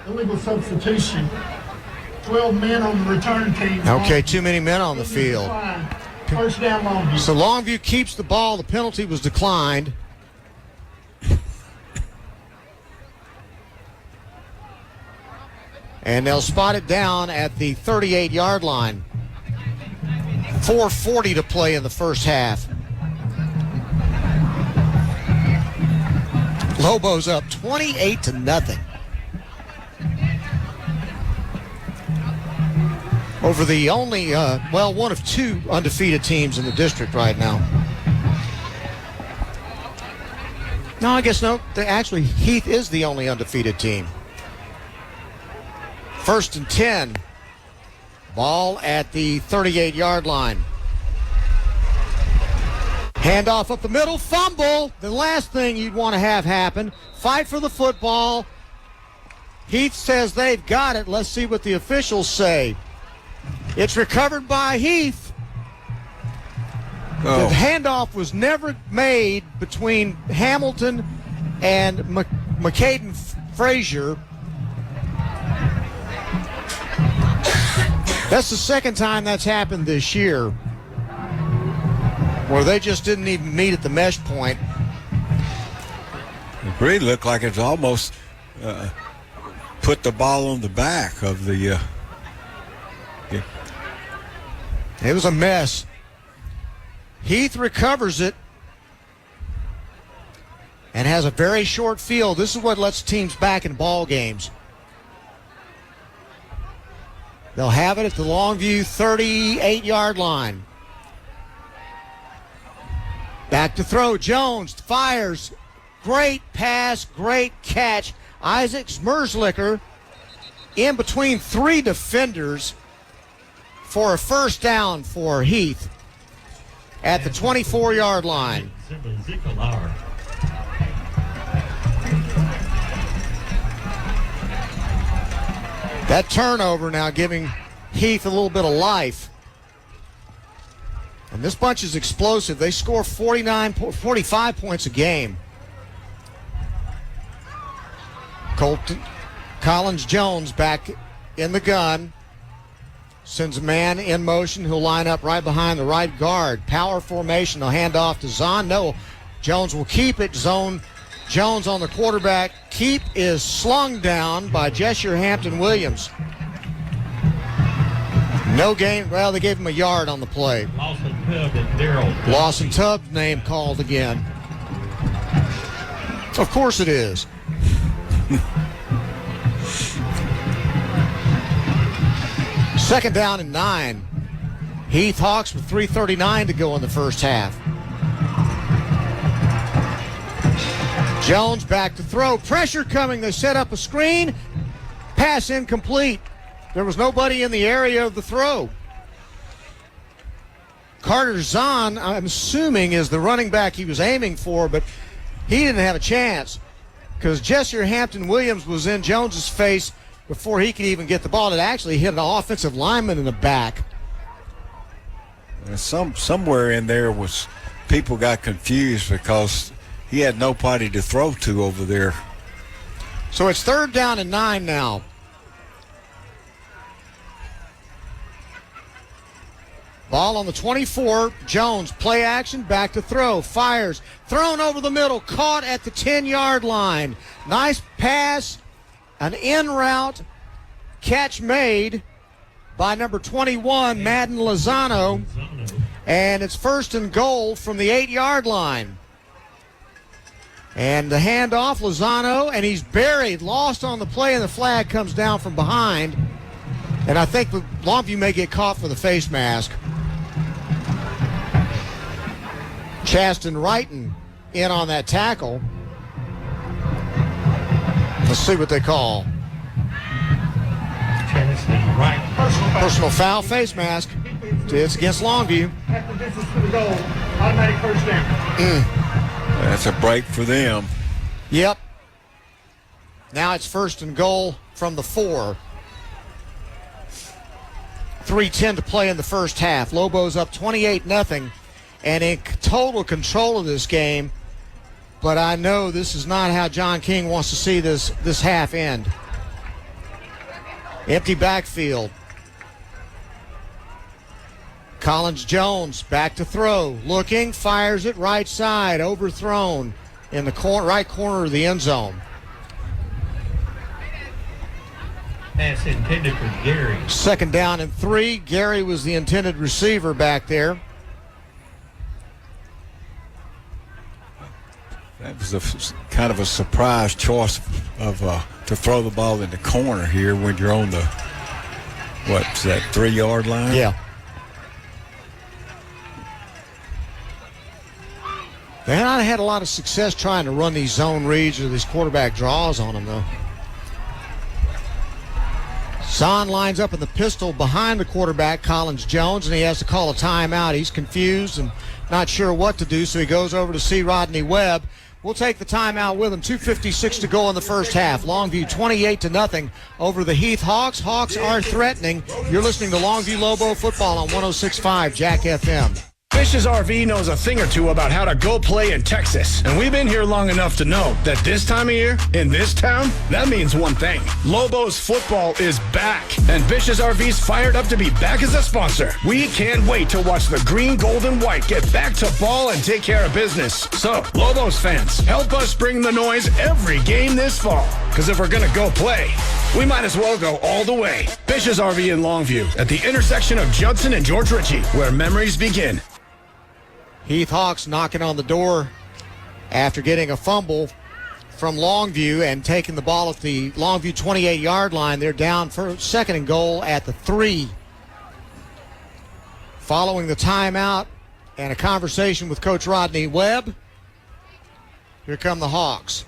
Illegal substitution. 12 men on the return team. Okay, too many men on the field. First down, Longview. So Longview keeps the ball. The penalty was declined. And they'll spot it down at the 38-yard line. 4:40 to play in the first half. Lobos up 28-0. Over the only, one of 2 undefeated teams in the district right now. No, I guess no. Actually, Heath is the only undefeated team. 1st and 10. Ball at the 38-yard line. Handoff up the middle, fumble. The last thing you'd want to have happen. Fight for the football. Heath says they've got it. Let's see what the officials say. It's recovered by Heath. Oh. The handoff was never made between Hamilton and McCaden Frazier. That's the second time that's happened this year, where they just didn't even meet at the mesh point. It really looked like it's almost put the ball on the back of the... It was a mess. Heath recovers it. and has a very short field. This is what lets teams back in ball games. They'll have it at the Longview 38-yard line. Back to throw. Jones fires. Great pass, great catch. Isaac Smerslicker in between three defenders for a first down for Heath at the 24-yard line. That turnover now giving Heath a little bit of life. And this bunch is explosive. They score 45 points a game. Collins Jones back in the gun. Sends a man in motion who'll line up right behind the right guard. Power formation. They'll hand off to Zahn. No, Jones will keep it. Jones on the quarterback. Keep is slung down by Jessier Hampton-Williams. No gain. Well, they gave him a yard on the play. Lawson Tubbs name called again. Of course it is. Second down and 9. Heath Hawks with 3:39 to go in the first half. Jones back to throw. Pressure coming. They set up a screen. Pass incomplete. There was nobody in the area of the throw. Carter Zahn, I'm assuming, is the running back he was aiming for, but he didn't have a chance because Jessier Hampton-Williams was in Jones's face before he could even get the ball. It actually hit an offensive lineman in the back. Somewhere in there was people got confused because he had nobody to throw to over there. So it's 3rd down and 9 now. Ball on the 24. Jones, play action, back to throw. Fires. Thrown over the middle. Caught at the 10-yard line. Nice pass. An in route. Catch made by number 21, Madden Lozano. And it's 1st and goal from the 8-yard line. And the handoff, Lozano, and he's buried. Lost on the play, and the flag comes down from behind. And I think Longview may get caught for the face mask. Chaston Wrighton in on that tackle. Let's see what they call. Personal foul, face mask. It's against Longview. Automatic first down. That's a break for them. Yep. Now it's 1st and goal from the 4. 3:10 to play in the first half. Lobos up 28-0 and in total control of this game. But I know this is not how John King wants to see this half end. Empty backfield. Collins Jones back to throw. Looking, fires it right side. Overthrown in the right corner of the end zone. Pass intended for Gary. 2nd down and 3. Gary was the intended receiver back there. That was kind of a surprise choice of to throw the ball in the corner here when you're on the, what's that, 3-yard line? Yeah. They had not had a lot of success trying to run these zone reads or these quarterback draws on them, though. Zahn lines up in the pistol behind the quarterback, Collins Jones, and he has to call a timeout. He's confused and not sure what to do, so he goes over to see Rodney Webb. We'll take the timeout with him. 2:56 to go in the first half. Longview 28-0 over the Heath Hawks. Hawks are threatening. You're listening to Longview Lobo football on 106.5 Jack FM. Fish's RV knows a thing or two about how to go play in Texas. And we've been here long enough to know that this time of year, in this town, that means one thing. Lobos football is back. And Fish's RV's fired up to be back as a sponsor. We can't wait to watch the green, gold, and white get back to ball and take care of business. So, Lobos fans, help us bring the noise every game this fall. Because if we're going to go play, we might as well go all the way. Fish's RV in Longview at the intersection of Judson and George Ritchie, where memories begin. Heath Hawks knocking on the door after getting a fumble from Longview and taking the ball at the Longview 28-yard line. They're down for second and goal at the 3. Following the timeout and a conversation with Coach Rodney Webb, here come the Hawks.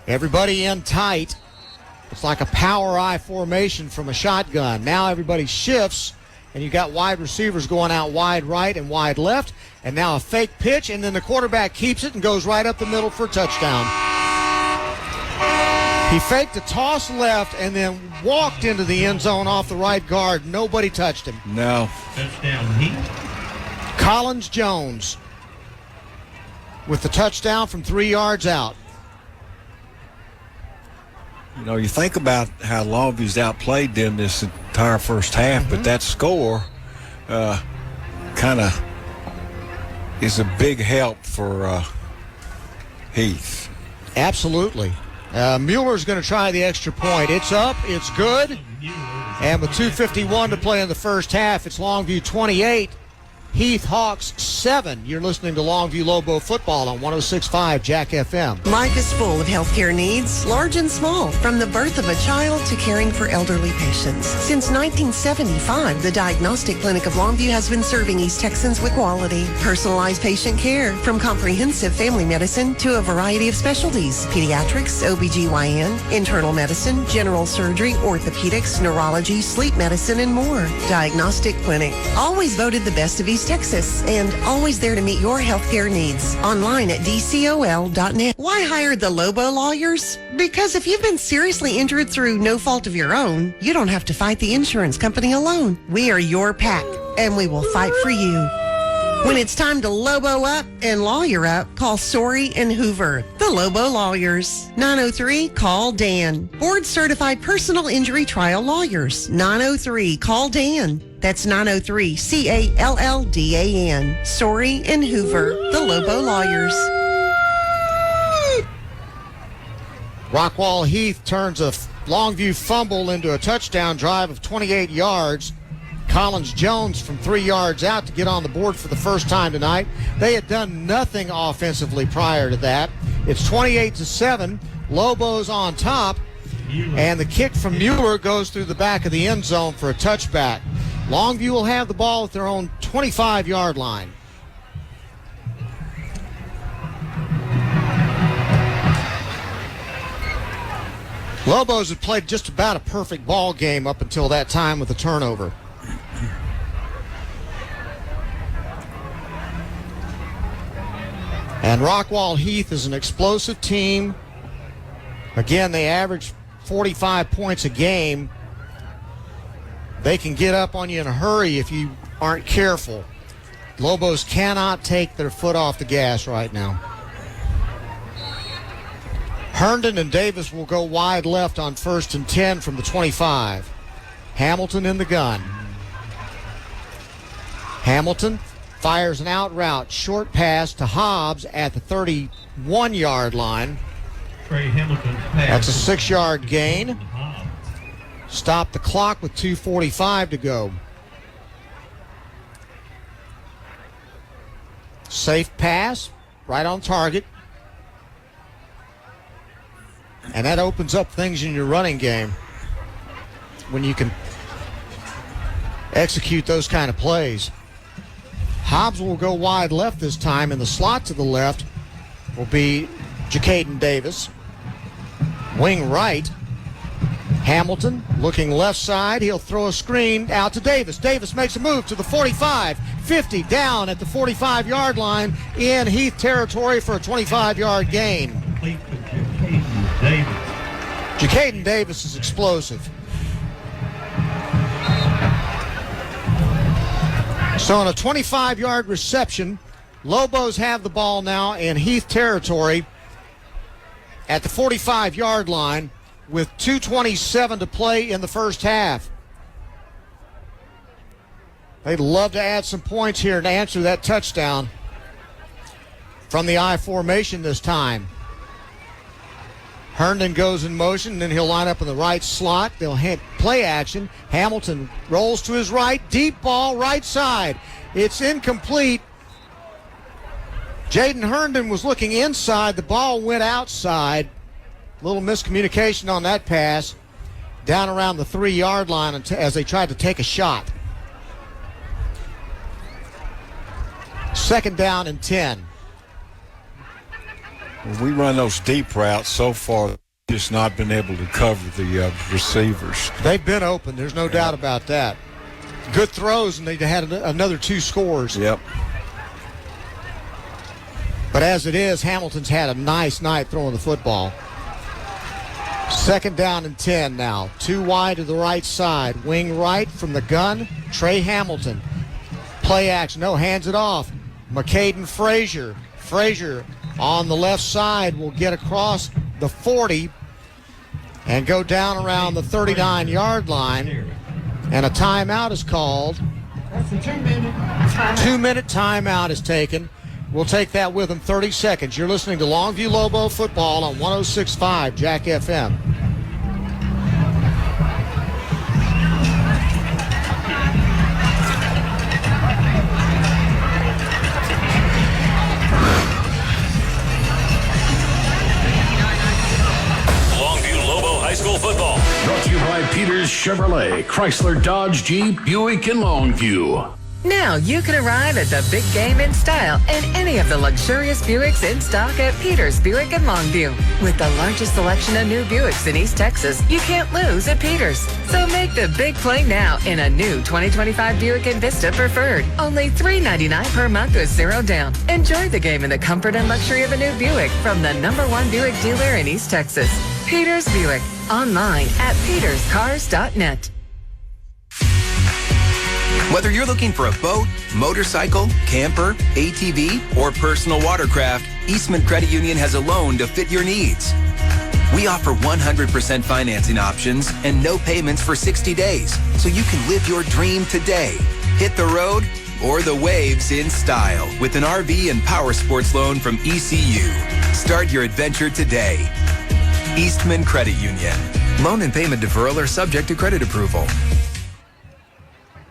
Everybody in tight. It's like a power I formation from a shotgun. Now everybody shifts, and you got wide receivers going out wide right and wide left, and now a fake pitch, and then the quarterback keeps it and goes right up the middle for a touchdown. He faked a toss left and then walked into the end zone off the right guard. Nobody touched him. No. Touchdown Heath. Collins Jones with the touchdown from 3 yards out. You know, you think about how Longview's outplayed them this entire first half, but that score kind of is a big help for Heath. Absolutely. Mueller's going to try the extra point. It's up. It's good. And with 2:51 to play in the first half, it's Longview 28, Heath Hawks 7. You're listening to Longview Lobo football on 106.5 Jack FM. Life is full of healthcare needs, large and small, from the birth of a child to caring for elderly patients. Since 1975, the Diagnostic Clinic of Longview has been serving East Texans with quality, personalized patient care, from comprehensive family medicine to a variety of specialties: pediatrics, OBGYN, internal medicine, general surgery, orthopedics, neurology, sleep medicine, and more. Diagnostic Clinic, always voted the best of East Texas, and always there to meet your healthcare needs. Online at dcol.net. Why hire the Lobo lawyers? Because if you've been seriously injured through no fault of your own, you don't have to fight the insurance company alone. We are your pack, and we will fight for you. When it's time to Lobo up and lawyer up, call Sorey and Hoover, the Lobo Lawyers. 903-CALL-DAN. Board-certified personal injury trial lawyers. 903-CALL-DAN. That's 903-CALLDAN. Sorey and Hoover, the Lobo Lawyers. Rockwall Heath turns a Longview fumble into a touchdown drive of 28 yards. Collins Jones from 3 yards out to get on the board for the first time tonight. They had done nothing offensively prior to that. It's 28-7. Lobos on top. And the kick from Mueller goes through the back of the end zone for a touchback. Longview will have the ball at their own 25-yard line. Lobos had played just about a perfect ball game up until that time with the turnover. And Rockwall Heath is an explosive team. Again, they average 45 points a game. They can get up on you in a hurry if you aren't careful. Lobos cannot take their foot off the gas right now. Herndon and Davis will go wide left on 1st and 10 from the 25. Hamilton in the gun. Hamilton fires an out route, short pass to Hobbs at the 31-yard line. Trey Hamilton's pass. That's a 6-yard gain. Stop the clock with 2:45 to go. Safe pass, right on target. And that opens up things in your running game when you can execute those kind of plays. Hobbs will go wide left this time, and the slot to the left will be Jacaden Davis. Wing right, Hamilton looking left side. He'll throw a screen out to Davis. Davis makes a move to the 45, 50, down at the 45-yard line in Heath territory for a 25-yard gain. Jacaden Davis is explosive. So on a 25-yard reception, Lobos have the ball now in Heath territory at the 45-yard line with 2:27 to play in the first half. They'd love to add some points here to answer that touchdown from the I formation this time. Herndon goes in motion, and then he'll line up in the right slot. They'll hit play action. Hamilton rolls to his right. Deep ball, right side. It's incomplete. Jaden Herndon was looking inside. The ball went outside. Little miscommunication on that pass down around the 3-yard line as they tried to take a shot. 2nd down and 10. When we run those deep routes so far, just not been able to cover the receivers. They've been open. There's no doubt about that. Good throws, and they had another 2 scores. Yep. But as it is, Hamilton's had a nice night throwing the football. 2nd down and 10 now. 2 wide to the right side. Wing right from the gun, Trey Hamilton. Play action. No, hands it off. McCaden Frazier. Frazier on the left side will get across the 40 and go down around the 39-yard line. And a timeout is called. That's a 2-minute timeout. 2-minute timeout is taken. We'll take that with them 30 seconds. You're listening to Longview Lobo football on 106.5 Jack FM. Longview Lobo High School football. Brought to you by Peters Chevrolet, Chrysler, Dodge, Jeep, Buick, and Longview. Now you can arrive at the big game in style in any of the luxurious Buicks in stock at Peters Buick in Longview. With the largest selection of new Buicks in East Texas, you can't lose at Peters. So make the big play now in a new 2025 Buick Envista Preferred. Only $399 per month with 0 down. Enjoy the game in the comfort and luxury of a new Buick from the #1 Buick dealer in East Texas. Peters Buick. Online at peterscars.net. Whether you're looking for a boat, motorcycle, camper, ATV, or personal watercraft, Eastman Credit Union has a loan to fit your needs. We offer 100% financing options and no payments for 60 days, so you can live your dream today. Hit the road or the waves in style with an RV and power sports loan from ECU. Start your adventure today. Eastman Credit Union. Loan and payment deferral are subject to credit approval.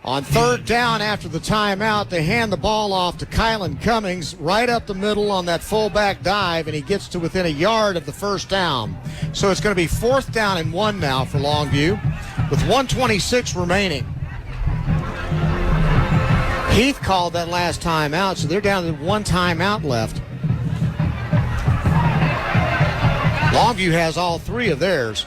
On 3rd down after the timeout, they hand the ball off to Kylan Cummings right up the middle on that fullback dive, and he gets to within a yard of the 1st down. So it's going to be 4th down and 1 now for Longview with 1:26 remaining. Heath called that last timeout, so they're down to 1 timeout left. Longview has all 3 of theirs.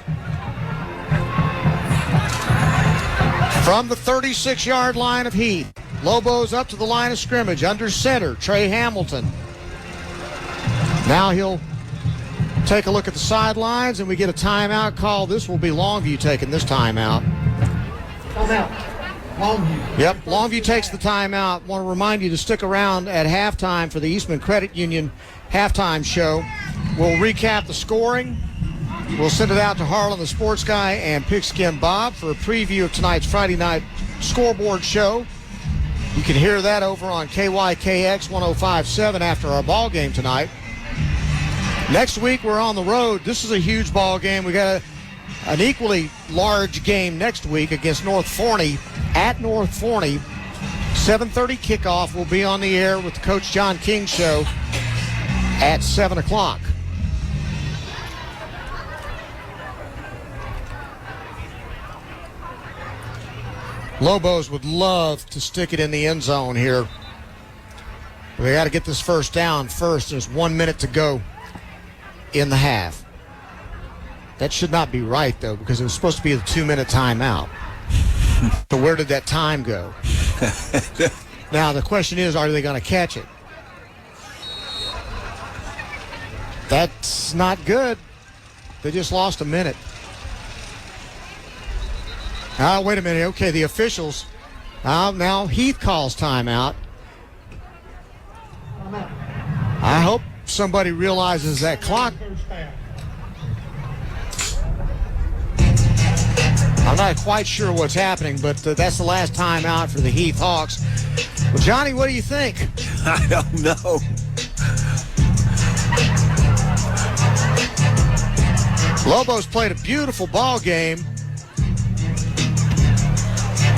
From the 36-yard line of Heath, Lobos up to the line of scrimmage, under center, Trey Hamilton. Now he'll take a look at the sidelines, and we get a timeout call. This will be Longview taking this timeout. Timeout. Longview. Yep, Longview takes the timeout. Want to remind you to stick around at halftime for the Eastman Credit Union halftime show. We'll recap the scoring. We'll send it out to Harlan, the sports guy, and Pigskin Bob for a preview of tonight's Friday night scoreboard show. You can hear that over on KYKX 105.7 after our ball game tonight. Next week, we're on the road. This is a huge ball game. We got an equally large game next week against North Forney at North Forney. 7:30 kickoff. We'll be on the air with the Coach John King show at 7 o'clock. Lobos would love to stick it in the end zone here. They got to get this 1st down first. There's 1 minute to go in the half. That should not be right, though, because it was supposed to be a 2-minute timeout. So where did that time go? Now, the question is, are they going to catch it? That's not good. They just lost a minute. Wait a minute. Okay, the officials. Now Heath calls timeout. I hope somebody realizes that clock. I'm not quite sure what's happening, but that's the last timeout for the Heath Hawks. Well, Johnny, what do you think? I don't know. Lobos played a beautiful ball game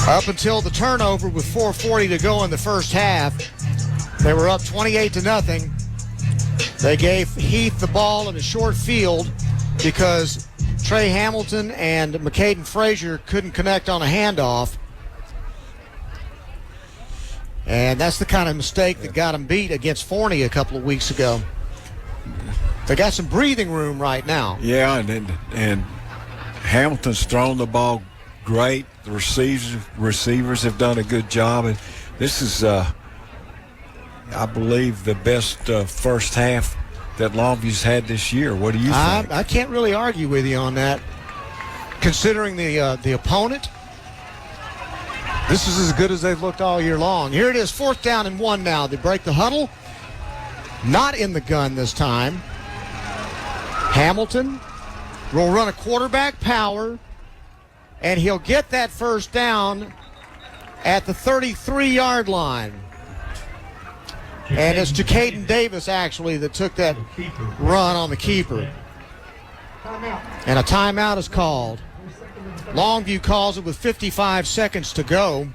up until the turnover with 4:40 to go in the first half. They were up 28-0. They gave Heath the ball in a short field because Trey Hamilton and McCaden Frazier couldn't connect on a handoff. And that's the kind of mistake that got them beat against Forney a couple of weeks ago. They got some breathing room right now. Yeah, and Hamilton's thrown the ball great. The receivers have done a good job. And this is, I believe, the best first half that Longview's had this year. What do you think? I can't really argue with you on that. Considering the opponent, this is as good as they've looked all year long. Here it is, 4th down and 1 now. They break the huddle. Not in the gun this time. Hamilton will run a quarterback power, and he'll get that first down at the 33-yard line. And it's Jacaden Davis, actually, that took that run on the keeper. And a timeout is called. Longview calls it with 55 seconds to go.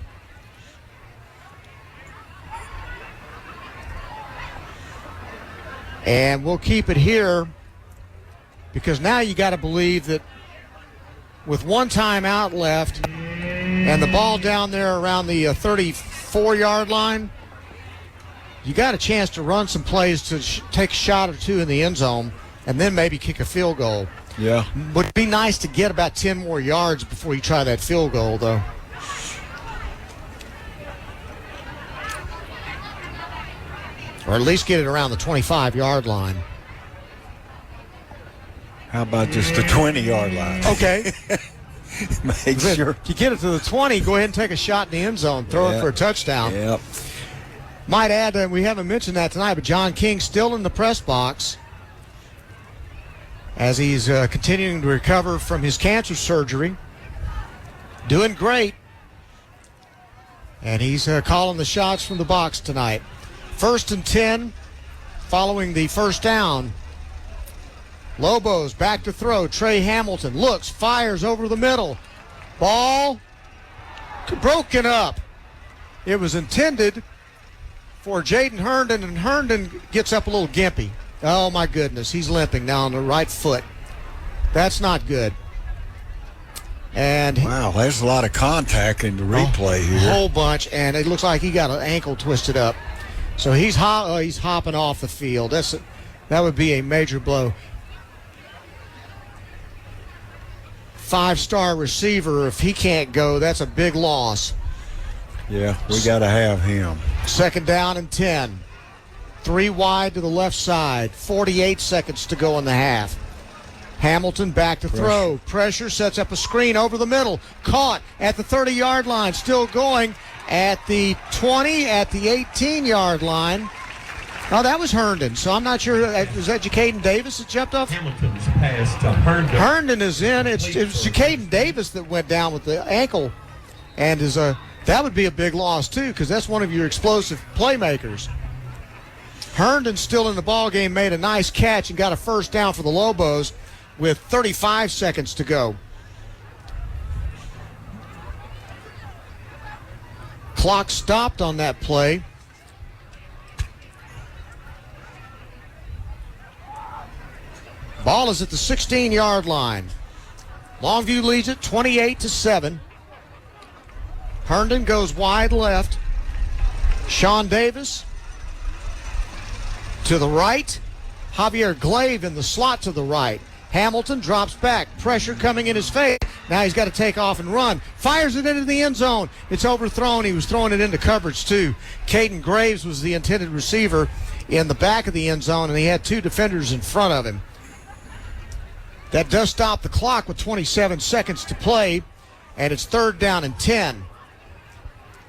And we'll keep it here because now you got to believe that with one timeout left and the ball down there around the 34-yard line, you got a chance to run some plays to take a shot or two in the end zone and then maybe kick a field goal. Yeah. Would be nice to get about 10 more yards before you try that field goal, though. Or at least get it around the 25-yard line. How about just the 20-yard line? Okay. Make sure. If you get it to the 20, go ahead and take a shot in the end zone. Throw it for a touchdown. Yep. Might add, we haven't mentioned that tonight, but John King still in the press box as he's continuing to recover from his cancer surgery. Doing great. And he's calling the shots from the box tonight. 1st and 10 following the first down. Lobos back to throw. Trey Hamilton looks, fires over the middle. Ball broken up. It was intended for Jaden Herndon, and Herndon gets up a little gimpy. Oh, my goodness. He's limping now on the right foot. That's not good. And wow, there's a lot of contact in the replay here. A whole bunch, and it looks like he got an ankle twisted up. So he's hopping off the field. That would be a major blow. 5-star receiver, if he can't go, that's a big loss. Yeah, we got to have him. 2nd down and 10. 3 wide to the left side. 48 seconds to go in the half. Hamilton back to throw. Pressure sets up a screen over the middle. Caught at the 30-yard line. Still going at the 20, at the 18-yard line. Oh, that was Herndon. So I'm not sure. Is that Jacaden Davis that jumped off? Hamilton's pass to Herndon. Herndon is in. It was Jacaden Davis that went down with the ankle. And that would be a big loss, too, because that's one of your explosive playmakers. Herndon's still in the ballgame, made a nice catch and got a first down for the Lobos with 35 seconds to go. Clock stopped on that play. Ball is at the 16-yard line. Longview leads it 28-7. Herndon goes wide left. Sean Davis to the right. Javier Glaive in the slot to the right. Hamilton drops back. Pressure coming in his face. Now he's got to take off and run. Fires it into the end zone. It's overthrown. He was throwing it into coverage, too. Caden Graves was the intended receiver in the back of the end zone, and he had 2 defenders in front of him. That does stop the clock with 27 seconds to play, and it's 3rd down and 10.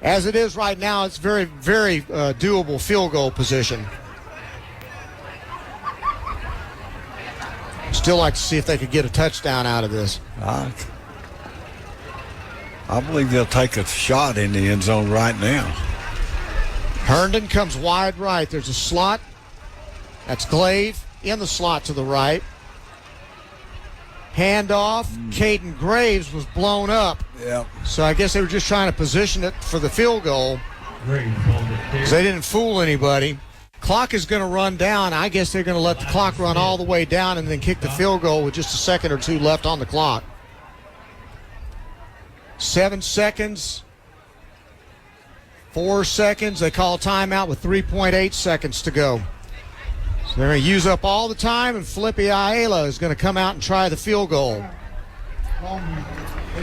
As it is right now, it's very, very doable field goal position. Still like to see if they could get a touchdown out of this. I believe they'll take a shot in the end zone right now. Herndon comes wide right. There's a slot. That's Glaive in the slot to the right. Handoff. Caden Graves was blown up. Yep. So I guess they were just trying to position it for the field goal. Because they didn't fool anybody. Clock is going to run down. I guess they're going to let the clock run all the way down and then kick the field goal with just a second or two left on the clock. 7 seconds. 4 seconds. They call timeout with 3.8 seconds to go. So they're going to use up all the time, and Felipe Ayala is going to come out and try the field goal.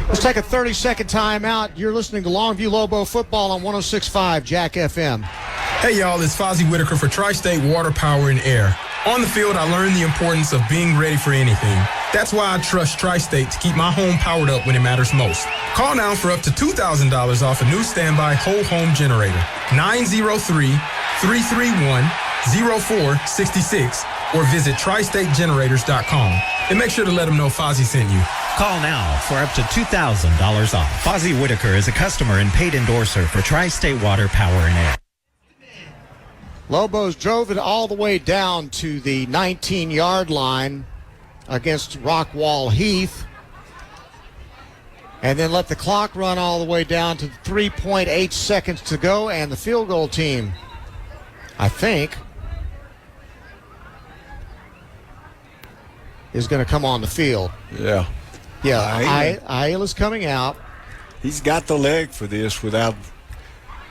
Let's take a 30-second timeout. You're listening to Longview Lobo football on 106.5 Jack FM. Hey y'all, it's Fozzie Whitaker for Tri-State Water, Power, and Air. On the field, I learned the importance of being ready for anything. That's why I trust Tri-State to keep my home powered up when it matters most. Call now for up to $2,000 off a new standby whole home generator. 903-331-0466 or visit tristategenerators.com. And make sure to let them know Fozzie sent you. Call now for up to $2,000 off. Fozzie Whitaker is a customer and paid endorser for Tri-State Water, Power, and Air. Lobos drove it all the way down to the 19-yard line against Rockwall Heath, and then let the clock run all the way down to 3.8 seconds to go, and the field goal team, I think, is going to come on the field. Yeah. Yeah, Ayala's coming out. He's got the leg for this without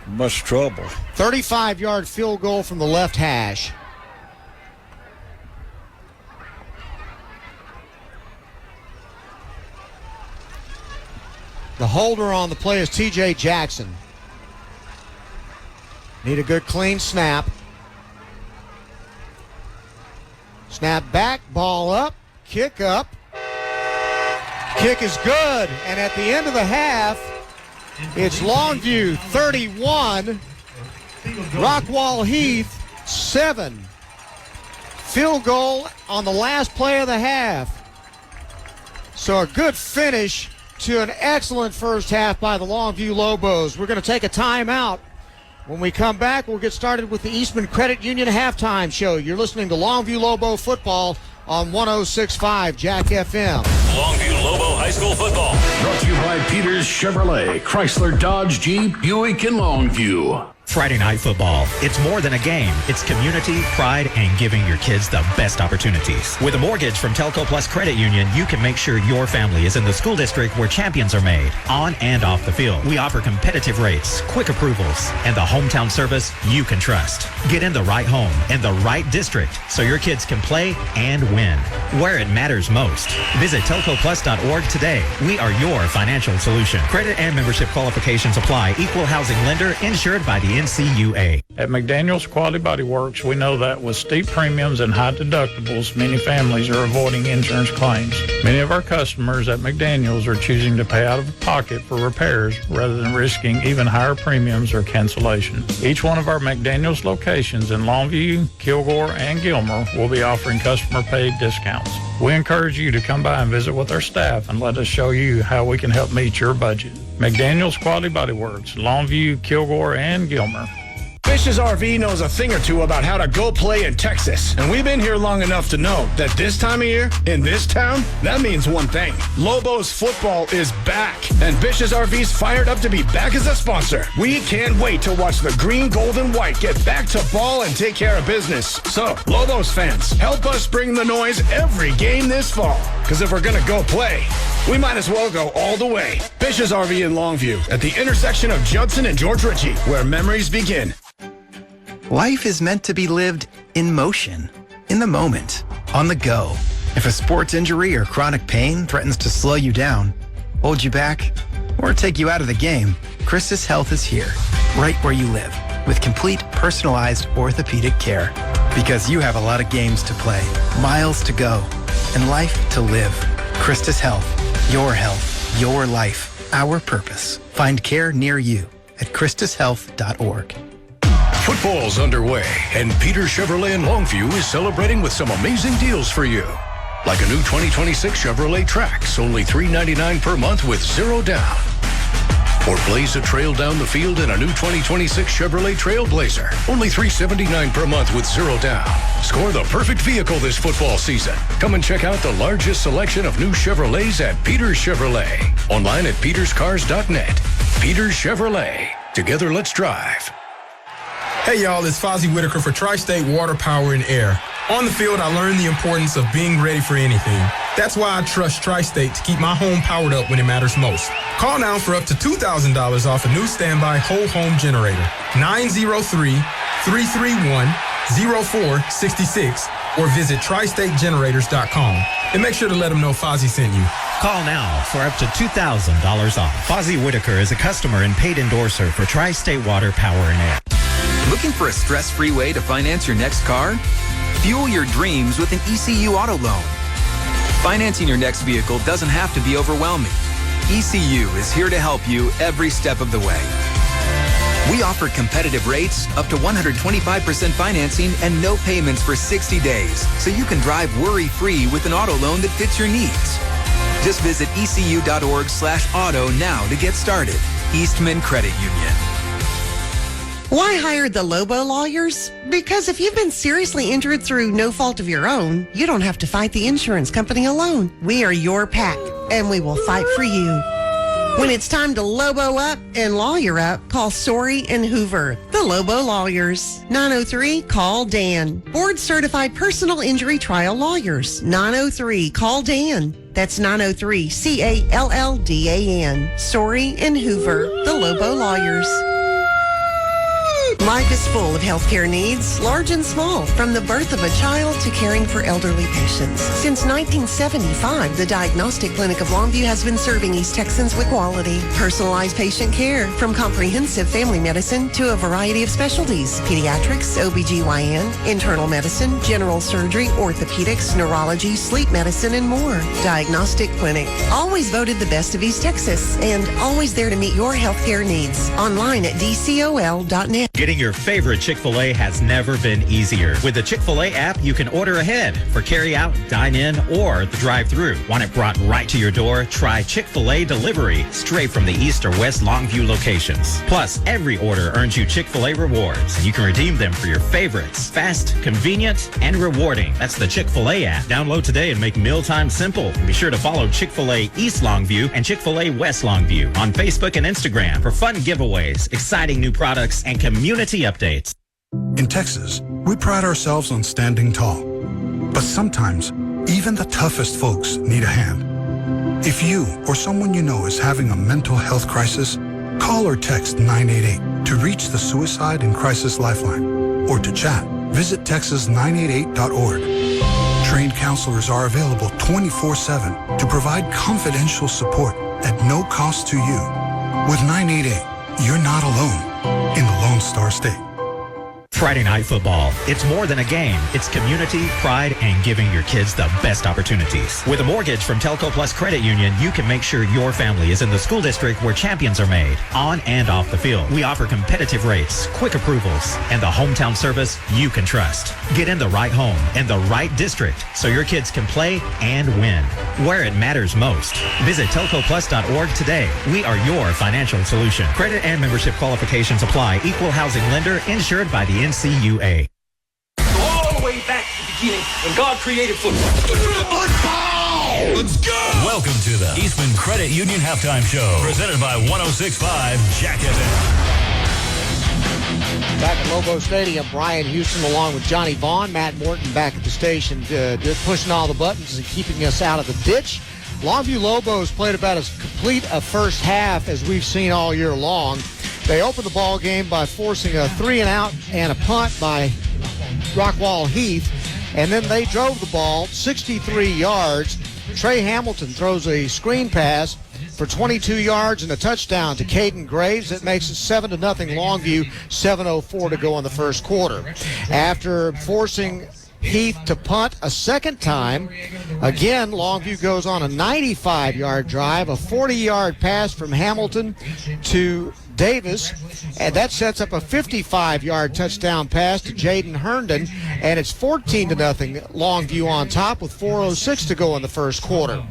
much trouble. 35-yard field goal from the left hash. The holder on the play is T.J. Jackson. Need a good clean snap. Snap back, ball up, kick up. Kick is good, and at the end of the half, it's Longview 31, Rockwall Heath 7. Field goal on the last play of the half. So a good finish to an excellent first half by the Longview Lobos. We're going to take a timeout. When we come back, we'll get started with the Eastman Credit Union halftime show. You're listening to Longview Lobo football on 106.5 Jack FM. Longview Lobo High School football. Brought to you by Peters Chevrolet, Chrysler, Dodge, Jeep, Buick, and Longview. Friday Night Football. It's more than a game. It's community, pride, and giving your kids the best opportunities. With a mortgage from Telco Plus Credit Union, you can make sure your family is in the school district where champions are made, on and off the field. We offer competitive rates, quick approvals, and the hometown service you can trust. Get in the right home and the right district so your kids can play and win where it matters most. Visit telcoplus.org today. We are your financial solution. Credit and membership qualifications apply. Equal housing lender insured by the NCUA. At McDaniel's Quality Body Works, we know that with steep premiums and high deductibles, many families are avoiding insurance claims. Many of our customers at McDaniel's are choosing to pay out of pocket for repairs rather than risking even higher premiums or cancellation. Each one of our McDaniel's locations in Longview, Kilgore, and Gilmer will be offering customer-paid discounts. We encourage you to come by and visit with our staff and let us show you how we can help meet your budget. McDaniel's Quality Body Works, Longview, Kilgore, and Gilmer. Fish's RV knows a thing or two about how to go play in Texas. And we've been here long enough to know that this time of year, in this town, that means one thing. Lobos football is back. And Bish's RV's fired up to be back as a sponsor. We can't wait to watch the green, gold, and white get back to ball and take care of business. So, Lobos fans, help us bring the noise every game this fall. Because if we're going to go play, we might as well go all the way. Bish's RV in Longview at the intersection of Judson and George Ritchie, where memories begin. Life is meant to be lived in motion, in the moment, on the go. If a sports injury or chronic pain threatens to slow you down, hold you back, or take you out of the game, Christus Health is here, right where you live, with complete personalized orthopedic care. Because you have a lot of games to play, miles to go, and life to live. Christus Health, your life, our purpose. Find care near you at christushealth.org. Football's underway, and Peters Chevrolet in Longview is celebrating with some amazing deals for you. Like a new 2026 Chevrolet Trax, only $399 per month with 0 down. Or blaze a trail down the field in a new 2026 Chevrolet Trailblazer, only $379 per month with 0 down. Score the perfect vehicle this football season. Come and check out the largest selection of new Chevrolets at Peters Chevrolet. Online at peterscars.net. Peters Chevrolet. Together, let's drive. Hey y'all, it's Fozzie Whitaker for Tri-State Water, Power, and Air. On the field, I learned the importance of being ready for anything. That's why I trust Tri-State to keep my home powered up when it matters most. Call now for up to $2,000 off a new standby whole home generator. 903-331-0466 or visit tristategenerators.com. And make sure to let them know Fozzie sent you. Call now for up to $2,000 off. Fozzie Whitaker is a customer and paid endorser for Tri-State Water, Power, and Air. Looking for a stress-free way to finance your next car? Fuel your dreams with an ECU auto loan. Financing your next vehicle doesn't have to be overwhelming. ECU is here to help you every step of the way. We offer competitive rates, up to 125% financing, and no payments for 60 days, so you can drive worry-free with an auto loan that fits your needs. Just visit ecu.org/auto now to get started. Eastman Credit Union. Why hire the Lobo lawyers? Because if you've been seriously injured through no fault of your own, you don't have to fight the insurance company alone. We are your pack, and we will fight for you. When it's time to Lobo up and lawyer up, call Sorey and Hoover, the Lobo lawyers. 903-CALL-DAN. Board-certified personal injury trial lawyers. 903-CALL-DAN. That's 903-CALLDAN. Sorey and Hoover, the Lobo lawyers. Life is full of healthcare needs, large and small, from the birth of a child to caring for elderly patients. Since 1975, the Diagnostic Clinic of Longview has been serving East Texans with quality, personalized patient care, from comprehensive family medicine to a variety of specialties: pediatrics, OBGYN, internal medicine, general surgery, orthopedics, neurology, sleep medicine, and more. Diagnostic Clinic, always voted the best of East Texas, and always there to meet your healthcare needs. Online at dcol.net. Getting your favorite Chick-fil-A has never been easier. With the Chick-fil-A app, you can order ahead for carry-out, dine-in, or the drive-thru. Want it brought right to your door? Try Chick-fil-A delivery straight from the East or West Longview locations. Plus, every order earns you Chick-fil-A rewards, and you can redeem them for your favorites. Fast, convenient, and rewarding. That's the Chick-fil-A app. Download today and make mealtime simple. And be sure to follow Chick-fil-A East Longview and Chick-fil-A West Longview on Facebook and Instagram for fun giveaways, exciting new products, and community updates. In Texas, we pride ourselves on standing tall. But sometimes, even the toughest folks need a hand. If you or someone you know is having a mental health crisis, call or text 988 to reach the Suicide and Crisis Lifeline. Or to chat, visit texas988.org. Trained counselors are available 24/7 to provide confidential support at no cost to you. With 988, you're not alone in the Lone Star State. Friday Night Football. It's more than a game. It's community, pride, and giving your kids the best opportunities. With a mortgage from Telco Plus Credit Union, you can make sure your family is in the school district where champions are made, on and off the field. We offer competitive rates, quick approvals, and the hometown service you can trust. Get in the right home in the right district so your kids can play and win where it matters most. Visit telcoplus.org today. We are your financial solution. Credit and membership qualifications apply. Equal housing lender insured by the NCUA. All the way back to the beginning when God created football. Let's go! Welcome to the Eastman Credit Union Halftime Show, presented by 106.5 Jack FM. Back at Lobo Stadium, Brian Houston along with Johnny Vaughn, Matt Morton back at the station, pushing all the buttons and keeping us out of the ditch. Longview Lobos played about as complete a first half as we've seen all year long. They opened the ball game by forcing a 3-and-out and a punt by Rockwall Heath, and then they drove the ball 63 yards. Trey Hamilton throws a screen pass for 22 yards and a touchdown to Caden Graves. That makes it 7-0 Longview, 7:04 to go in the first quarter. After forcing Heath to punt a second time, again, Longview goes on a 95-yard drive, a 40-yard pass from Hamilton to Davis, and that sets up a 55-yard touchdown pass to Jaden Herndon, and it's 14-0 Longview on top with 4:06 to go in the first quarter.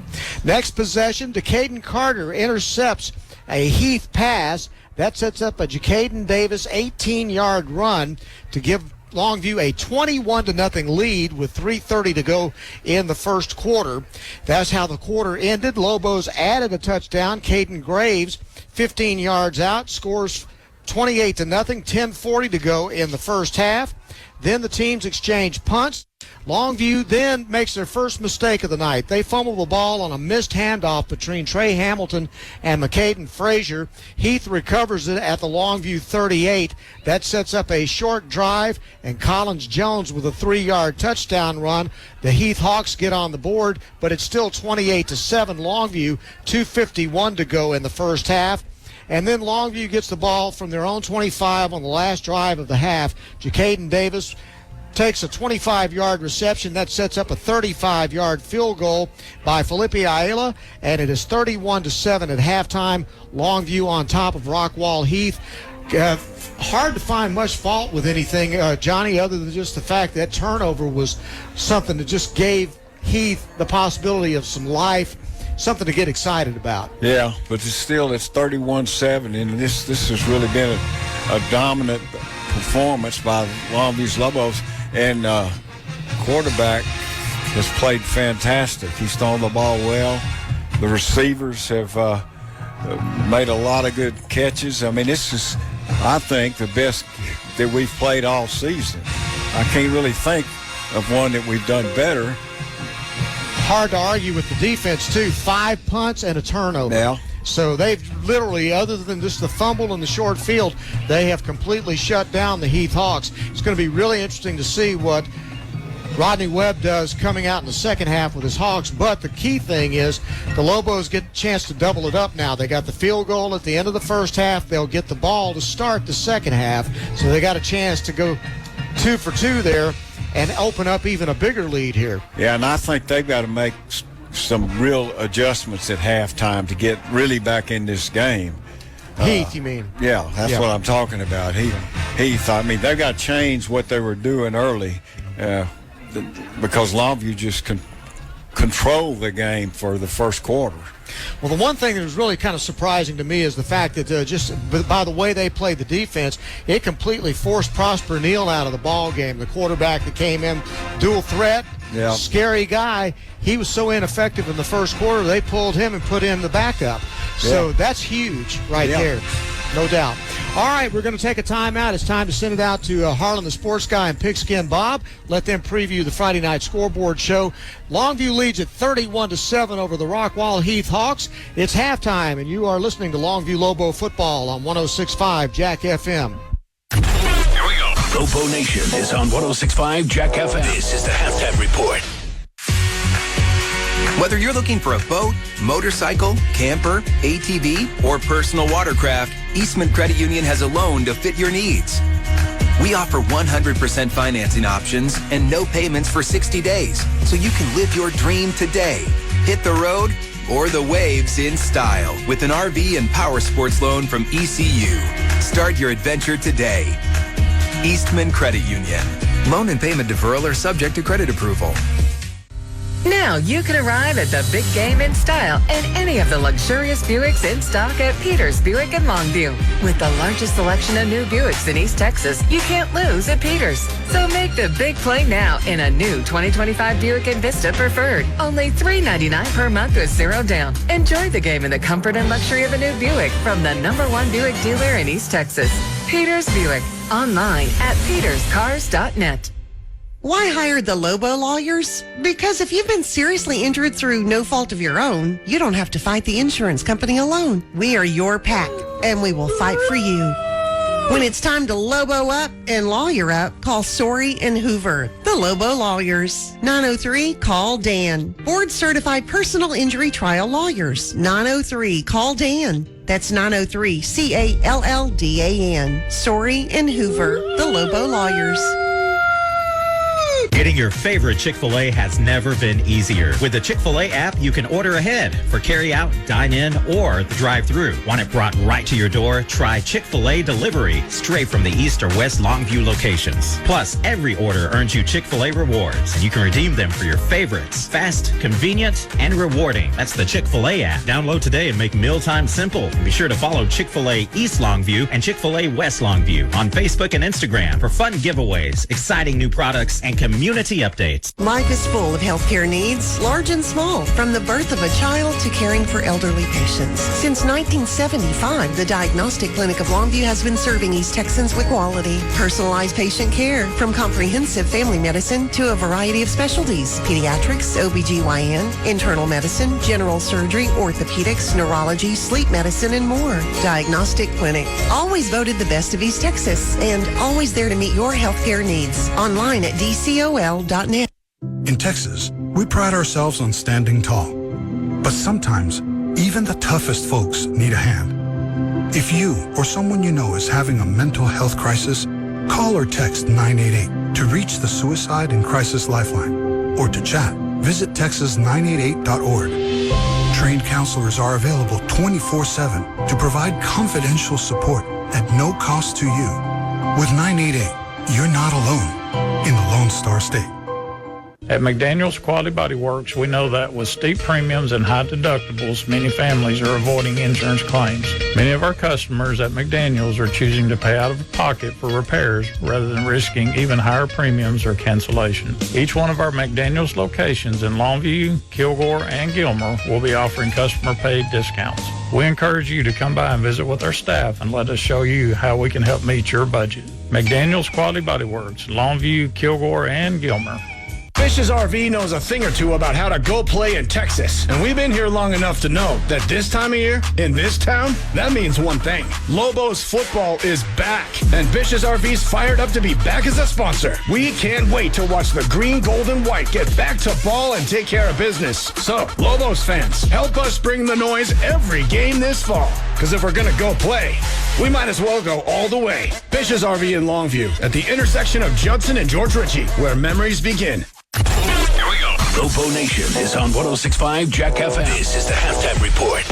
Next possession, Decaden Carter intercepts a Heath pass. That sets up a Jacaden Davis 18-yard run to give Longview a 21-0 lead with 3:30 to go in the first quarter. That's how the quarter ended. Lobos added a touchdown. Caden Graves, 15 yards out, scores 28-0, 10:40 to go in the first half. Then the teams exchange punts. Longview then makes their first mistake of the night. They fumble the ball on a missed handoff between Trey Hamilton and McCaden Frazier. Heath recovers it at the Longview 38. That sets up a short drive, and Collins Jones with a 3-yard touchdown run. The Heath Hawks get on the board, but it's still 28-7 Longview, 2:51 to go in the first half. And then Longview gets the ball from their own 25 on the last drive of the half. Jacaden Davis takes a 25-yard reception. That sets up a 35-yard field goal by Felipe Ayala, and it is 31-7 at halftime. Longview on top of Rockwall Heath. Hard to find much fault with anything, Johnny, other than just the fact that turnover was something that just gave Heath the possibility of some life, something to get excited about. Yeah, but it's 31-7, and this has really been a dominant performance by Longview's Lobos, and quarterback has played fantastic. He's thrown the ball well. The receivers have made a lot of good catches. I mean, this is, I think, the best that we've played all season. I can't really think of one that we've done better. Hard to argue with the defense, too. 5 punts and a turnover. Yeah. So they've literally, other than just the fumble in the short field, they have completely shut down the Heath Hawks. It's going to be really interesting to see what Rodney Webb does coming out in the second half with his Hawks. But the key thing is the Lobos get a chance to double it up now. They got the field goal at the end of the first half. They'll get the ball to start the second half. So they got a chance to go 2 for 2 there and open up even a bigger lead here. Yeah, and I think they've got to make some real adjustments at halftime to get really back in this game. Heath, you mean? Yeah, that's what I'm talking about. Heath, I mean, they've got to change what they were doing early because Longview just controlled the game for the first quarter. Well, the one thing that was really kind of surprising to me is the fact that just by the way they played the defense, it completely forced Prosper Neal out of the ball game. The quarterback that came in, dual threat, scary guy. He was so ineffective in the first quarter, they pulled him and put in the backup. So that's huge right there, no doubt. All right, we're going to take a timeout. It's time to send it out to Harlan, the sports guy, and Pigskin Bob. Let them preview the Friday night scoreboard show. Longview leads at 31-7 over the Rockwall Heath Hawks. It's halftime, and you are listening to Longview Lobo football on 106.5 Jack FM. Here we go. Lobo Nation is on 106.5 Jack FM. This is the halftime report. Whether you're looking for a boat, motorcycle, camper, ATV, or personal watercraft, Eastman Credit Union has a loan to fit your needs. We offer 100% financing options and no payments for 60 days, so you can live your dream today. Hit the road or the waves in style with an RV and power sports loan from ECU. Start your adventure today. Eastman Credit Union. Loan and payment deferral are subject to credit approval. Now you can arrive at the big game in style in any of the luxurious Buicks in stock at Peters Buick in Longview. With the largest selection of new Buicks in East Texas, you can't lose at Peters. So make the big play now in a new 2025 Buick Envista Preferred. Only $399 per month with 0 down. Enjoy the game in the comfort and luxury of a new Buick from the #1 Buick dealer in East Texas. Peters Buick. Online at peterscars.net. Why hire the Lobo lawyers? Because if you've been seriously injured through no fault of your own, you don't have to fight the insurance company alone. We are your pack, and we will fight for you. When it's time to Lobo up and lawyer up, call Sorey and Hoover, the Lobo lawyers. 903-CALL-DAN. Board-certified personal injury trial lawyers. 903-CALL-DAN. That's 903-CALLDAN. Sorey and Hoover, the Lobo lawyers. Getting your favorite Chick-fil-A has never been easier. With the Chick-fil-A app, you can order ahead for carry-out, dine-in, or the drive-thru. Want it brought right to your door? Try Chick-fil-A Delivery, straight from the East or West Longview locations. Plus, every order earns you Chick-fil-A rewards, and you can redeem them for your favorites. Fast, convenient, and rewarding. That's the Chick-fil-A app. Download today and make mealtime simple. And be sure to follow Chick-fil-A East Longview and Chick-fil-A West Longview on Facebook and Instagram for fun giveaways, exciting new products, and community community updates. Life is full of healthcare needs, large and small, from the birth of a child to caring for elderly patients. Since 1975, the Diagnostic Clinic of Longview has been serving East Texans with quality, personalized patient care, from comprehensive family medicine to a variety of specialties: pediatrics, OBGYN, internal medicine, general surgery, orthopedics, neurology, sleep medicine, and more. Diagnostic Clinic, always voted the best of East Texas, and always there to meet your healthcare needs. Online at dcol.net. In Texas, we pride ourselves on standing tall. But sometimes, even the toughest folks need a hand. If you or someone you know is having a mental health crisis, call or text 988 to reach the Suicide and Crisis Lifeline. Or to chat, visit texas988.org. Trained counselors are available 24/7 to provide confidential support at no cost to you. With 988, you're not alone in the Lone Star State. At McDaniel's Quality Body Works, we know that with steep premiums and high deductibles, many families are avoiding insurance claims. Many of our customers at McDaniel's are choosing to pay out of pocket for repairs rather than risking even higher premiums or cancellation. Each one of our McDaniel's locations in Longview, Kilgore, and Gilmer will be offering customer-paid discounts. We encourage you to come by and visit with our staff and let us show you how we can help meet your budget. McDaniel's Quality Body Works, Longview, Kilgore, and Gilmer. Fish's RV knows a thing or two about how to go play in Texas. And we've been here long enough to know that this time of year, in this town, that means one thing. Lobos football is back. And Fish's RV's fired up to be back as a sponsor. We can't wait to watch the green, gold, and white get back to ball and take care of business. So, Lobos fans, help us bring the noise every game this fall. Because if we're going to go play, we might as well go all the way. Fish's RV in Longview, at the intersection of Judson and George Ritchie, where memories begin. Here we go. Lobo Nation is on 106.5 Jack FM. This is the halftime report.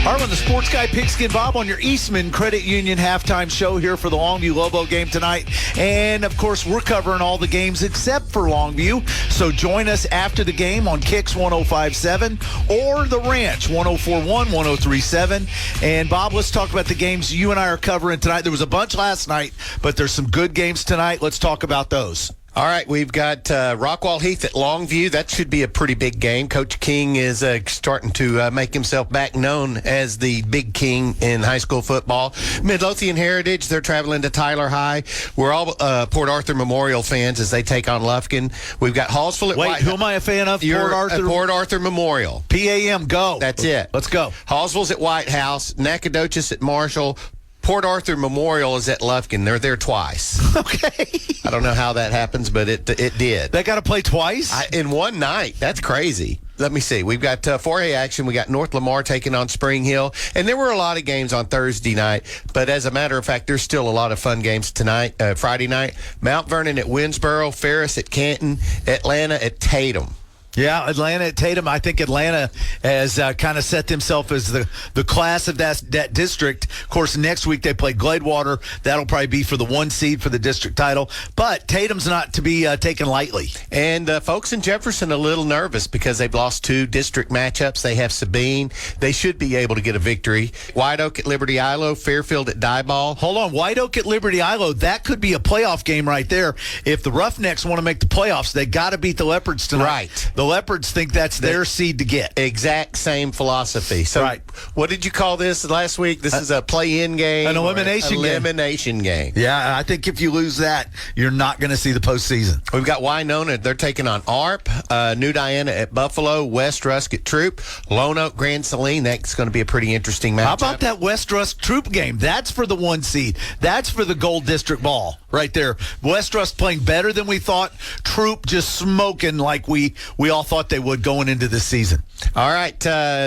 Harlan, the sports guy, Pigskin Bob, on your Eastman Credit Union halftime show here for the Longview Lobo game tonight. And, of course, we're covering all the games except for Longview. So join us after the game on Kicks 105.7 or The Ranch 104.1, 103.7. And, Bob, let's talk about the games you and I are covering tonight. There was a bunch last night, but there's some good games tonight. Let's talk about those. All right, we've got Rockwall Heath at Longview. That should be a pretty big game. Coach King is starting to make himself back known as the big king in high school football. Midlothian Heritage, they're traveling to Tyler High. We're all Port Arthur Memorial fans as they take on Lufkin. We've got Hallsville at White. Who am I a fan of? You're Port Arthur? Port Arthur Memorial. PAM, go. That's it. Let's go. Hallsville's at White House. Nacogdoches at Marshall. Port Arthur Memorial is at Lufkin. They're there twice. Okay. I don't know how that happens, but it did. They got to play twice? In one night. That's crazy. Let me see. We've got 4A action. We got North Lamar taking on Spring Hill. And there were a lot of games on Thursday night. But as a matter of fact, there's still a lot of fun games tonight, Friday night. Mount Vernon at Winsboro, Ferris at Canton, Atlanta at Tatum. Yeah, Atlanta at Tatum. I think Atlanta has kind of set themselves as the class of that district. Of course, next week they play Gladewater. That'll probably be for the 1 seed for the district title. But Tatum's not to be taken lightly. And folks in Jefferson a little nervous because they've lost 2 district matchups. They have Sabine. They should be able to get a victory. White Oak at Liberty Ilo, Fairfield at Diboll. Hold on. White Oak at Liberty Ilo. That could be a playoff game right there. If the Roughnecks want to make the playoffs, they got to beat the Leopards tonight. Right. The Leopards think that's their seed to get. Exact same philosophy. So, right. What did you call this last week? This is a play-in game. An elimination game. Yeah, I think if you lose that, you're not going to see the postseason. We've got Winona. They're taking on ARP. New Diana at Buffalo. West Rusk at Troop. Lone Oak, Grand Saline. That's going to be a pretty interesting matchup. How about that West Rusk Troop game? That's for the 1 seed. That's for the Gold District ball right there. West Rusk playing better than we thought. Troop just smoking like we all thought they would going into this season. All right,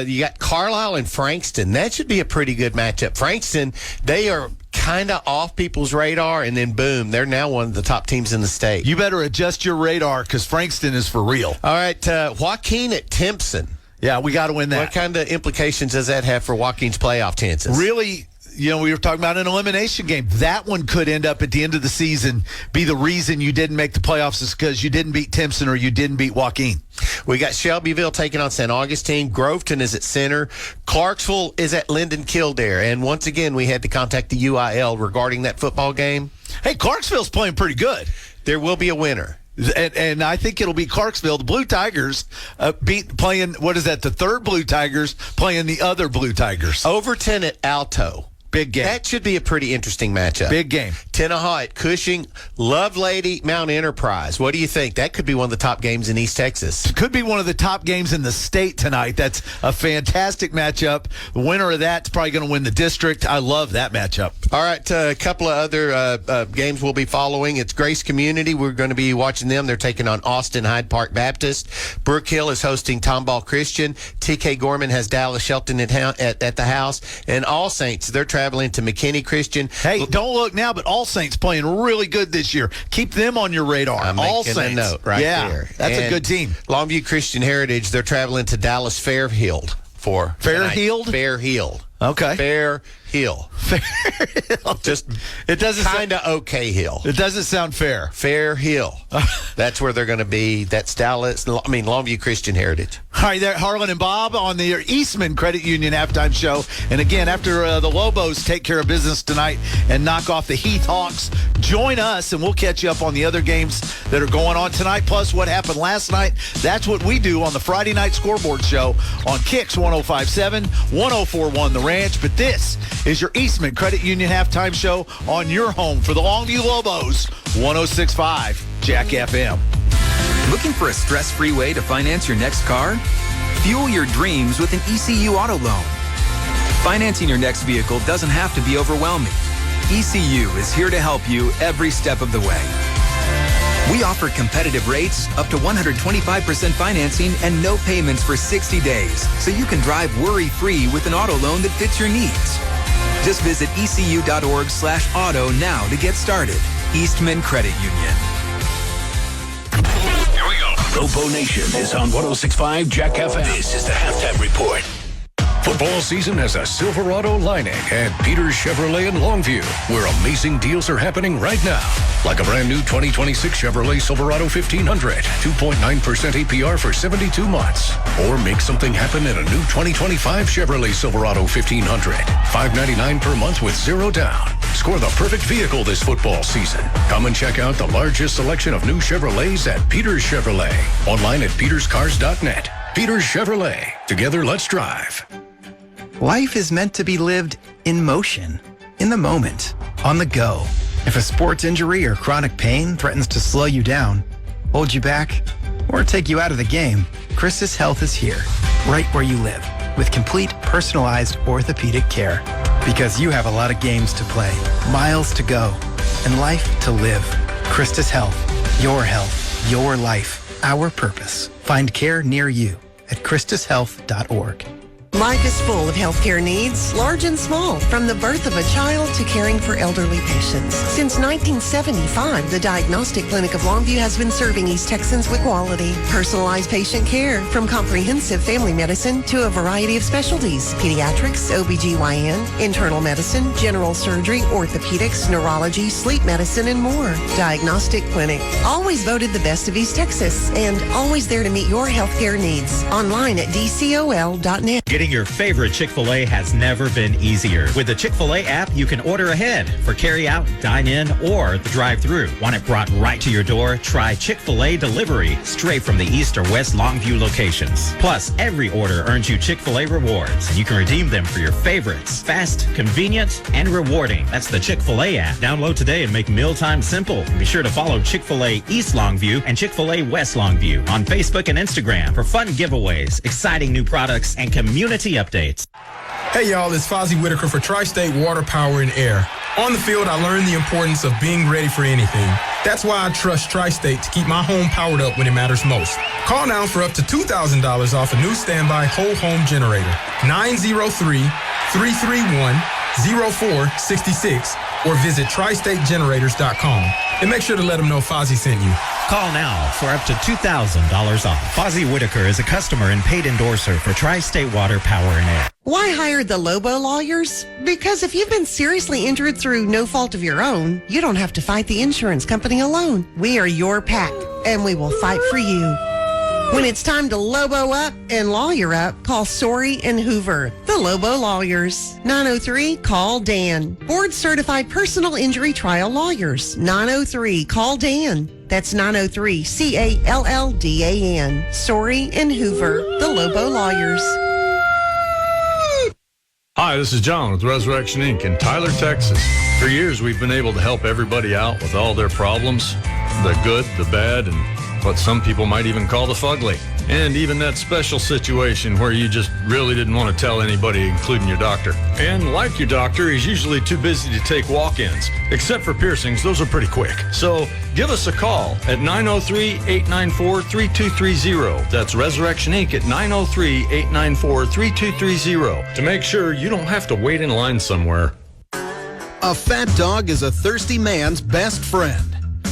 you got Carlisle and Frankston. That should be a pretty good matchup. Frankston, they are kind of off people's radar, and then boom, they're now one of the top teams in the state. You better adjust your radar because Frankston is for real. All right, Joaquin at Timpson. Yeah, we got to win that. What kind of implications does that have for Joaquin's playoff chances? Really, we were talking about an elimination game. That one could end up at the end of the season be the reason you didn't make the playoffs is because you didn't beat Timpson or you didn't beat Joaquin. We got Shelbyville taking on St. Augustine. Groveton is at center. Clarksville is at Linden Kildare. And once again, we had to contact the UIL regarding that football game. Hey, Clarksville's playing pretty good. There will be a winner. And I think it'll be Clarksville. The Blue Tigers playing, what is that, the third Blue Tigers playing the other Blue Tigers. Overton at Alto. Big game. That should be a pretty interesting matchup. Big game. Tenaha at Cushing. Lovelady, Mount Enterprise. What do you think? That could be one of the top games in East Texas. Could be one of the top games in the state tonight. That's a fantastic matchup. The winner of that's probably going to win the district. I love that matchup. All right, a couple of other games we'll be following. It's Grace Community. We're going to be watching them. They're taking on Austin Hyde Park Baptist. Brook Hill is hosting Tomball Christian. TK Gorman has Dallas Shelton at the house. And All Saints, they're traveling to McKinney Christian. Hey, don't look now, but All Saints playing really good this year. Keep them on your radar. I'm All making Saints. a note right there. That's a good team. Longview Christian Heritage, they're traveling to Dallas Fairfield for Fairfield? Fairfield. Okay. Fairhill. Just it doesn't kind of okay hill. It doesn't sound fair. Fairhill. That's where they're going to be. That's Dallas. Longview Christian Heritage. All right, there, Harlan and Bob on the Eastman Credit Union halftime show. And again, after the Lobos take care of business tonight and knock off the Heath Hawks, join us and we'll catch you up on the other games that are going on tonight, plus what happened last night. That's what we do on the Friday Night Scoreboard Show on Kicks 105.7, 104.1 The Ranch. But this is your Eastman Credit Union halftime show on your home for the Longview Lobos, 106.5 Jack FM. Looking for a stress-free way to finance your next car? Fuel your dreams with an ECU auto loan. Financing your next vehicle doesn't have to be overwhelming. ECU is here to help you every step of the way. We offer competitive rates, up to 125% financing, and no payments for 60 days, so you can drive worry-free with an auto loan that fits your needs. Just visit ecu.org/auto now to get started. Eastman Credit Union. Here we go. Lobo Nation is on 106.5 Jack FM. This is the halftime report. Football season has a Silverado lining at Peters Chevrolet in Longview, where amazing deals are happening right now. Like a brand new 2026 Chevrolet Silverado 1500, 2.9% APR for 72 months. Or make something happen in a new 2025 Chevrolet Silverado 1500, $599 per month with zero down. Score the perfect vehicle this football season. Come and check out the largest selection of new Chevrolets at Peters Chevrolet. Online at peterscars.net. Peters Chevrolet. Together, let's drive. Life is meant to be lived in motion, in the moment, on the go. If a sports injury or chronic pain threatens to slow you down, hold you back, or take you out of the game, Christus Health is here, right where you live, with complete personalized orthopedic care. Because you have a lot of games to play, miles to go, and life to live. Christus Health, your life, our purpose. Find care near you at christushealth.org. Life is full of healthcare needs, large and small, from the birth of a child to caring for elderly patients. Since 1975, the Diagnostic Clinic of Longview has been serving East Texans with quality, personalized patient care, from comprehensive family medicine to a variety of specialties: pediatrics, OBGYN, internal medicine, general surgery, orthopedics, neurology, sleep medicine, and more. Diagnostic Clinic, always voted the best of East Texas, and always there to meet your healthcare needs. Online at dcol.net. Getting your favorite Chick-fil-A has never been easier. With the Chick-fil-A app, you can order ahead for carry-out, dine-in, or the drive-thru. Want it brought right to your door? Try Chick-fil-A Delivery, straight from the East or West Longview locations. Plus, every order earns you Chick-fil-A rewards, and you can redeem them for your favorites. Fast, convenient, and rewarding. That's the Chick-fil-A app. Download today and make mealtime simple. And be sure to follow Chick-fil-A East Longview and Chick-fil-A West Longview on Facebook and Instagram for fun giveaways, exciting new products, and community updates. Hey y'all, it's Fozzie Whitaker for Tri-State Water, Power, and Air. On the field, I learned the importance of being ready for anything. That's why I trust Tri-State to keep my home powered up when it matters most. Call now for up to $2,000 off a new standby whole home generator. 903-331-0466 or visit tristategenerators.com. And make sure to let them know Fozzie sent you. Call now for up to $2,000 off. Fozzie Whitaker is a customer and paid endorser for Tri-State Water, Power, and Air. Why hire the Lobo lawyers? Because if you've been seriously injured through no fault of your own, you don't have to fight the insurance company alone. We are your pack, and we will fight for you. When it's time to Lobo up and lawyer up, call Sorey and Hoover, the Lobo lawyers. 903-CALL-DAN. Board-certified personal injury trial lawyers. 903-CALL-DAN. That's 903-CALLDAN. Sorey and Hoover, the Lobo lawyers. Hi, this is John with Resurrection Inc. in Tyler, Texas. For years, we've been able to help everybody out with all their problems, the good, the bad, and what some people might even call the fugly. And even that special situation where you just really didn't want to tell anybody, including your doctor. And like your doctor, he's usually too busy to take walk-ins. Except for piercings, those are pretty quick. So give us a call at 903-894-3230. That's Resurrection Inc. at 903-894-3230 to make sure you don't have to wait in line somewhere. A fat dog is a thirsty man's best friend.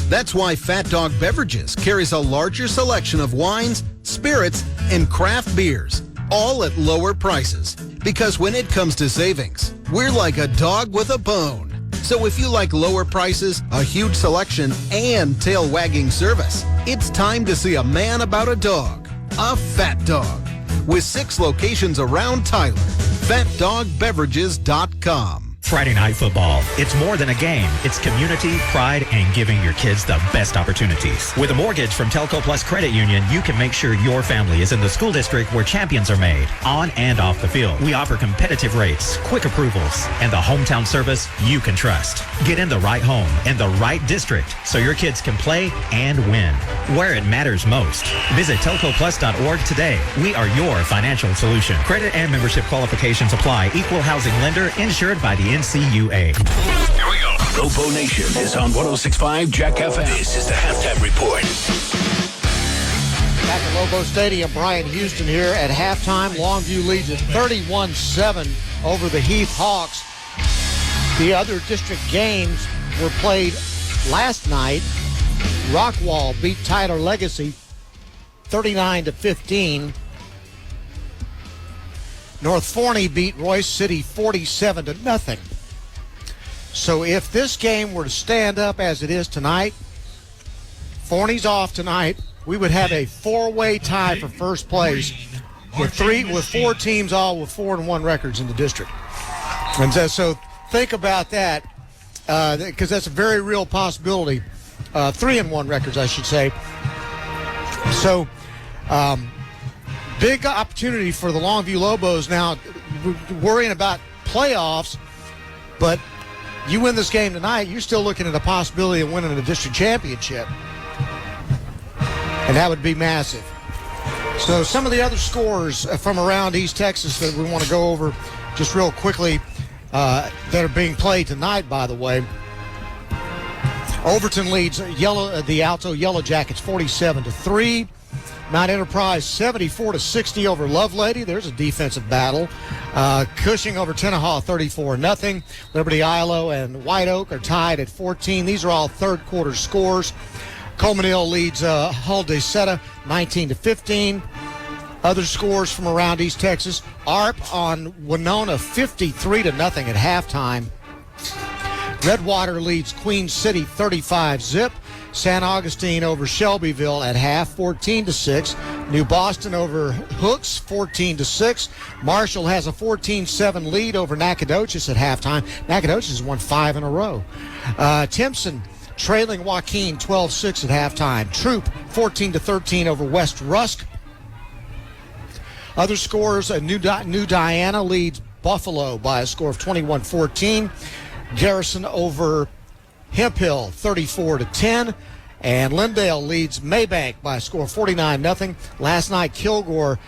That's why Fat Dog Beverages carries a larger selection of wines, spirits, and craft beers, all at lower prices. Because when it comes to savings, we're like a dog with a bone. So if you like lower prices, a huge selection, and tail-wagging service, it's time to see a man about a dog. A Fat Dog. With 6 locations around Tyler. FatDogBeverages.com. Friday Night Football. It's more than a game. It's community, pride, and giving your kids the best opportunities. With a mortgage from Telco Plus Credit Union, you can make sure your family is in the school district where champions are made, on and off the field. We offer competitive rates, quick approvals, and the hometown service you can trust. Get in the right home in the right district so your kids can play and win where it matters most. Visit telcoplus.org today. We are your financial solution. Credit and membership qualifications apply. Equal housing lender insured by the NCUA. Here we go. Lobo Nation is on 106.5 Jack FM. This is the halftime report. Back at Lobo Stadium, Brian Houston here at halftime. Longview leads at 31-7 over the Heath Hawks. The other district games were played last night. Rockwall beat Tyler Legacy 39-15. North Forney beat Royce City 47-0. So if this game were to stand up as it is tonight, Forney's off tonight, we would have a 4-way tie for first place with 4 teams all with 4-1 records in the district. And so think about that, because that's a very real possibility. 3-1 records, I should say. So, big opportunity for the Longview Lobos now, worrying about playoffs, but you win this game tonight, you're still looking at a possibility of winning a district championship. And that would be massive. So some of the other scores from around East Texas that we want to go over just real quickly that are being played tonight, by the way. Overton leads the Alto Yellow Jackets 47-3. Mount Enterprise 74-60 over Lovelady. There's a defensive battle. Cushing over Tenaha 34-0. Liberty Ilo and White Oak are tied at 14. These are all third quarter scores. Coleman Hill leads Hull de Seta 19-15. Other scores from around East Texas. ARP on Winona 53-0 at halftime. Redwater leads Queen City 35-0. San Augustine over Shelbyville at half, 14-6. New Boston over Hooks, 14-6. Marshall has a 14-7 lead over Nacogdoches at halftime. Nacogdoches has won 5 in a row. Timpson trailing Joaquin 12-6 at halftime. Troop 14-13 over West Rusk. Other scores: New Diana leads Buffalo by a score of 21-14. Garrison over Hemp Hill 34-10, and Lindale leads Maybank by a score of 49-0. Last night, Kilgore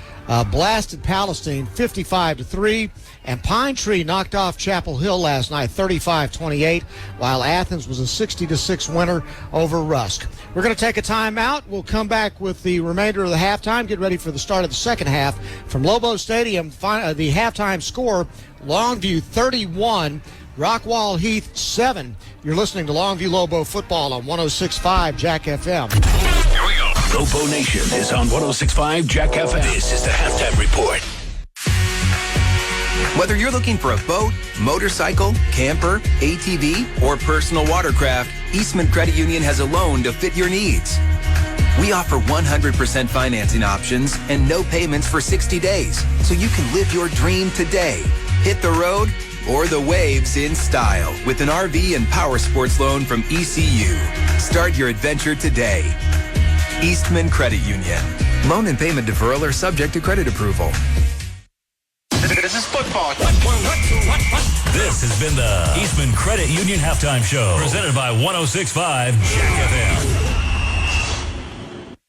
blasted Palestine 55-3, and Pine Tree knocked off Chapel Hill last night 35-28, while Athens was a 60-6 winner over Rusk. We're going to take a timeout. We'll come back with the remainder of the halftime. Get ready for the start of the second half from Lobo Stadium. The halftime score: Longview 31. Rockwall Heath 7. You're listening to Longview Lobo football on 106.5 Jack FM. Lobo Nation is on 106.5 Jack FM. This is the Halftime Report. Whether you're looking for a boat, motorcycle, camper, ATV, or personal watercraft, Eastman Credit Union has a loan to fit your needs. We offer 100% financing options and no payments for 60 days, so you can live your dream today. Hit the road or the waves in style with an RV and power sports loan from ECU. Start your adventure today. Eastman Credit Union. Loan and payment deferral are subject to credit approval. This is football. This has been the Eastman Credit Union Halftime Show, presented by 106.5 Jack FM.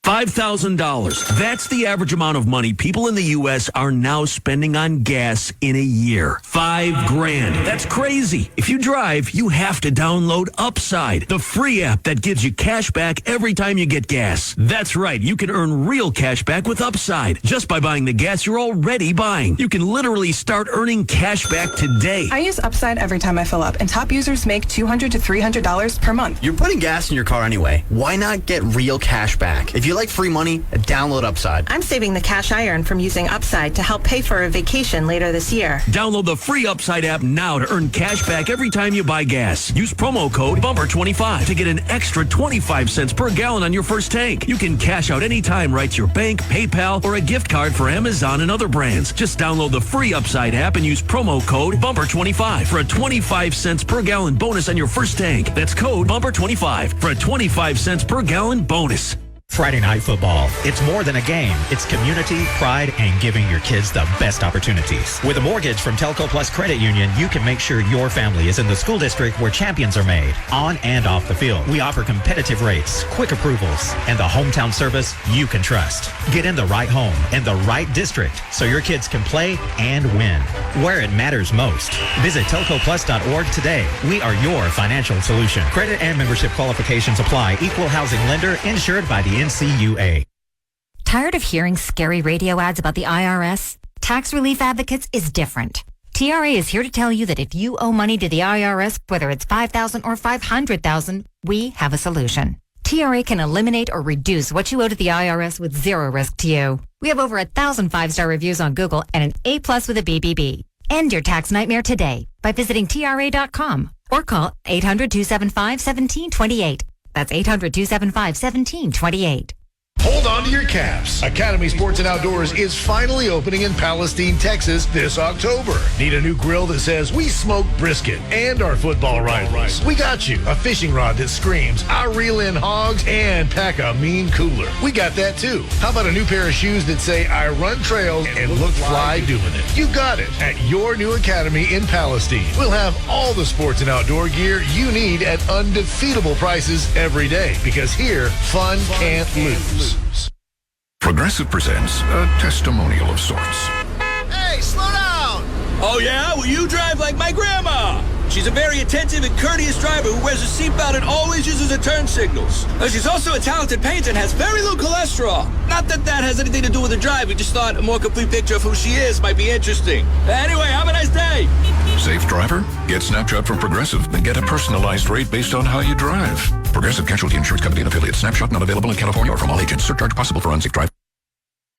$5,000. That's the average amount of money people in the U.S. are now spending on gas in a year. $5,000. That's crazy. If you drive, you have to download Upside, the free app that gives you cash back every time you get gas. That's right. You can earn real cash back with Upside just by buying the gas you're already buying. You can literally start earning cash back today. I use Upside every time I fill up, and top users make $200 to $300 per month. You're putting gas in your car anyway. Why not get real cash back? If you like free money, download Upside. I'm saving the cash I earn from using Upside to help pay for a vacation later this year. Download the free Upside app now to earn cash back every time you buy gas. Use promo code BUMPER25 to get an extra 25 cents per gallon on your first tank. You can cash out anytime right to your bank, PayPal, or a gift card for Amazon and other brands. Just download the free Upside app and use promo code BUMPER25 for a 25 cents per gallon bonus on your first tank. That's code BUMPER25 for a 25 cents per gallon bonus. Friday Night Football. It's more than a game. It's community, pride, and giving your kids the best opportunities. With a mortgage from Telco Plus Credit Union, you can make sure your family is in the school district where champions are made, on and off the field. We offer competitive rates, quick approvals, and the hometown service you can trust. Get in the right home and the right district so your kids can play and win where it matters most. Visit telcoplus.org today. We are your financial solution. Credit and membership qualifications apply. Equal housing lender insured by the NCUA. Tired of hearing scary radio ads about the IRS? Tax Relief Advocates is different. TRA is here to tell you that if you owe money to the IRS, whether it's $5,000 or $500,000, we have a solution. TRA can eliminate or reduce what you owe to the IRS with zero risk to you. We have over 1,000 5-star reviews on Google and an A+ with a BBB. End your tax nightmare today by visiting TRA.com or call 800-275-1728. That's 800-275-1728. Hold on to your caps. Academy Sports and Outdoors is finally opening in Palestine, Texas this October. Need a new grill that says we smoke brisket and our football rivals? We got you. A fishing rod that screams I reel in hogs and pack a mean cooler. We got that too. How about a new pair of shoes that say I run trails and look fly doing it? You got it at your new Academy in Palestine. We'll have all the sports and outdoor gear you need at undefeatable prices every day because here, fun can't lose. Progressive presents a testimonial of sorts. Hey, slow down! Oh, yeah? Well, you drive like my grandma. She's a very attentive and courteous driver who wears a seatbelt and always uses her turn signals. She's also a talented painter and has very low cholesterol. Not that that has anything to do with the drive. We just thought a more complete picture of who she is might be interesting. Anyway, have a nice day. Safe driver? Get Snapshot from Progressive and get a personalized rate based on how you drive. Progressive Casualty Insurance Company and affiliates. Snapshot not available in California or from all agents. Surcharge possible for unsafe drive.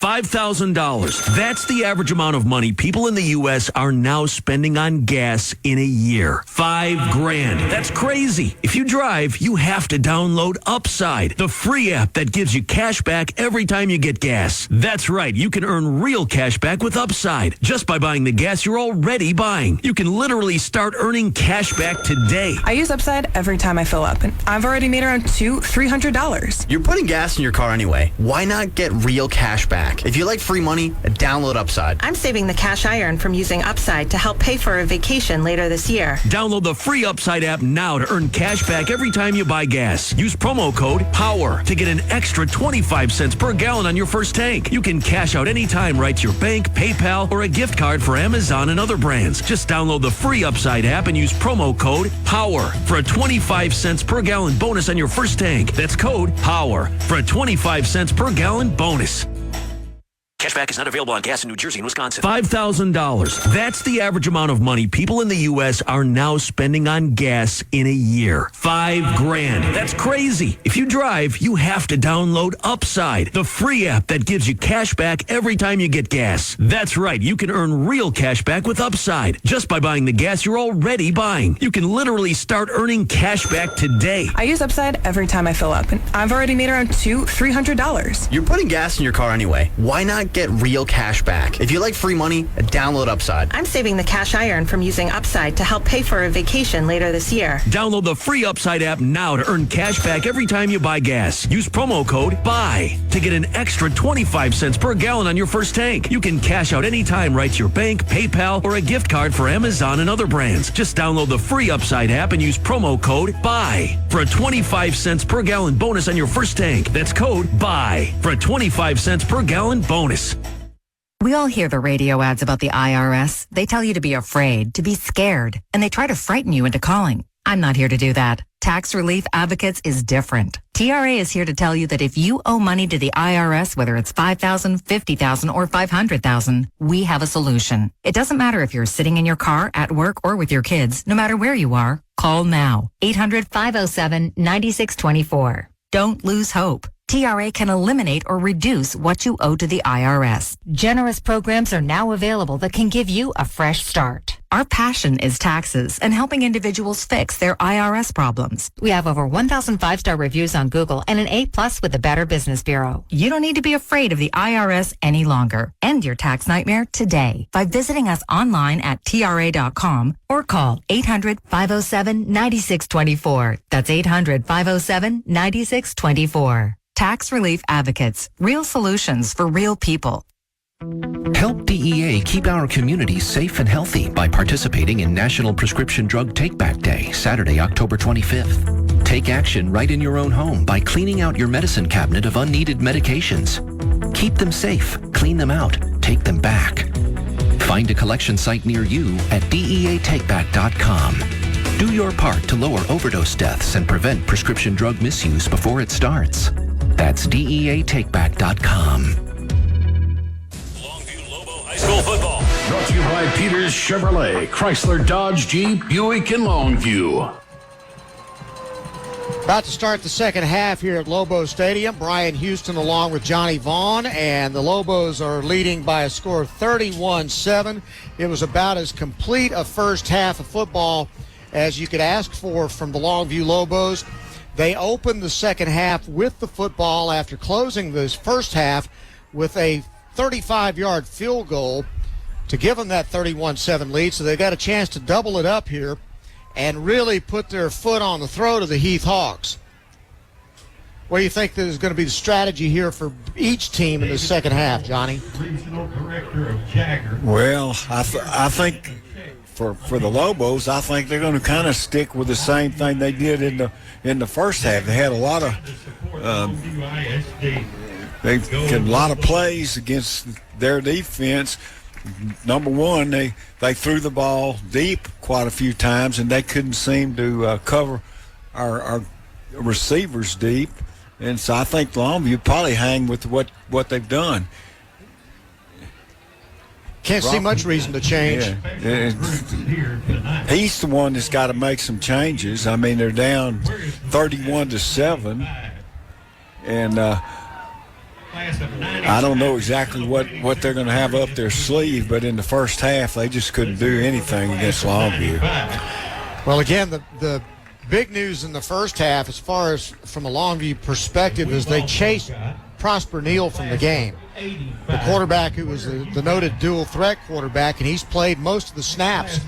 $5,000. That's the average amount of money people in the U.S. are now spending on gas in a year. $5,000. That's crazy. If you drive, you have to download Upside, the free app that gives you cash back every time you get gas. That's right. You can earn real cash back with Upside just by buying the gas you're already buying. You can literally start earning cash back today. I use Upside every time I fill up, and I've already made around $300. You're putting gas in your car anyway. Why not get real cash back? If you like free money, download Upside. I'm saving the cash I earn from using Upside to help pay for a vacation later this year. Download the free Upside app now to earn cash back every time you buy gas. Use promo code POWER to get an extra 25 cents per gallon on your first tank. You can cash out anytime right to your bank, PayPal, or a gift card for Amazon and other brands. Just download the free Upside app and use promo code POWER for a 25 cents per gallon bonus on your first tank. That's code POWER for a 25 cents per gallon bonus. Cashback is not available on gas in New Jersey and Wisconsin. $5,000. That's the average amount of money people in the U.S. are now spending on gas in a year. $5,000. That's crazy. If you drive, you have to download Upside, the free app that gives you cash back every time you get gas. That's right. You can earn real cash back with Upside just by buying the gas you're already buying. You can literally start earning cash back today. I use Upside every time I fill up, and I've already made around $300. You're putting gas in your car anyway. Why not get real cash back? If you like free money, download Upside. I'm saving the cash I earn from using Upside to help pay for a vacation later this year. Download the free Upside app now to earn cash back every time you buy gas. Use promo code BUY to get an extra 25 cents per gallon on your first tank. You can cash out anytime right to your bank, PayPal, or a gift card for Amazon and other brands. Just download the free Upside app and use promo code BUY for a 25 cents per gallon bonus on your first tank. That's code BUY for a 25 cents per gallon bonus. We all hear the radio ads about the IRS. They tell you to be afraid, to be scared, and they try to frighten you into calling. I'm not here to do that. Tax Relief Advocates is different. TRA is here to tell you that if you owe money to the IRS, whether it's $5,000, $50,000, or $500,000, we have a solution. It doesn't matter if you're sitting in your car, at work, or with your kids. No matter where you are, call now. 800-507-9624. Don't lose hope. TRA can eliminate or reduce what you owe to the IRS. Generous programs are now available that can give you a fresh start. Our passion is taxes and helping individuals fix their IRS problems. We have over 1,000 5-star reviews on Google and an A+ with the Better Business Bureau. You don't need to be afraid of the IRS any longer. End your tax nightmare today by visiting us online at TRA.com or call 800-507-9624. That's 800-507-9624. Tax Relief Advocates. Real solutions for real people. Help DEA keep our communities safe and healthy by participating in National Prescription Drug Take-Back Day, Saturday, October 25th. Take action right in your own home by cleaning out your medicine cabinet of unneeded medications. Keep them safe, clean them out, take them back. Find a collection site near you at DEATakeback.com. Do your part to lower overdose deaths and prevent prescription drug misuse before it starts. That's DEATakeback.com. High school football. Brought to you by Peters Chevrolet, Chrysler, Dodge, Jeep, Buick, and Longview. About to start the second half here at Lobo Stadium. Brian Houston along with Johnny Vaughn, and the Lobos are leading by a score of 31-7. It was about as complete a first half of football as you could ask for from the Longview Lobos. They opened the second half with the football after closing this first half with a 35-yard field goal to give them that 31-7 lead. So they got a chance to double it up here and really put their foot on the throat of the Heath Hawks. What do you think is going to be the strategy here for each team in the second half, Johnny? Regional Director of Jagger. Well, I think for the Lobos, I think they're going to kind of stick with the same thing they did in the first half. They had a lot of a lot of plays against their defense. Number one, they threw the ball deep quite a few times, and they couldn't seem to cover our receivers deep. And so I think Longview probably hang with what they've done. Can't see much reason to change. Yeah. He's the one that's got to make some changes. I mean, they're down 31-7, and I don't know exactly what they're going to have up their sleeve, but in the first half, they just couldn't do anything against Longview. Well, again, the big news in the first half, as far as from a Longview perspective, is they chased Prosper Neal from the game. The quarterback who was the noted dual threat quarterback, and he's played most of the snaps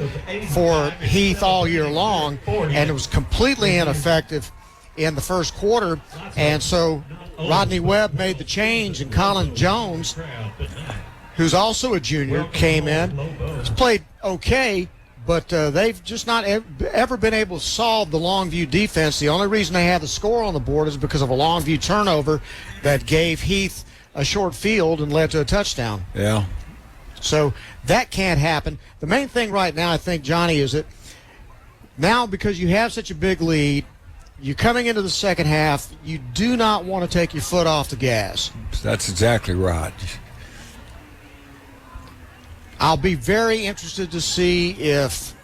for Heath all year long, and it was completely ineffective in the first quarter. And so Rodney Webb made the change, and Colin Jones, who's also a junior, came in. He's played okay, but they've just not ever been able to solve the Longview defense. The only reason they have the score on the board is because of a Longview turnover that gave Heath a short field and led to a touchdown. Yeah. So that can't happen. The main thing right now, I think, Johnny, is that now because you have such a big lead, you're coming into the second half, you do not want to take your foot off the gas. That's exactly right. I'll be very interested to see if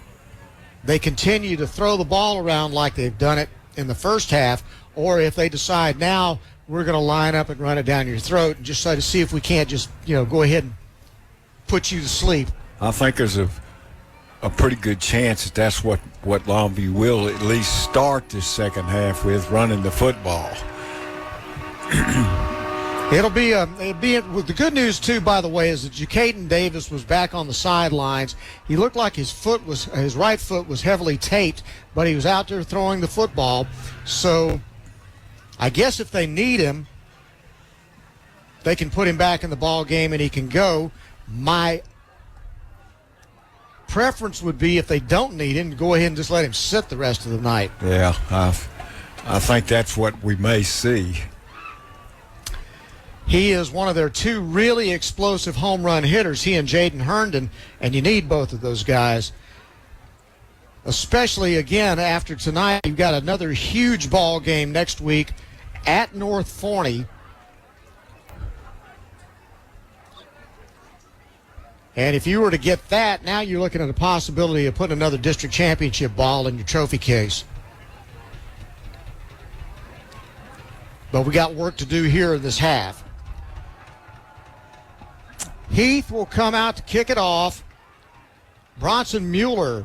they continue to throw the ball around like they've done it in the first half, or if they decide now we're going to line up and run it down your throat and just try to see if we can't just, go ahead and put you to sleep. I think there's a pretty good chance that that's what Longview will at least start this second half with, running the football. It'll be with the good news too, by the way, is that Jacaden Davis was back on the sidelines. He looked like his right foot was heavily taped, but he was out there throwing the football. So I guess if they need him, they can put him back in the ball game and he can go. My preference would be, if they don't need him, to go ahead and just let him sit the rest of the night. Yeah, I think that's what we may see. He is one of their two really explosive home run hitters, he and Jaden Herndon, and you need both of those guys. Especially, again, after tonight, you've got another huge ball game next week at North Forney. And if you were to get that, now you're looking at a possibility of putting another district championship ball in your trophy case. But we got work to do here in this half. Heath will come out to kick it off. Bronson Mueller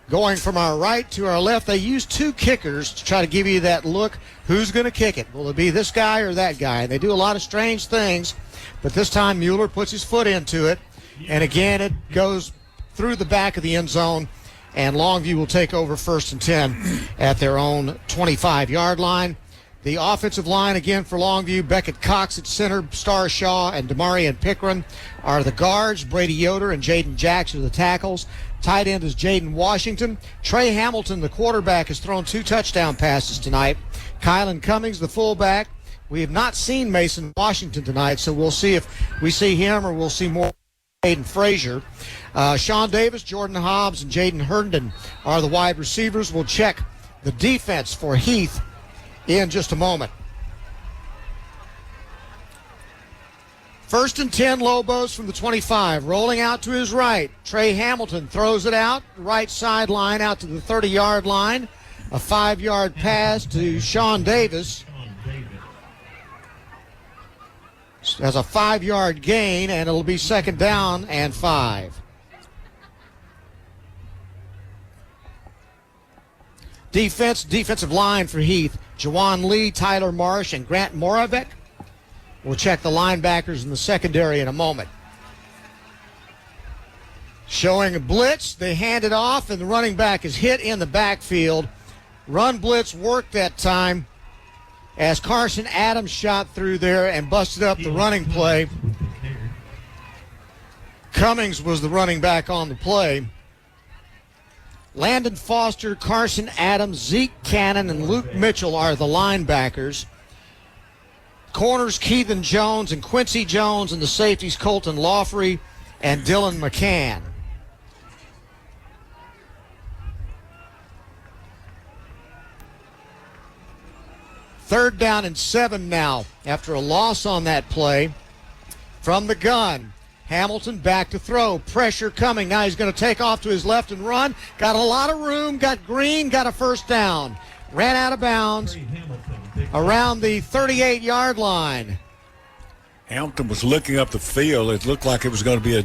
going from our right to our left. They use two kickers to try to give you that look. Who's going to kick it? Will it be this guy or that guy? And they do a lot of strange things, but this time Mueller puts his foot into it. And again, it goes through the back of the end zone, and Longview will take over 1st and 10 at their own 25-yard line. The offensive line, again, for Longview, Beckett Cox at center, Star Shaw and Damarian Pickren are the guards. Brady Yoder and Jaden Jackson are the tackles. Tight end is Jaden Washington. Trey Hamilton, the quarterback, has thrown 2 touchdown passes tonight. Kylan Cummings, the fullback. We have not seen Mason Washington tonight, so we'll see if we see him or we'll see more Aiden Frazier. Sean Davis, Jordan Hobbs, and Jaden Herndon are the wide receivers. We'll check the defense for Heath in just a moment. 1st and 10, Lobos from the 25. Rolling out to his right. Trey Hamilton throws it out, right sideline out to the 30-yard line. A 5-yard pass to Sean Davis. Has a 5-yard gain, and it'll be 2nd down and 5. Defensive line for Heath. Jawan Lee, Tyler Marsh, and Grant Moravec. We'll check the linebackers in the secondary in a moment. Showing a blitz, they hand it off, and the running back is hit in the backfield. Run blitz worked that time as Carson Adams shot through there and busted up the running play. Cummings was the running back on the play. Landon Foster, Carson Adams, Zeke Cannon, and Luke Mitchell are the linebackers. Corners, Keithan Jones and Quincy Jones, and the safeties, Colton Lawfrey and Dylan McCann. Third down and 7 now after a loss on that play. From the gun, Hamilton back to throw. Pressure coming. Now he's going to take off to his left and run. Got a lot of room. Got green. Got a 1st down. Ran out of bounds around the 38-yard line. Hamilton was looking up the field. It looked like it was going to be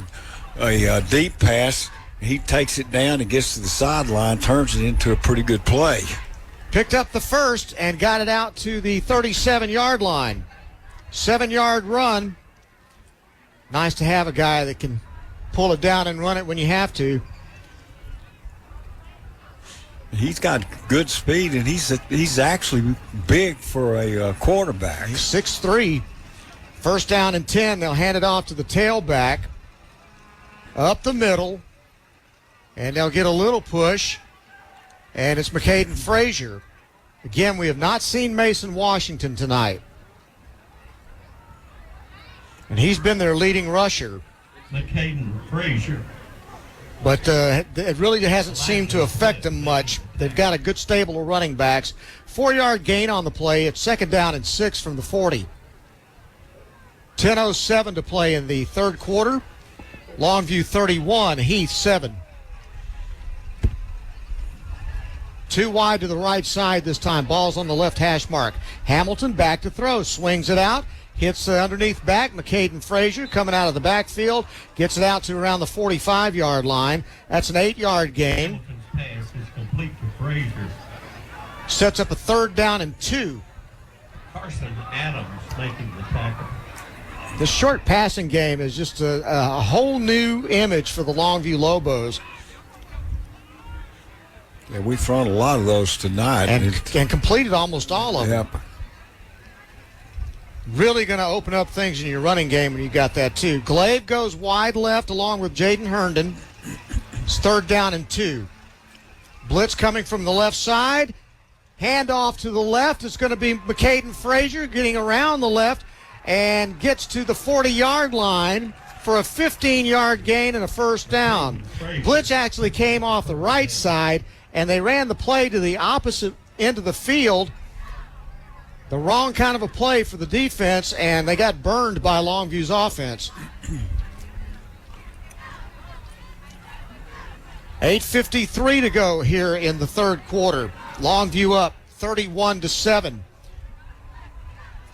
a deep pass. He takes it down and gets to the sideline, turns it into a pretty good play. Picked up the 1st and got it out to the 37-yard line. 7-yard run. Nice to have a guy that can pull it down and run it when you have to. He's got good speed, and he's actually big for a quarterback. He's 6'3". 1st down and 10. They'll hand it off to the tailback. Up the middle. And they'll get a little push. And it's McCaden Frazier. Again, we have not seen Mason Washington tonight. And he's been their leading rusher. McCaden Frazier. But it really hasn't seemed to affect them much. They've got a good stable of running backs. 4-yard gain on the play. It's 2nd down and 6 from the 40. 10:07 to play in the third quarter. Longview 31, Heath 7. 2 wide to the right side this time. Ball's on the left hash mark. Hamilton back to throw. Swings it out. Hits the underneath back. McCaden Frazier coming out of the backfield. Gets it out to around the 45-yard line. That's an 8-yard gain. Hamilton's pass is complete to Frazier. Sets up a 3rd down and 2. Carson Adams making the tackle. The short passing game is just a whole new image for the Longview Lobos. Yeah, we've thrown a lot of those tonight. And completed almost all of them. Yep. Really going to open up things in your running game when you got that, too. Glaive goes wide left along with Jaden Herndon. It's 3rd down and 2. Blitz coming from the left side. Handoff to the left. It's going to be McCaden Frazier getting around the left and gets to the 40-yard line for a 15-yard gain and a 1st down. Blitz actually came off the right side, and they ran the play to the opposite end of the field. The wrong kind of a play for the defense, and they got burned by Longview's offense. 8:53 to go here in the 3rd quarter. Longview up 31-7.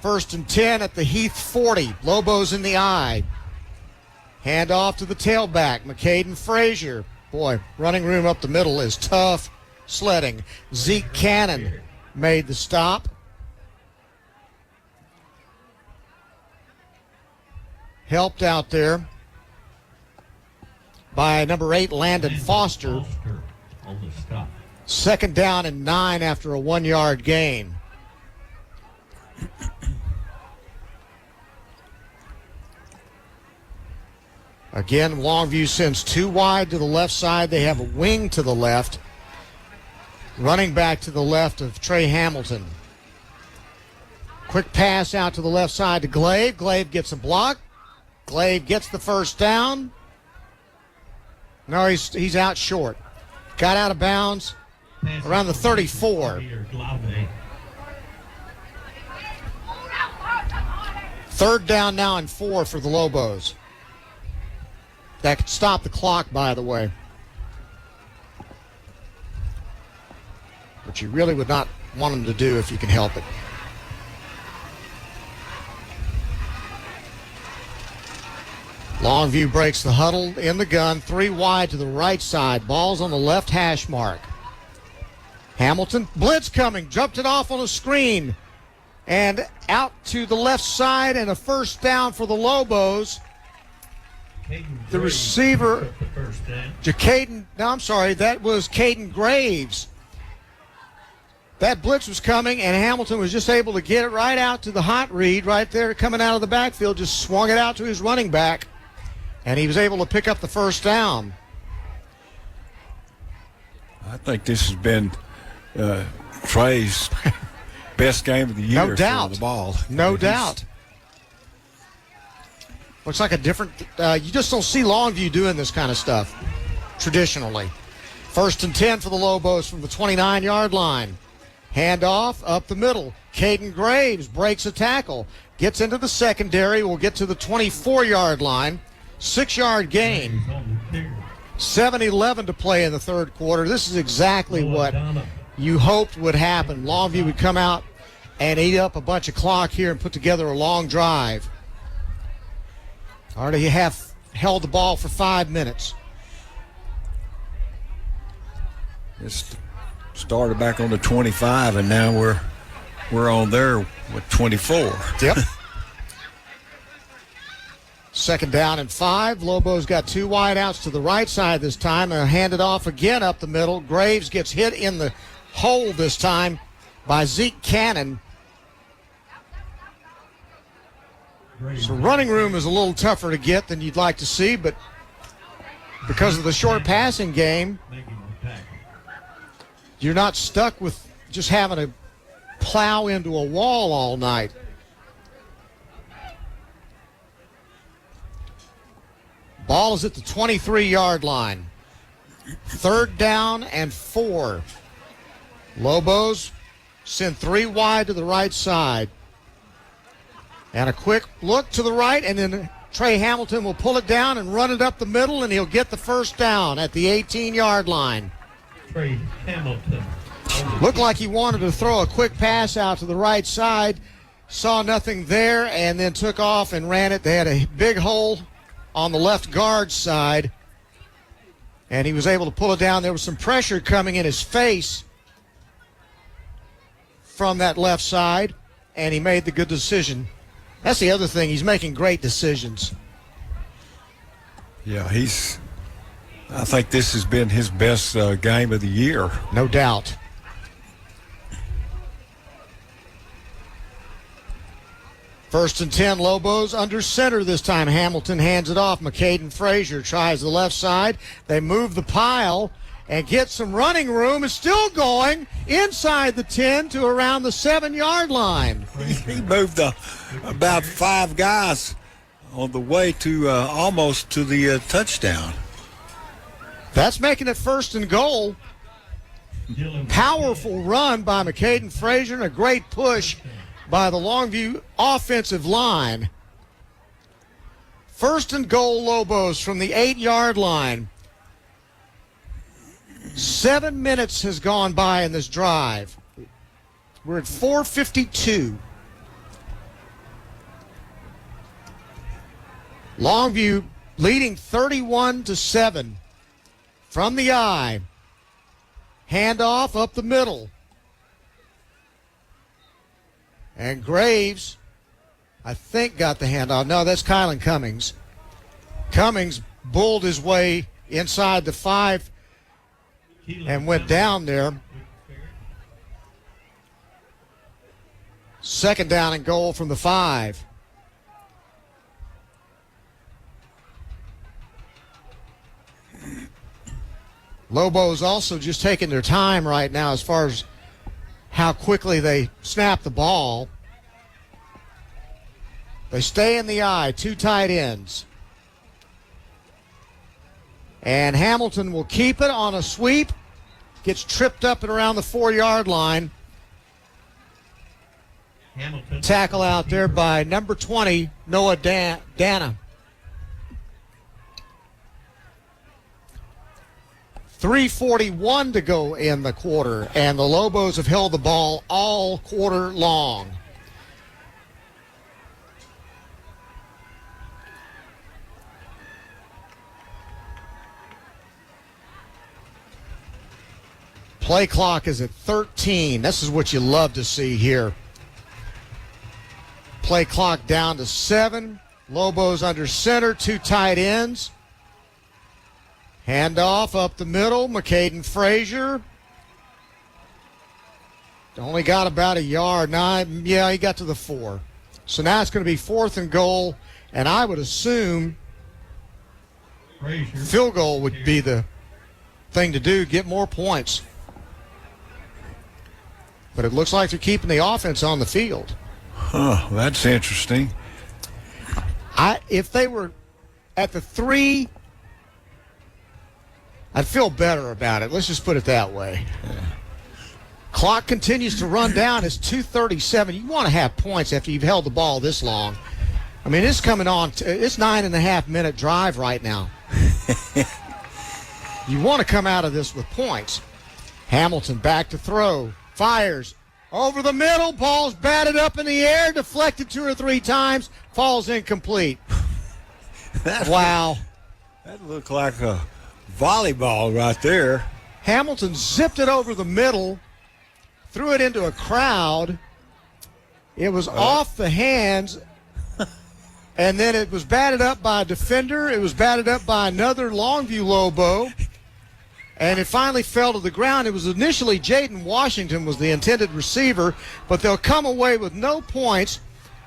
1st and 10 at the Heath 40. Lobos in the eye. Hand off to the tailback, McCaden Frazier. Boy, running room up the middle is tough sledding. Zeke Cannon made the stop. Helped out there by number 8, Landon Foster. On the stop. 2nd down and 9 after a 1-yard gain. Again, Longview sends 2 wide to the left side. They have a wing to the left. Running back to the left of Trey Hamilton. Quick pass out to the left side to Glaive. Glaive gets a block. Glaive gets the 1st down. No, he's out short. Got out of bounds around the 34. 3rd down now and 4 for the Lobos. That could stop the clock, by the way. Which you really would not want them to do if you can help it. Longview breaks the huddle in the gun. 3 wide to the right side. Ball's on the left hash mark. Hamilton, blitz coming. Jumped it off on a screen. And out to the left side and a 1st down for the Lobos. The receiver, that was Caden Graves. That blitz was coming, and Hamilton was just able to get it right out to the hot read right there coming out of the backfield, just swung it out to his running back, and he was able to pick up the 1st down. I think this has been Trey's best game of the year. No doubt. For the ball. No doubt. Looks like a different, you just don't see Longview doing this kind of stuff traditionally. 1st and 10 for the Lobos from the 29-yard line. Hand off up the middle. Caden Graves breaks a tackle. Gets into the secondary. Will get to the 24-yard line. 6-yard gain. 7:11 to play in the 3rd quarter. This is exactly what you hoped would happen. Longview would come out and eat up a bunch of clock here and put together a long drive. Already have held the ball for 5 minutes. It's started back on the 25, and now we're on there with 24. Yep. 2nd down and 5. Lobos got 2 wide outs to the right side this time and handed off again up the middle. Graves gets hit in the hole this time by Zeke Cannon. So running room is a little tougher to get than you'd like to see, but because of the short passing game, you're not stuck with just having to plow into a wall all night. Ball is at the 23-yard line. 3rd down and 4. Lobos send 3 wide to the right side. And a quick look to the right, and then Trey Hamilton will pull it down and run it up the middle, and he'll get the first down at the 18-yard line. Trey Hamilton. Looked like he wanted to throw a quick pass out to the right side. Saw nothing there and then took off and ran it. They had a big hole on the left guard side, and he was able to pull it down. There was some pressure coming in his face from that left side, and he made the good decision. That's the other thing. He's making great decisions. Yeah, I think this has been his best game of the year. No doubt. First and 10, Lobos under center this time. Hamilton hands it off. McCaden Frazier tries the left side. They move the pile and get some running room. It's still going inside the 10 to around the 7-yard line. He moved about 5 guys on the way to almost to the touchdown. That's making it first and goal. Powerful run by McCaden Frazier and a great push by the Longview offensive line. First and goal, Lobos from the 8-yard line. 7 minutes has gone by in this drive. We're at 4:52. Longview leading 31-7 from the eye. Handoff up the middle. And Graves, I think, got the handoff. No, that's Kylan Cummings. Cummings bulled his way inside the 5 and went down there. Second down and goal from the 5. Lobos also just taking their time right now as far as how quickly they snap the ball. They stay in the eye, 2 tight ends. And Hamilton will keep it on a sweep. Gets tripped up and around the 4-yard line. Hamilton. Tackle out there by number 20, Noah Dana. 3:41 to go in the quarter, and the Lobos have held the ball all quarter long. Play clock is at 13. This is what you love to see here. Play clock down to 7. Lobos under center, 2 tight ends. Handoff up the middle, McCaden Frazier. Only got about a yard. He got to the 4. So now it's going to be 4th and goal, and I would assume Frazier. Field goal would be the thing to do, get more points. But it looks like they're keeping the offense on the field. Huh, that's interesting. If they were at the 3, I'd feel better about it. Let's just put it that way. Yeah. Clock continues to run down. It's 2:37. You want to have points after you've held the ball this long. I mean, it's coming on. It's 9.5-minute drive right now. You want to come out of this with points. Hamilton back to throw. Fires. Over the middle. Ball's batted up in the air. Deflected 2 or 3 times. Falls incomplete. Wow. That looked like a volleyball right there. Hamilton zipped it over the middle. Threw it into a crowd. It was off the hands. And then it was batted up by a defender. It was batted up by another Longview Lobo. And it finally fell to the ground. It was initially Jaden Washington was the intended receiver, but they'll come away with no points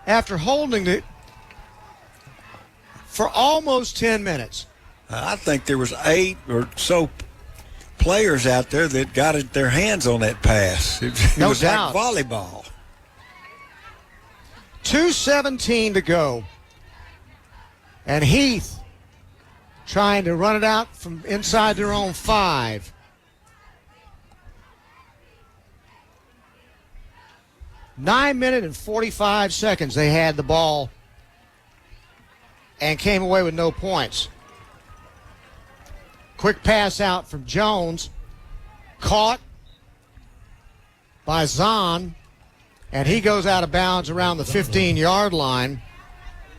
after holding it for almost 10 minutes. I think there was 8 or so players out there that got their hands on that pass. It No was doubt. like volleyball. 2:17 to go. And Heath trying to run it out from inside their own 5. (9 minutes and 45 seconds) they had the ball and came away with no points. Quick pass out from Jones. Caught by Zahn, and he goes out of bounds around the 15-yard line.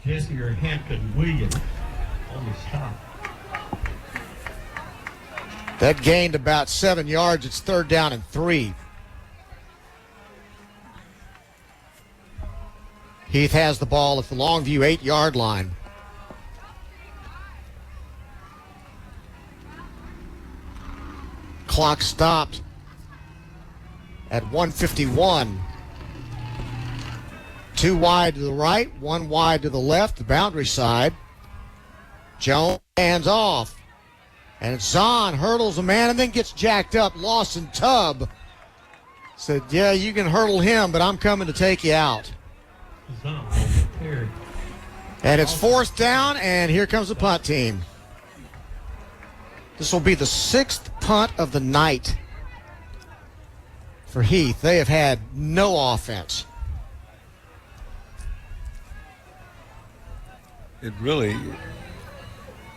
Jesse or Hampton Williams on the stop. That gained about 7 yards. It's 3rd down and 3. Heath has the ball at the Longview 8-yard line. Clock stopped at 1:51. 2 wide to the right, 1 wide to the left, the boundary side. Jones hands off. And Zahn hurdles a man and then gets jacked up. Lawson Tubb said, yeah, you can hurdle him, but I'm coming to take you out. And it's 4th down, and here comes the punt team. This will be the 6th punt of the night for Heath. They have had no offense.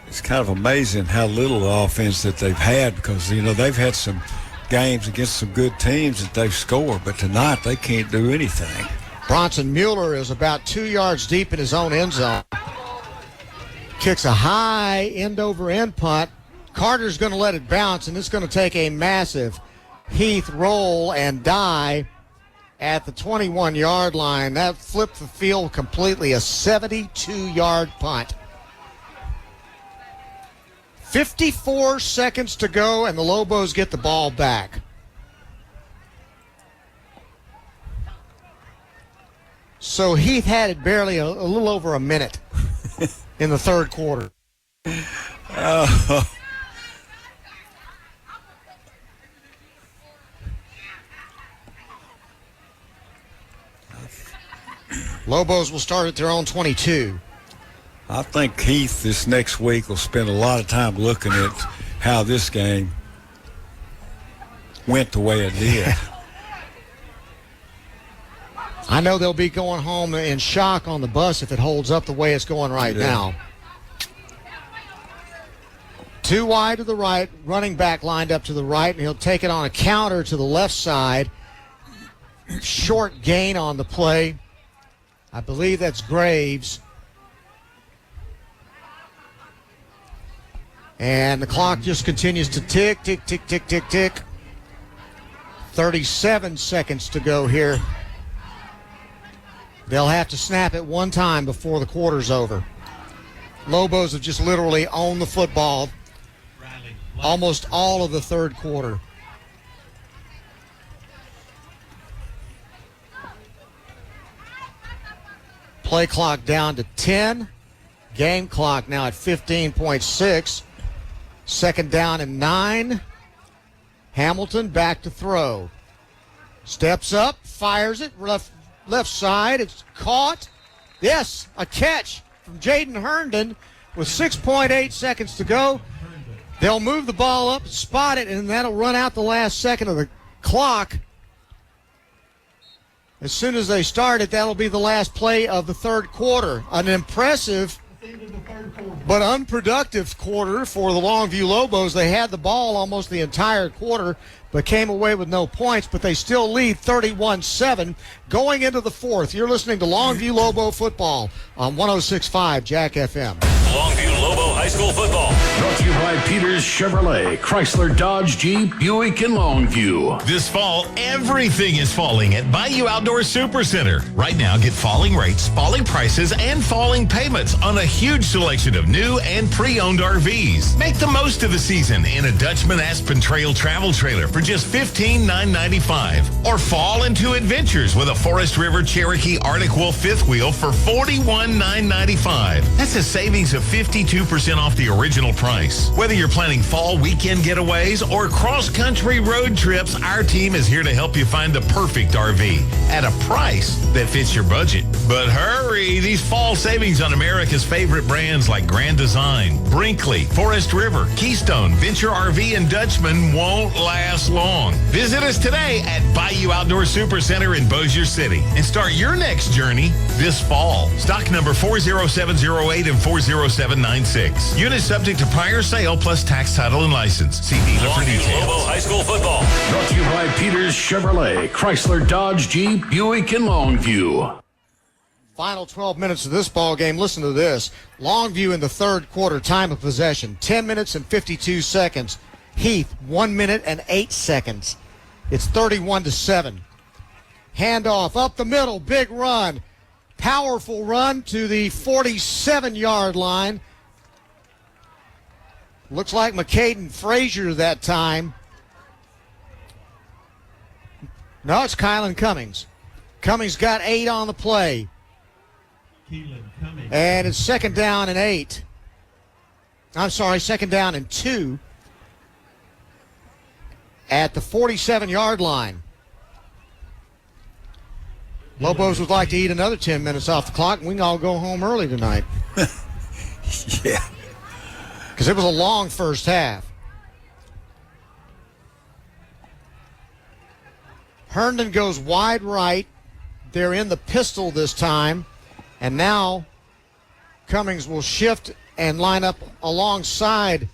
It's kind of amazing how little offense that they've had, because, they've had some games against some good teams that they've scored, but tonight they can't do anything. Bronson Mueller is about 2 yards deep in his own end zone. Kicks a high end-over-end punt. Carter's going to let it bounce, and it's going to take a massive Heath roll and die at the 21-yard line. That flipped the field completely, a 72-yard punt. 54 seconds to go, and the Lobos get the ball back. So Heath had it barely a little over a minute in the 3rd quarter. Lobos will start at their own 22. I think Heath this next week will spend a lot of time looking at how this game went the way it did. I know they'll be going home in shock on the bus if it holds up the way it's going right now. 2 wide to the right, running back lined up to the right, and he'll take it on a counter to the left side. Short gain on the play. I believe that's Graves. And the clock just continues to tick, tick, tick, tick, tick, tick. 37 seconds to go here. They'll have to snap it one time before the quarter's over. Lobos have just literally owned the football almost all of the 3rd quarter. Play clock down to 10. Game clock now at 15.6. 2nd down and 9. Hamilton back to throw. Steps up, fires it, left side. It's caught. Yes, a catch from Jaden Herndon with 6.8 seconds to go. They'll move the ball up, spot it, and that'll run out the last second of the clock. As soon as they start it, that'll be the last play of the 3rd quarter. An impressive but unproductive quarter for the Longview Lobos. They had the ball almost the entire quarter, but came away with no points, but they still lead 31-7 going into the 4th. You're listening to Longview Lobo football on 106.5 Jack FM. Longview Lobo High School football. Brought to you by Peters Chevrolet, Chrysler, Dodge, Jeep, Buick, and Longview. This fall, everything is falling at Bayou Outdoor Supercenter. Right now, get falling rates, falling prices, and falling payments on a huge selection of new and pre-owned RVs. Make the most of the season in a Dutchman Aspen Trail travel trailer for just $15,995. Or fall into adventures with a Forest River Cherokee Arctic Wolf fifth wheel for $41,995. That's a savings of 52% off the original price. Whether you're planning fall weekend getaways or cross-country road trips, our team is here to help you find the perfect RV at a price that fits your budget. But hurry, these fall savings on America's favorite brands like Grand Design, Brinkley, Forest River, Keystone, Venture RV, and Dutchman won't last long. Visit us today at Bayou Outdoor Supercenter in Bossier City and start your next journey this fall. Stock number 40708 and 40796. Units subject to prior sale plus tax, title, and license. See dealer for details. Lobo High School football. Brought to you by Peters Chevrolet, Chrysler, Dodge, Jeep, Buick, and Longview. Final 12 minutes of this ball game. Listen to this. Longview in the third quarter, time of possession, 10 minutes and 52 seconds. Heath, 1 minute and 8 seconds. It's 31-7. Handoff up the middle, big run. Powerful run to the 47-yard line. Looks like McCaden Frazier that time. No, it's Kylan Cummings. Cummings got 8 on the play. And it's second down and 8. I'm sorry, second down and 2 at the 47-yard line. Lobos would like to eat another 10 minutes off the clock, and we can all go home early tonight. Yeah. Because it was a long first half. Herndon goes wide right. They're in the pistol this time. And now Cummings will shift and line up alongside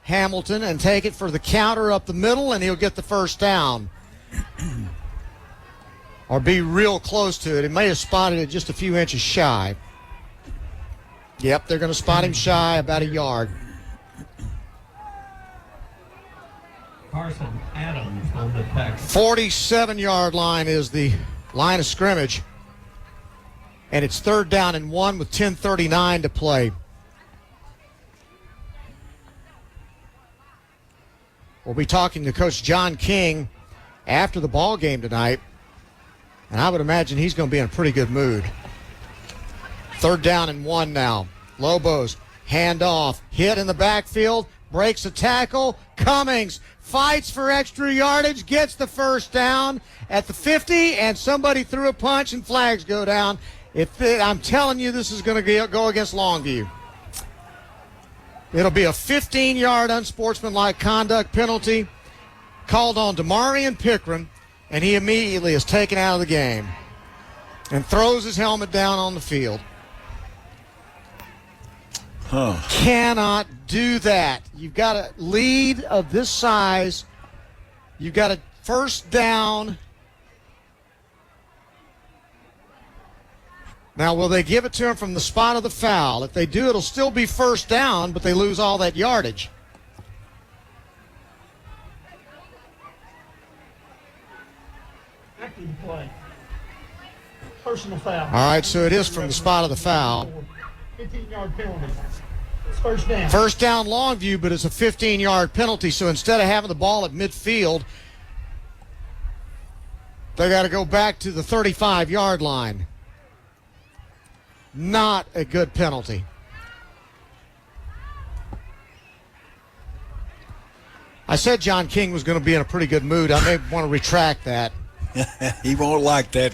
Hamilton and take it for the counter up the middle, and he'll get the first down. Or be real close to it. He may have spotted it just a few inches shy. Yep, they're going to spot him shy about a yard. Carson Adams on the tackle. 47-yard line is the line of scrimmage. And it's third down and 1 with 10:39 to play. We'll be talking to Coach John King after the ball game tonight. And I would imagine he's going to be in a pretty good mood. Third down and 1 now. Lobos, hand off, hit in the backfield, breaks a tackle. Cummings fights for extra yardage, gets the first down at the 50, and somebody threw a punch and flags go down. I'm telling you, this is going to go against Longview. It'll be a 15-yard unsportsmanlike conduct penalty called on Damarian Pickren, and he immediately is taken out of the game and throws his helmet down on the field. Cannot do that. You've got a lead of this size. You've got a first down. Now, will they give it to him from the spot of the foul? If they do, it'll still be first down, but they lose all that yardage. Active play. Personal foul. All right, so it is from the spot of the foul. 15-yard penalty. It's first down. First down Longview, but it's a 15-yard penalty, so instead of having the ball at midfield, they got to go back to the 35-yard line. Not a good penalty. I said John King was going to be in a pretty good mood. I may want to retract that. He won't like that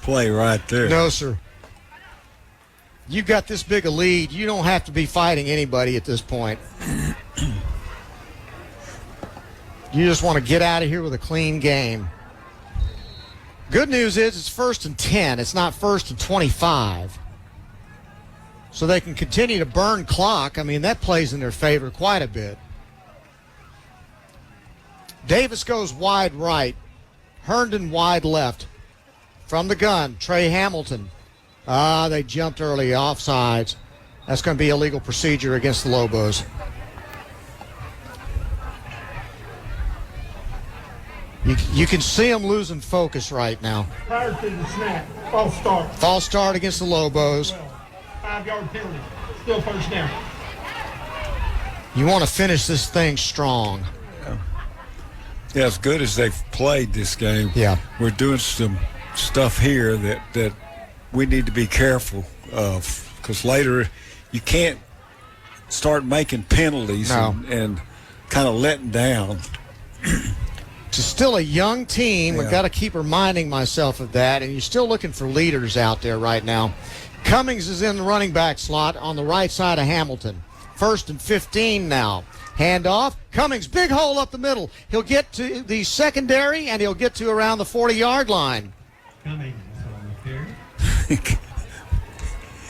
play right there. No, sir. You've got this big a lead. You don't have to be fighting anybody at this point. You just want to get out of here with a clean game. Good news is it's 1st and 10. It's not 1st and 25. So they can continue to burn clock. I mean, that plays in their favor quite a bit. Davis goes wide right. Herndon wide left. From the gun, Trey Hamilton. They jumped early, offsides. That's going to be illegal procedure against the Lobos. You can see them losing focus right now. Prior to the snap, false start. False start against the Lobos. 5-yard penalty. Still first down. You want to finish this thing strong. Yeah, as good as they've played this game, yeah, we're doing some stuff here that we need to be careful of, because later you can't start making penalties and kind of letting down. It's still a young team. Yeah. I've got to keep reminding myself of that, and you're still looking for leaders out there right now. Cummings is in the running back slot on the right side of Hamilton. 1st and 15 now. Handoff. Cummings, big hole up the middle. He'll get to the secondary, and he'll get to around the 40-yard line. Cummings on the carry.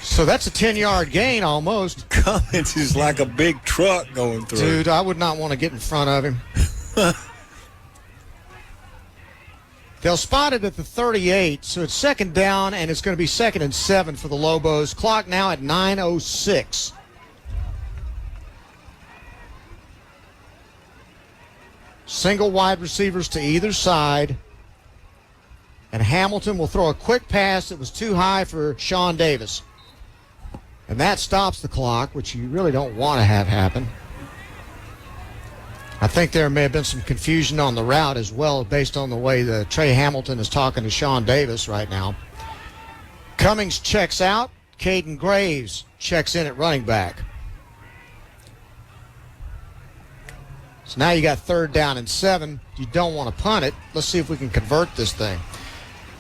So that's a 10-yard gain almost. Cummings is like a big truck going through. Dude, I would not want to get in front of him. They'll spot it at the 38, so it's 2nd down, and it's going to be 2nd and 7 for the Lobos. Clock now at 9:06. Single wide receivers to either side. And Hamilton will throw a quick pass that was too high for Sean Davis. And that stops the clock, which you really don't want to have happen. I think there may have been some confusion on the route as well, based on the way the Trey Hamilton is talking to Sean Davis right now. Cummings checks out. Caden Graves checks in at running back. So now you got 3rd down and 7. You don't want to punt it. Let's see if we can convert this thing.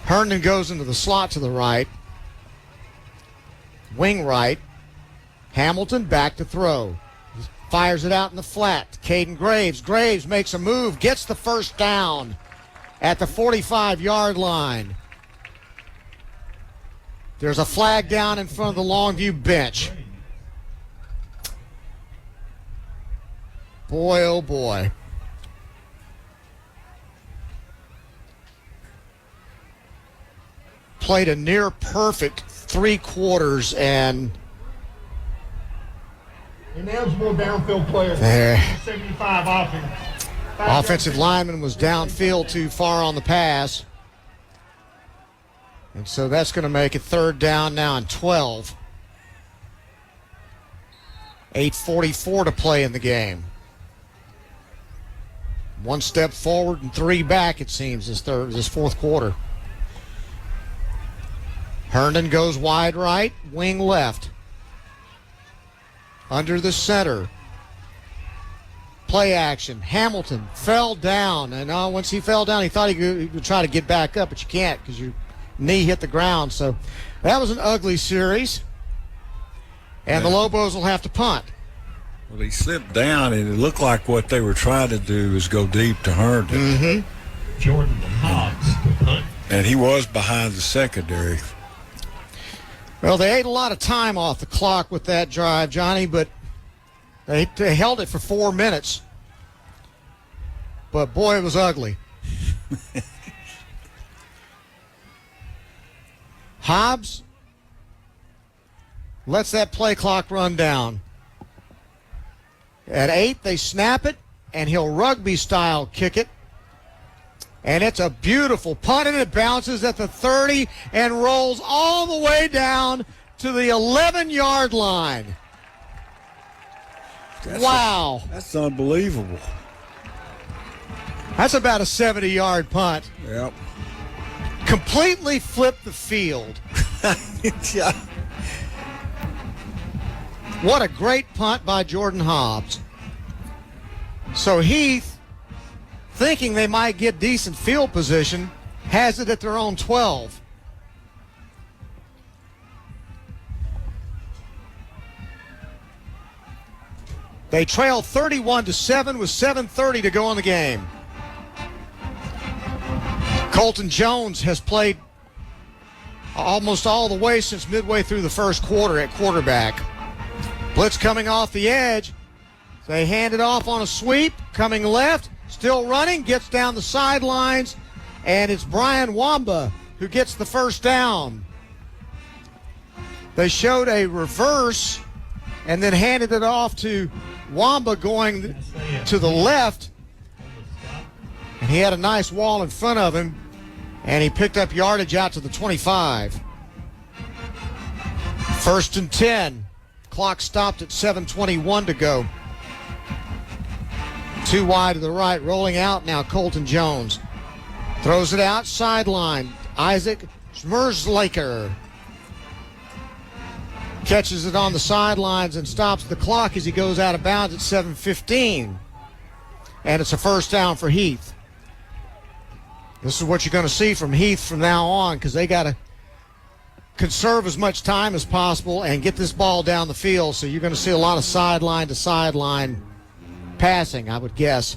Herndon goes into the slot to the right. Wing right. Hamilton back to throw. Fires it out in the flat. Caden Graves. Graves makes a move, gets the 1st down at the 45-yard line. There's a flag down in front of the Longview bench. Boy, oh boy. Played a near perfect 3 quarters and Ineligible downfield player. There. 75 offense. Offensive lineman was downfield too far on the pass. And so that's going to make it 3rd down now and 12. 8:44 to play in the game. 1 step forward and 3 back, it seems, this 4th quarter. Herndon goes wide right, wing left. Under the center. Play action. Hamilton fell down. And once he fell down, he thought he could try to get back up, but you can't because your knee hit the ground. So that was an ugly series. And the Lobos will have to punt. Well, he slipped down, and it looked like what they were trying to do is go deep to Herndon. Mm-hmm. Jordan Hobbs to punt. And he was behind the secondary. Well, they ate a lot of time off the clock with that drive, Johnny, but they held it for 4 minutes. But, boy, it was ugly. Hobbs lets that play clock run down. At 8, they snap it, and he'll rugby-style kick it. And it's a beautiful punt, and it bounces at the 30 and rolls all the way down to the 11-yard line. Wow. That's unbelievable. That's about a 70-yard punt. Yep. Completely flipped the field. Yeah. What a great punt by Jordan Hobbs. So Heath, thinking they might get decent field position, has it at their own 12. They trail 31-7 with 7:30 to go in the game. Colton Jones has played almost all the way since midway through the 1st quarter at quarterback. Blitz coming off the edge. They hand it off on a sweep, coming left, still running, gets down the sidelines, and it's Brian Wamba who gets the 1st down. They showed a reverse and then handed it off to Wamba going to the left, and he had a nice wall in front of him, and he picked up yardage out to the 25. 1st and 10. Clock stopped at 7:21 to go. 2 wide to the right, rolling out now Colton Jones. Throws it out, sideline. Isaac Schmerzlaker catches it on the sidelines and stops the clock as he goes out of bounds at 7:15. And it's a first down for Heath. This is what you're going to see from Heath from now on, because they got to conserve as much time as possible and get this ball down the field. So you're going to see a lot of sideline to sideline passing, I would guess.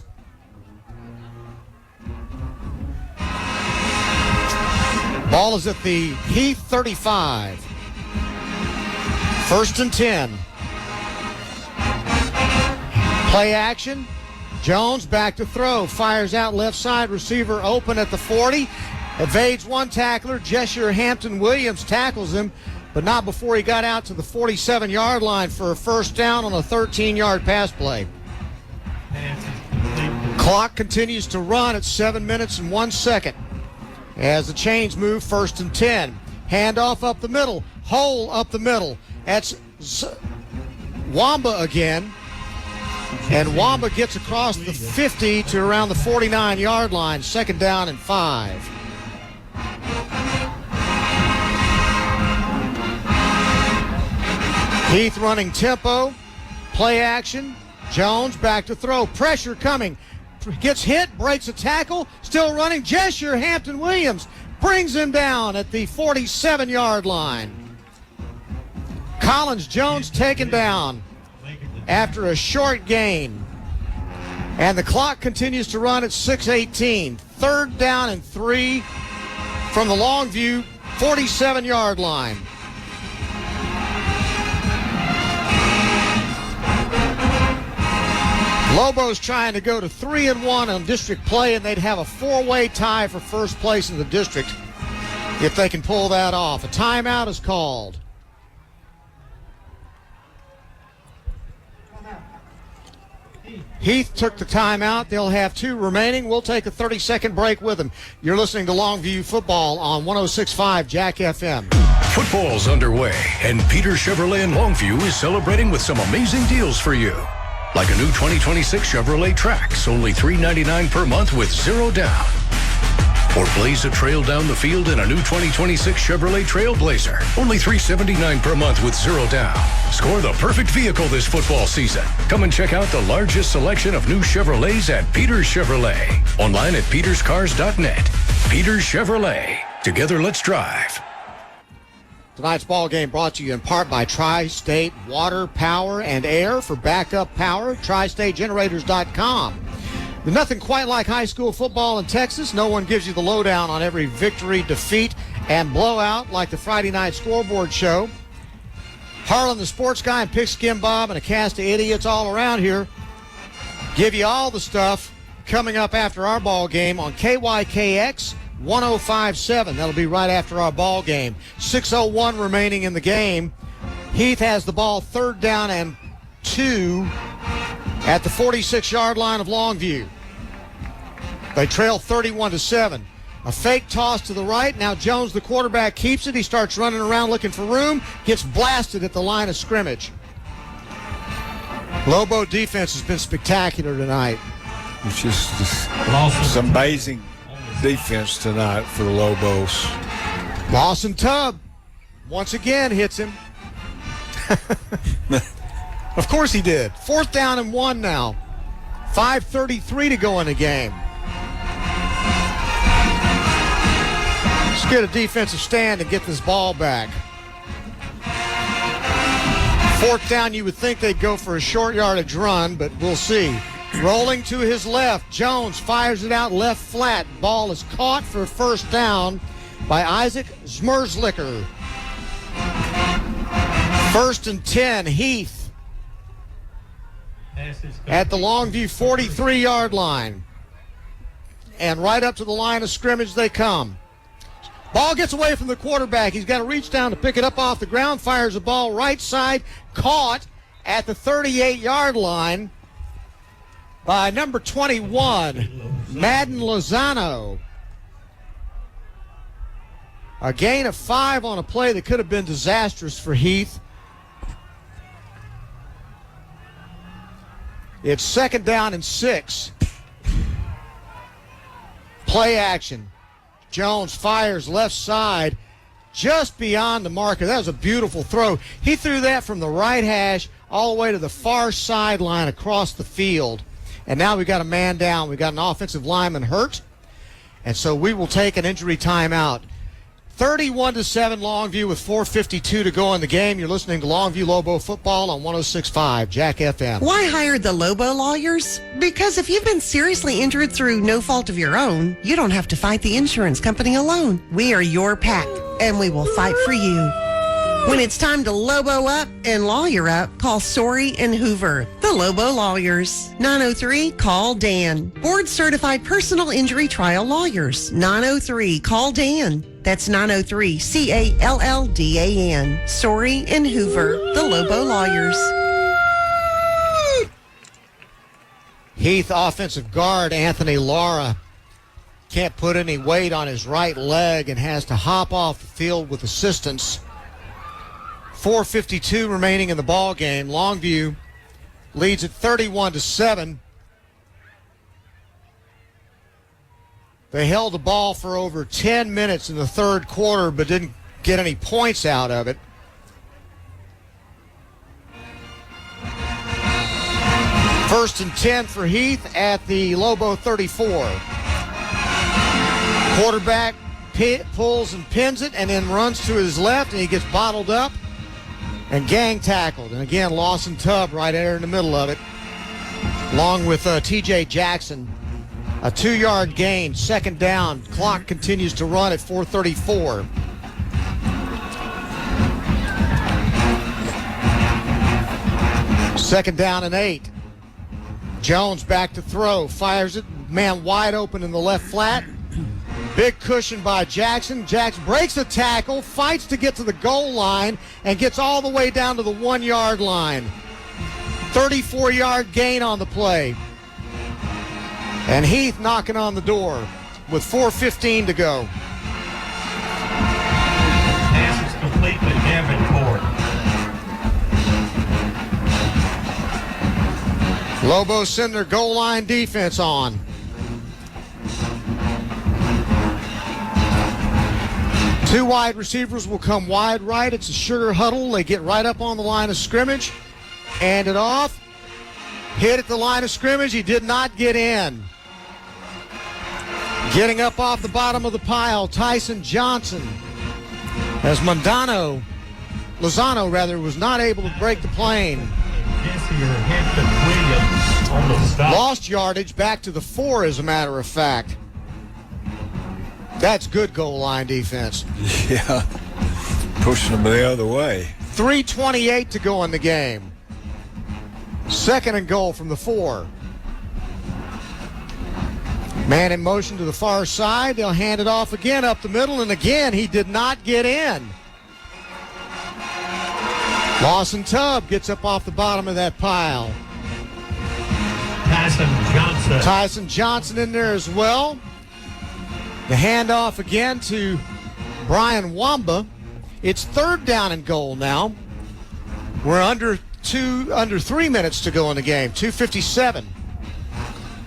Ball is at the Heath 35. First and 10. Play action. Jones back to throw. Fires out left side. Receiver open at the 40. Evades one tackler. Jeshurr Hampton-Williams tackles him, but not before he got out to the 47-yard line for a first down on a 13-yard pass play. Clock continues to run at 7 minutes and 1 second. As the chains move, first and 10. Handoff up the middle. Hole up the middle. That's Wamba again. And Wamba gets across the 50 to around the 49-yard line. Second down and 5. Heath running tempo. Play action. Jones back to throw. Pressure coming. Gets hit, breaks a tackle. Still running. Jeshurr Hampton-Williams brings him down at the 47-yard line. Collins Jones taken down after a short gain. And the clock continues to run at 6:18. Third down and 3 from the Longview 47-yard line. Lobos trying to go to 3-1 on district play, and they'd have a 4-way tie for first place in the district if they can pull that off. A timeout is called. Heath took the timeout. They'll have 2 remaining. We'll take a 30-second break with them. You're listening to Longview Football on 106.5 Jack FM. Football's underway, and Peter Chevrolet in Longview is celebrating with some amazing deals for you. Like a new 2026 Chevrolet Trax, only $399 per month with 0 down. Or blaze a trail down the field in a new 2026 Chevrolet Trailblazer, only $379 per month with 0 down. Score the perfect vehicle this football season. Come and check out the largest selection of new Chevrolets at Peters Chevrolet. Online at peterscars.net. Peters Chevrolet. Together, let's drive. Tonight's ball game brought to you in part by Tri-State Water, Power, and Air. For backup power, tristategenerators.com. There's nothing quite like high school football in Texas. No one gives you the lowdown on every victory, defeat, and blowout like the Friday night scoreboard show. Harlan, the sports guy, and Pigskin Bob, and a cast of idiots all around here give you all the stuff coming up after our ball game on KYKX 105.7. That'll be right after our ball game. 6:01 remaining in the game. Heath has the ball, third down and 2 at the 46-yard line of Longview. They trail 31-7. A fake toss to the right. Now Jones, the quarterback, keeps it. He starts running around looking for room. Gets blasted at the line of scrimmage. Lobo defense has been spectacular tonight. It's just amazing defense tonight for the Lobos. Lawson Tubb once again hits him. Of course he did. 4th down and 1 now. 5:33 to go in the game. Let's get a defensive stand and get this ball back. 4th down, you would think they'd go for a short yardage run, but we'll see. Rolling to his left, Jones fires it out left flat. Ball is caught for a first down by Isaac Zmerzlicker. 1st and 10, Heath at the Longview 43-yard line. And right up to the line of scrimmage they come. Ball gets away from the quarterback. He's got to reach down to pick it up off the ground. Fires the ball right side. Caught at the 38-yard line by number 21, Madden Lozano. A gain of 5 on a play that could have been disastrous for Heath. It's 2nd down and 6. Play action. Jones fires left side. just beyond the marker. That was a beautiful throw. He threw that from the right hash all the way to the far sideline across the field. And now we've got a man down. We've got an offensive lineman hurt. And so we will take an injury timeout. 31-7 Longview with 4:52 to go in the game. You're listening to Longview Lobo football on 106.5 Jack FM. Why hire the Lobo lawyers? Because if you've been seriously injured through no fault of your own, you don't have to fight the insurance company alone. We are your pack, and we will fight for you. When it's time to Lobo up and lawyer up, call Sorey and Hoover, the Lobo lawyers. 903-CALL-DAN. Board-certified personal injury trial lawyers. 903-CALL-DAN. That's 903-CALLDAN. Sorey and Hoover, the Lobo lawyers. Heath offensive guard Anthony Lara can't put any weight on his right leg and has to hop off the field with assistance. 4:52 remaining in the ball game. Longview leads at 31-7. They held the ball for over 10 minutes in the third quarter, but didn't get any points out of it. First and 10 for Heath at the Lobo 34. Quarterback pulls and pins it and then runs to his left, and he gets bottled up and gang tackled. And again, Lawson Tubb right there in the middle of it, along with T.J. Jackson. A 2-yard gain, second down. Clock continues to run at 4:34. Second down and 8. Jones back to throw, fires it, man wide open in the left flat. Big cushion by Jackson. Jackson breaks the tackle, fights to get to the goal line, and gets all the way down to the 1-yard line. 34-yard gain on the play. And Heath knocking on the door with 4:15 to go. Pass is complete to Davenport. Lobos send their goal line defense on. Two wide receivers will come wide right. It's a sugar huddle. They get right up on the line of scrimmage. Hand it off. Hit at the line of scrimmage. He did not get in. Getting up off the bottom of the pile, Tyson Johnson. As Lozano was not able to break the plane. Lost yardage back to the 4, as a matter of fact. That's good goal line defense. Yeah, pushing them the other way. 3:28 to go in the game. Second and goal from the 4. Man in motion to the far side. They'll hand it off again up the middle, and again he did not get in. Lawson Tubb gets up off the bottom of that pile. Tyson Johnson in there as well. The handoff again to Brian Wamba. It's third down and goal now. We're under 3 minutes to go in the game. 2:57.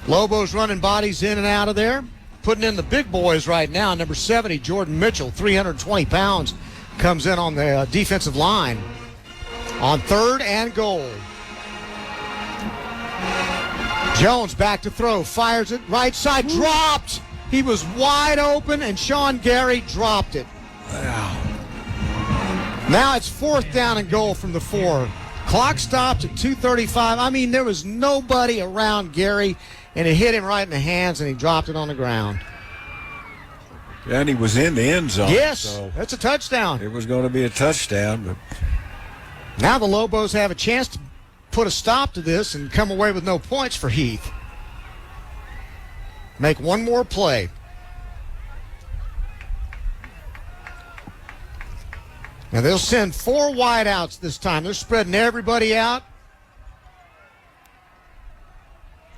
Lobos running bodies in and out of there. Putting in the big boys right now. Number 70, Jordan Mitchell, 320 pounds, comes in on the defensive line. On third and goal. Jones back to throw. Fires it right side. Dropped. He was wide open, and Sean Gary dropped it. Wow. Now it's fourth down and goal from the 4. Clock stopped at 2:35. I mean, there was nobody around Gary, and it hit him right in the hands, and he dropped it on the ground. And he was in the end zone. Yes, so that's a touchdown. It was going to be a touchdown, but now the Lobos have a chance to put a stop to this and come away with no points for Heath. Make one more play. Now they'll send 4 wideouts this time. They're spreading everybody out.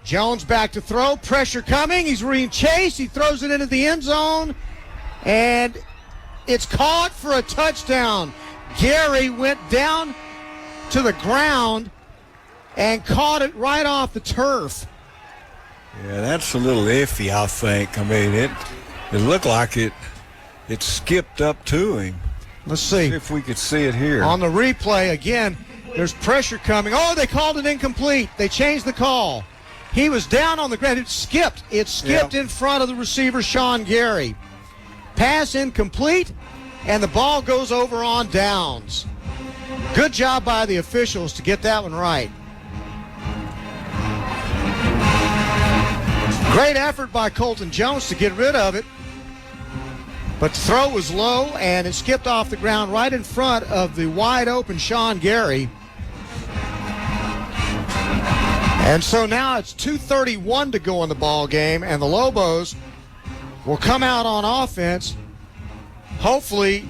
Jones back to throw. Pressure coming. He's being chased. He throws it into the end zone. And it's caught for a touchdown. Gary went down to the ground and caught it right off the turf. yeah, that's a little iffy, I think. I mean, it looked like it skipped up to him. Let's see if we could see it here. On the replay, again, there's pressure coming. Oh, they called it incomplete. They changed the call. He was down on the ground. It skipped. It skipped in front of the receiver, Sean Gary. Pass incomplete, and the ball goes over on downs. Good job by the officials to get that one right. Great effort by Colton Jones to get rid of it. But the throw was low, and it skipped off the ground right in front of the wide-open Sean Gary. And so now it's 2:31 to go in the ball game, and the Lobos will come out on offense, hopefully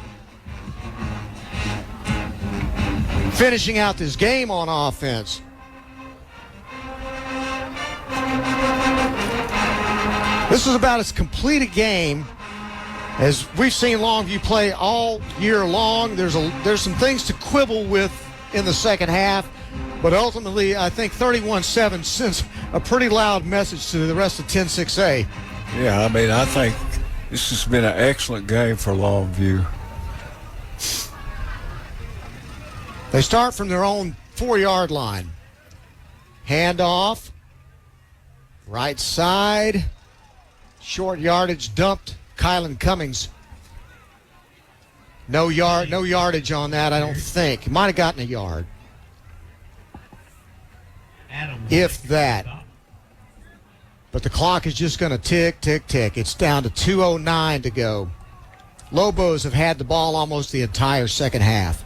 finishing out this game on offense. This is about as complete a game as we've seen Longview play all year long. There's some things to quibble with in the second half, but ultimately I think 31-7 sends a pretty loud message to the rest of 10-6A. Yeah, I mean, I think this has been an excellent game for Longview. They start from their own 4-yard line. Handoff. Right side. Short yardage dumped. Kylan Cummings. No yardage on that, I don't think. He might have gotten a yard. If that. But the clock is just going to tick, tick, tick. It's down to 2:09 to go. Lobos have had the ball almost the entire second half.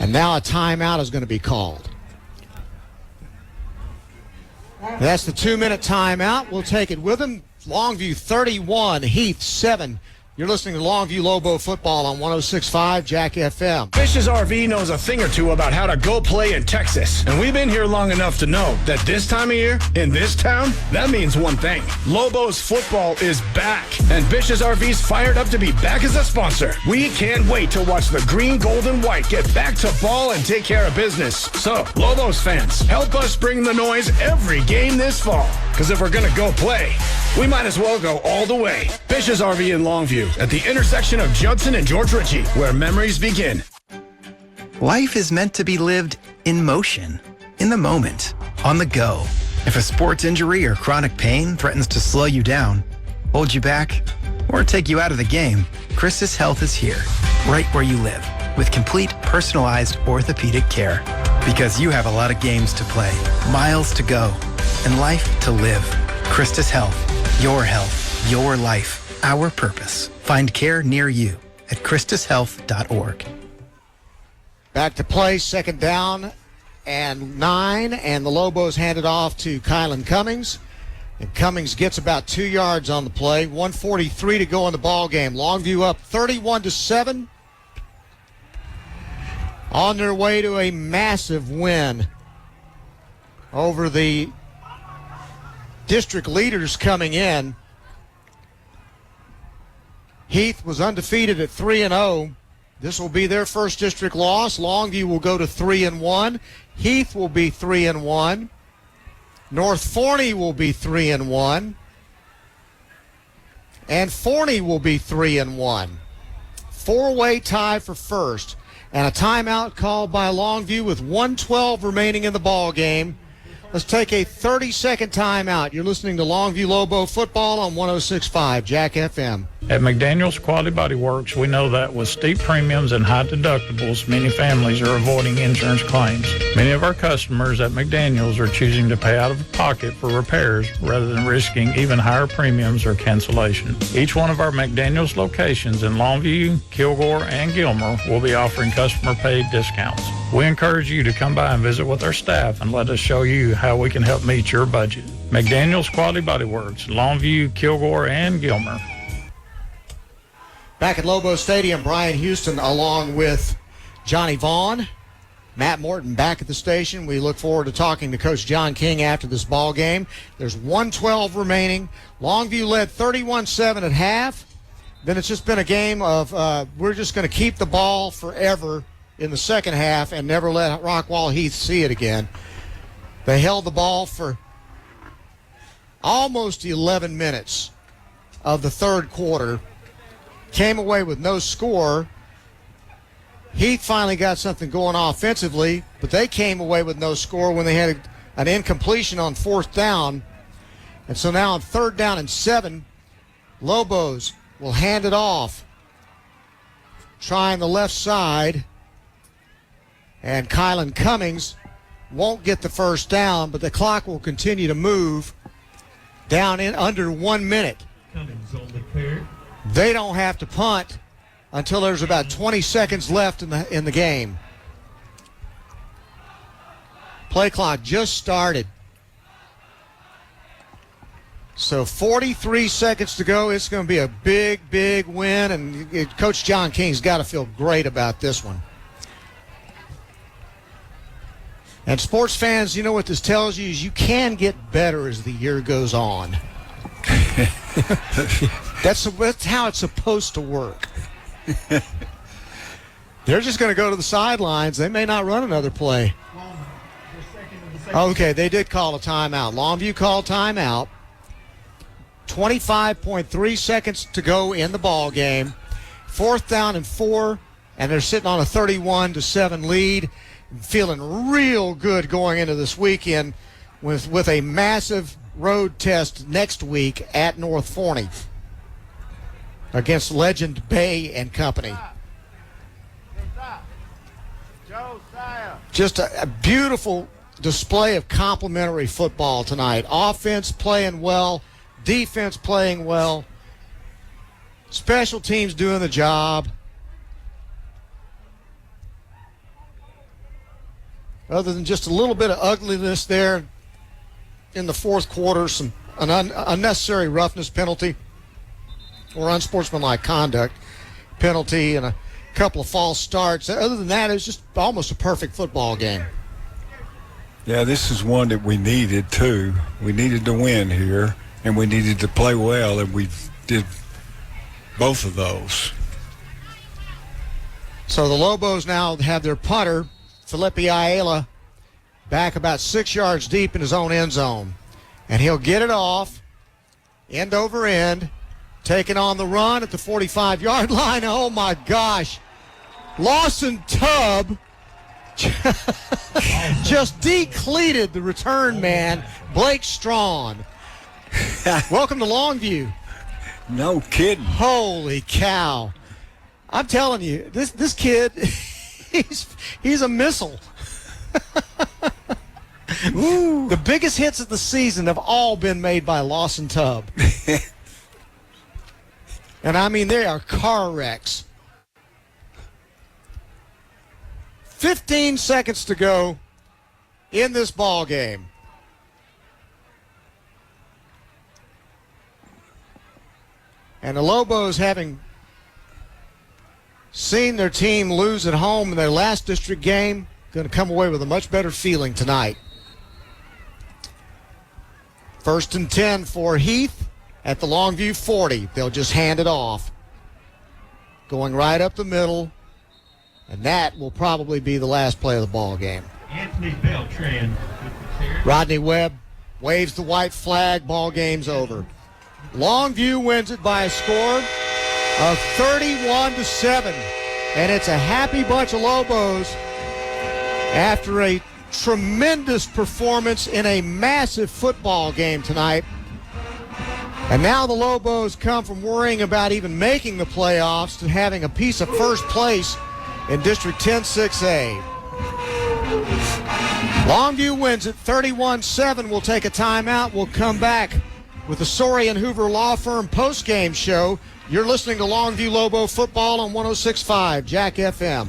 And now a timeout is going to be called. That's the 2-minute timeout. We'll take it with them. Longview 31, Heath 7. You're listening to Longview Lobo football on 106.5 Jack FM. Fish's RV knows a thing or two about how to go play in Texas. And we've been here long enough to know that this time of year, in this town, that means one thing. Lobos football is back. And Fish's RV's fired up to be back as a sponsor. We can't wait to watch the green, gold, and white get back to ball and take care of business. So, Lobos fans, help us bring the noise every game this fall. Because if we're going to go play, we might as well go all the way. Fish's RV in Longview at the intersection of Judson and George Ritchie, where memories begin. Life is meant to be lived in motion, in the moment, on the go. If a sports injury or chronic pain threatens to slow you down, hold you back, or take you out of the game, Christus Health is here, right where you live, with complete personalized orthopedic care. Because you have a lot of games to play, miles to go, and life to live. Christus Health, your life, our purpose. Find care near you at christushealth.org. Back to play, second down and 9, and the Lobos hand it off to Kylan Cummings. And Cummings gets about 2 yards on the play. 1:43 to go in the ball game. Longview up 31-7. On their way to a massive win over the district leaders coming in. Heath was undefeated at 3-0. This will be their first district loss. Longview will go to 3-1. Heath will be 3-1. North Forney will be 3-1. And Forney will be 3-1. 4-way tie for first. And a timeout called by Longview with 1:12 remaining in the ball game. Let's take a 30-second timeout. You're listening to Longview Lobo football on 106.5 Jack FM. At McDaniel's Quality Body Works, we know that with steep premiums and high deductibles, many families are avoiding insurance claims. Many of our customers at McDaniel's are choosing to pay out of pocket for repairs rather than risking even higher premiums or cancellation. Each one of our McDaniel's locations in Longview, Kilgore, and Gilmer will be offering customer-paid discounts. We encourage you to come by and visit with our staff and let us show you how we can help meet your budget. McDaniel's Quality Body Works, Longview, Kilgore, and Gilmer. Back at Lobo Stadium, Brian Houston along with Johnny Vaughn, Matt Morton back at the station. We look forward to talking to Coach John King after this ball game. There's 1:12 remaining. Longview led 31-7 at half. Then it's just been a game of we're just going to keep the ball forever in the second half and never let Rockwall Heath see it again. They held the ball for almost 11 minutes of the third quarter. came away with no score. Heath finally got something going offensively, but they came away with no score when they had an incompletion on 4th down. And so now on 3rd down and 7, Lobos will hand it off, trying the left side. And Kylan Cummings won't get the first down, but the clock will continue to move down in under 1 minute. Cummings on the clear. They don't have to punt until there's about 20 seconds left in the game. Play clock just started. So 43 seconds to go. It's going to be a big, big win, and Coach John King's got to feel great about this one. And sports fans, you know what this tells you is you can get better as the year goes on. That's how it's supposed to work. They're just going to go to the sidelines. They may not run another play. Okay, they did call a timeout. Longview called timeout. 25.3 seconds to go in the ball game. 4th down and 4, and they're sitting on a 31-7 lead. Feeling real good going into this weekend with a massive road test next week at North Forney against Legend Bay and Company. Just a beautiful display of complimentary football tonight. Offense playing well, defense playing well, special teams doing the job. Other than just a little bit of ugliness there in the 4th quarter, an unnecessary roughness penalty or unsportsmanlike conduct penalty and a couple of false starts. Other than that, it was just almost a perfect football game. Yeah, this is one that we needed, too. We needed to win here, and we needed to play well, and we did both of those. So the Lobos now have their punter, Felipe Ayala, back about 6 yards deep in his own end zone. And he'll get it off, end over end, taking on the run at the 45-yard line. Oh, my gosh. Lawson Tubb just decleated the return man, Blake Strawn. Welcome to Longview. No kidding. Holy cow. I'm telling you, this kid, he's a missile. The biggest hits of the season have all been made by Lawson Tubb. And I mean, they are car wrecks. 15 seconds to go in this ball game. And the Lobos, having seen their team lose at home in their last district game, going to come away with a much better feeling tonight. 1st and 10 for Heath at the Longview 40. They'll just hand it off. Going right up the middle. And that will probably be the last play of the ball game. Anthony Beltran with the clear. Rodney Webb waves the white flag. Ball game's over. Longview wins it by a score of 31-7. And it's a happy bunch of Lobos after a tremendous performance in a massive football game tonight. And now the Lobos come from worrying about even making the playoffs to having a piece of first place in District 10-6A. Longview wins it 31-7. We'll take a timeout. We'll come back with the Sorey and Hoover Law Firm post-game show. You're listening to Longview Lobo football on 106.5 Jack FM.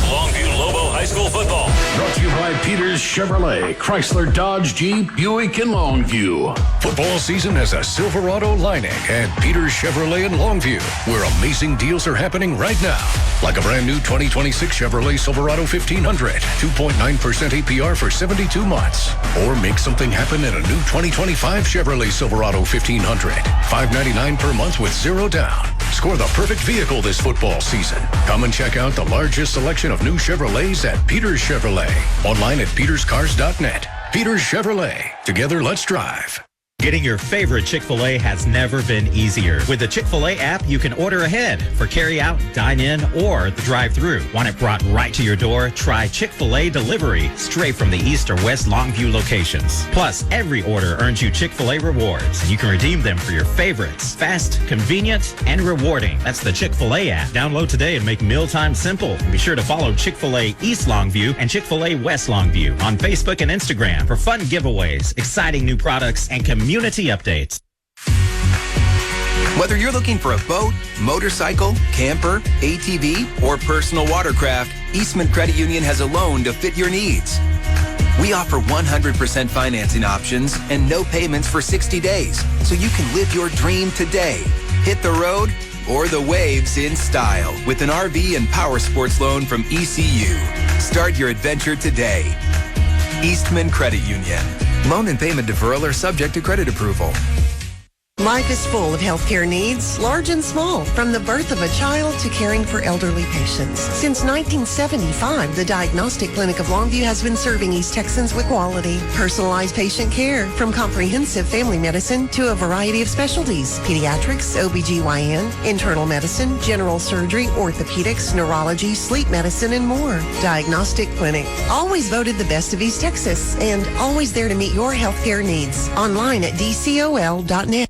Longview Lobo High School football. Brought to you by Peters Chevrolet, Chrysler, Dodge, Jeep, Buick, and Longview. Football season has a Silverado lining at Peters Chevrolet in Longview, where amazing deals are happening right now. Like a brand new 2026 Chevrolet Silverado 1500, 2.9% APR for 72 months. Or make something happen in a new 2025 Chevrolet Silverado 1500, $599 per month with zero down. Score the perfect vehicle this football season. Come and check out the largest selection of new Chevrolets at Peters Chevrolet. Online at peterscars.net. Peters Chevrolet. Together, let's drive. Getting your favorite Chick-fil-A has never been easier. With the Chick-fil-A app, you can order ahead for carry-out, dine-in, or the drive-thru. Want it brought right to your door? Try Chick-fil-A Delivery straight from the East or West Longview locations. Plus, every order earns you Chick-fil-A rewards. You can redeem them for your favorites. Fast, convenient, and rewarding. That's the Chick-fil-A app. Download today and make mealtime simple. And be sure to follow Chick-fil-A East Longview and Chick-fil-A West Longview on Facebook and Instagram for fun giveaways, exciting new products, and community updates. Whether you're looking for a boat, motorcycle, camper, ATV, or personal watercraft, Eastman Credit Union has a loan to fit your needs. We offer 100% financing options and no payments for 60 days, so you can live your dream today. Hit the road or the waves in style with an RV and power sports loan from ECU. Start your adventure today. Eastman Credit Union. Loan and payment deferral are subject to credit approval. Life is full of healthcare needs, large and small, from the birth of a child to caring for elderly patients. Since 1975, the Diagnostic Clinic of Longview has been serving East Texans with quality, personalized patient care, from comprehensive family medicine to a variety of specialties: pediatrics, OBGYN, internal medicine, general surgery, orthopedics, neurology, sleep medicine, and more. Diagnostic Clinic, always voted the best of East Texas, and always there to meet your healthcare needs. Online at dcol.net.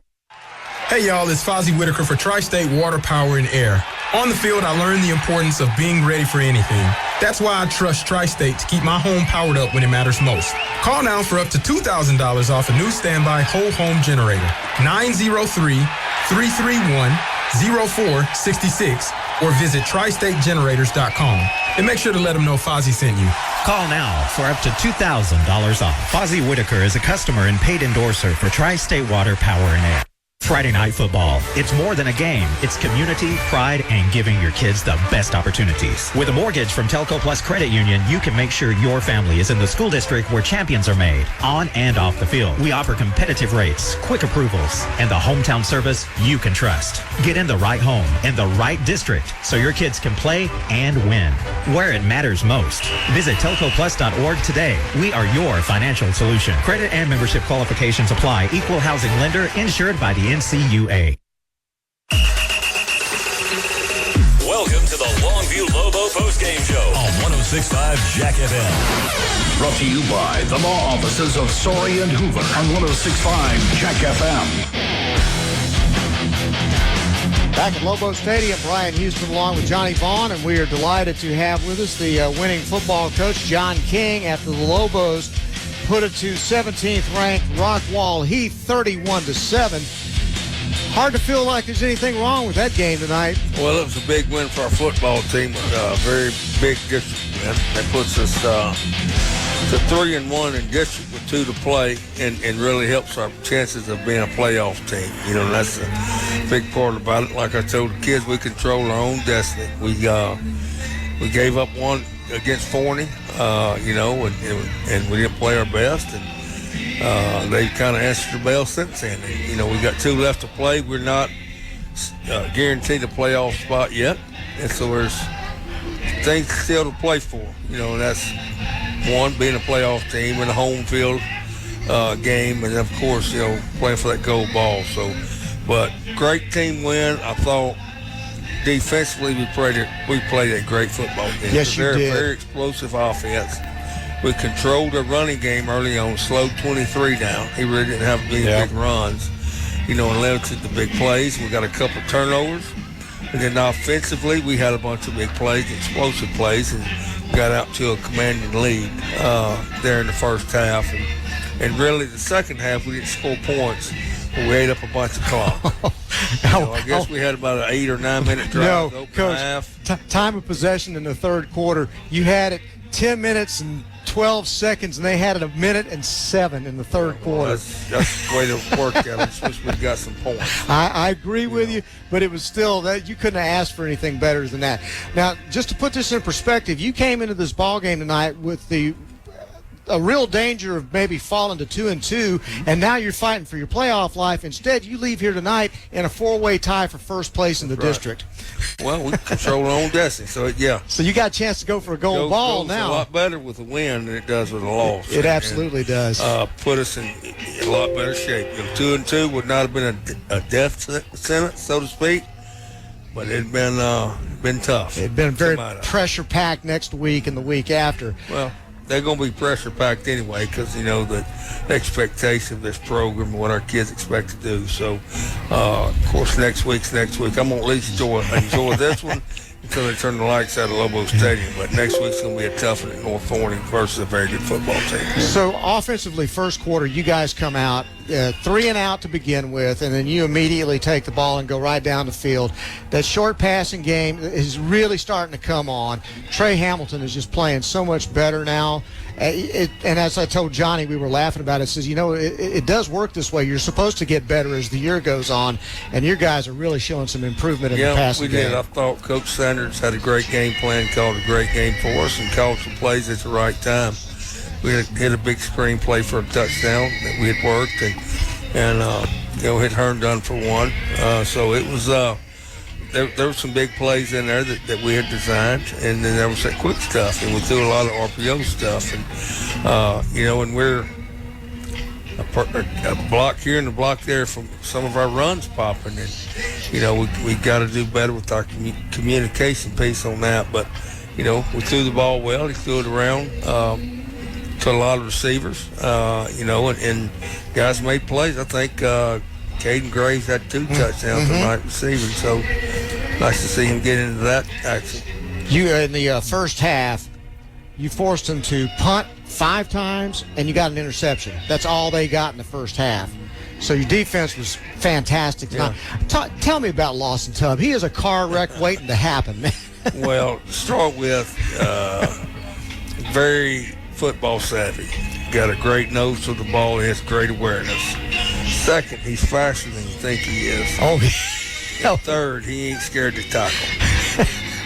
Hey y'all, it's Fozzie Whitaker for Tri-State Water, Power, and Air. On the field, I learned the importance of being ready for anything. That's why I trust Tri-State to keep my home powered up when it matters most. Call now for up to $2,000 off a new standby whole home generator. 903-331-0466 or visit tristategenerators.com. And make sure to let them know Fozzie sent you. Call now for up to $2,000 off. Fozzie Whitaker is a customer and paid endorser for Tri-State Water, Power, and Air. Friday Night Football. It's more than a game. It's community, pride, and giving your kids the best opportunities. With a mortgage from Telco Plus Credit Union, you can make sure your family is in the school district where champions are made, on and off the field. We offer competitive rates, quick approvals, and the hometown service you can trust. Get in the right home, in the right district, so your kids can play and win, where it matters most. Visit telcoplus.org today. We are your financial solution. Credit and membership qualifications apply. Equal housing lender, insured by the NCUA. Welcome to the Longview Lobo postgame show on 106.5 Jack FM. Brought to you by the law offices of Sorey and Hoover on 106.5 Jack FM. Back at Lobo Stadium, Brian Houston along with Johnny Vaughn, and we are delighted to have with us the winning football coach, John King, after the Lobos put it to 17th ranked Rockwall Heath 31-7. Hard to feel like there's anything wrong with that game tonight. Well, it was a big win for our football team. Very big district win. That puts us to 3-1 in district with 2 to play, and really helps our chances of being a playoff team. You know, that's a big part about it. Like I told the kids, we control our own destiny. We gave up one against Forney, you know, and we didn't play our best, and they've kind of answered the bell since then. And, you know, we got 2 left to play. We're not guaranteed a playoff spot yet, and so there's things still to play for. You know, and that's one, being a playoff team in a home field game, and of course, you know, playing for that gold ball. So, but great team win. I thought defensively we played a great football game. Yes, you did. Very explosive offense. We controlled the running game early on, slowed 23 down. He really didn't have any big runs, you know, and limited the big plays. We got a couple of turnovers. And then offensively, we had a bunch of big plays, explosive plays, and got out to a commanding lead there in the first half. And really, the second half, we didn't score points, but we ate up a bunch of clock. You know, I guess we had about an 8 or 9 minute drive. No, Coach, time of possession in the third quarter, you had it 10 minutes and 12 seconds, and they had it 1 minute and 7 in the third quarter. That's the way to work out. I just wish we got some points. I agree with you, but it was still that you couldn't have asked for anything better than that. Now, just to put this in perspective, you came into this ball game tonight with the a real danger of maybe falling to 2-2, and now you're fighting for your playoff life. Instead, you leave here tonight in a 4-way tie for first place in the district. Well, we control our own destiny, so yeah. So you got a chance to go for a gold ball now. A lot better with a win than it does with a loss. It absolutely does. Put us in a lot better shape. 2-2 would not have been a death sentence, so to speak, but it'd been tough. It'd been very pressure-packed next week and the week after. Well, they're going to be pressure-packed anyway because, the expectation of this program and what our kids expect to do. So, of course, next week's next week. I'm going to at least enjoy this one until they turn the lights out of Lobo Stadium. But next week's going to be a tough one at North Forney versus a very good football team. So, offensively, first quarter, you guys come out 3 and out to begin with, and then you immediately take the ball and go right down the field. That short passing game is really starting to come on. Trey Hamilton is just playing so much better now. And as I told Johnny, we were laughing about it, says, it does work this way. You're supposed to get better as the year goes on, and your guys are really showing some improvement in the passing game. Yeah, we did. I thought Coach Sanders had a great game plan, called a great game for us, and called some plays at the right time. We hit a big screen play for a touchdown that we had worked, and hit Herndon for one. So it was there were some big plays in there that we had designed, and then there was that quick stuff, and we threw a lot of RPO stuff, and and we're a block here and a block there from some of our runs popping, and we got to do better with our communication piece on that. But we threw the ball well. He threw it around to a lot of receivers, and guys made plays. I think Caden Graves had 2 touchdowns tonight receiving, so nice to see him get into that action. You in the first half, you forced them to punt 5 times, and you got an interception. That's all they got in the first half. So your defense was fantastic tonight. Yeah. Tell me about Lawson Tubb. He is a car wreck waiting to happen, man. Well, to start with, very football savvy. Got a great nose for the ball. He has great awareness. Second, he's faster than you think he is. And third, he ain't scared to tackle.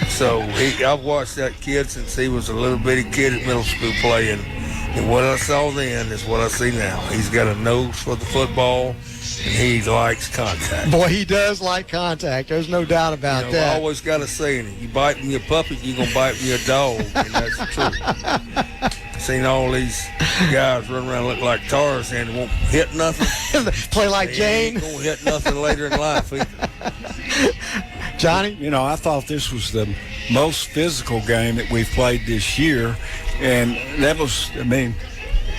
So I've watched that kid since he was a little bitty kid at middle school playing. And what I saw then is what I see now. He's got a nose for the football, and he likes contact. Boy, he does like contact. There's no doubt about that. I always got a saying, you bite me a puppy, you're going to bite me a dog. And that's the truth. Seen all these guys run around look like Tarzan and won't hit nothing. Play like Jane. Ain't going to hit nothing later in life either. Johnny? I thought this was the most physical game that we've played this year. And that was, it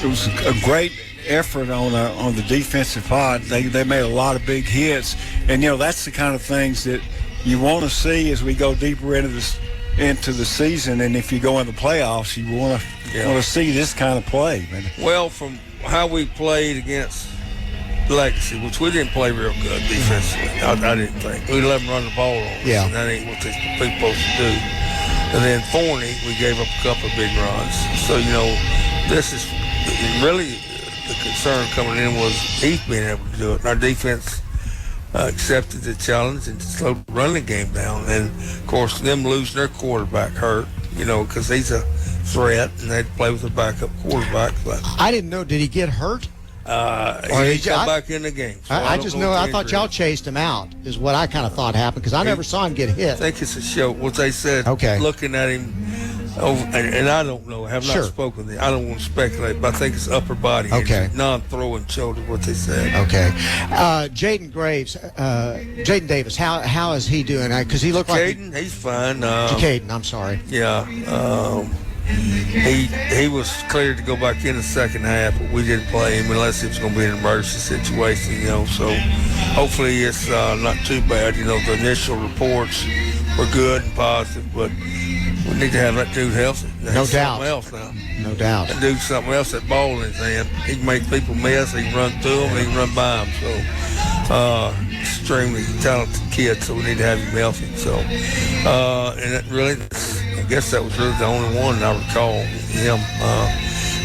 was a great effort on the defensive pod. They made a lot of big hits. And, that's the kind of things that you want to see as we go deeper into the season. And if you go in the playoffs, you want to see this kind of play. Man. Well, from how we played against Legacy, which we didn't play real good defensively, I didn't think. We let them run the ball on us, and that ain't what they're supposed to do. And then Forney, we gave up a couple of big runs. So, this is really the concern coming in was Heath being able to do it. And our defense accepted the challenge and slowed the running game down. And, of course, them losing their quarterback hurt, because he's a threat, and they'd play with a backup quarterback. But I didn't know. Did he get hurt? He come back in the game. So I just know. I thought y'all chased him out. Is what I kind of thought happened because I never saw him get hit. I think it's a show. What they said. Okay. Looking at him, and I don't know. I have not spoken to him. I don't want to speculate, but I think it's upper body. Okay. Non-throwing shoulder. What they said. Okay. Jaden Davis. How is he doing? Because he looked like Caden. He's fine. Caden. I'm sorry. Yeah. He was cleared to go back in the second half, but we didn't play him unless it was going to be an emergency situation, So hopefully it's not too bad. The initial reports were good and positive, but we need to have that dude healthy. No doubt. Something else now. No doubt. That dude's something else. That ball in his hand. He can make people miss. He can run through them. He can run by them. So extremely talented kid. So we need to have him healthy. So and it really. I guess that was really the only one I recall him.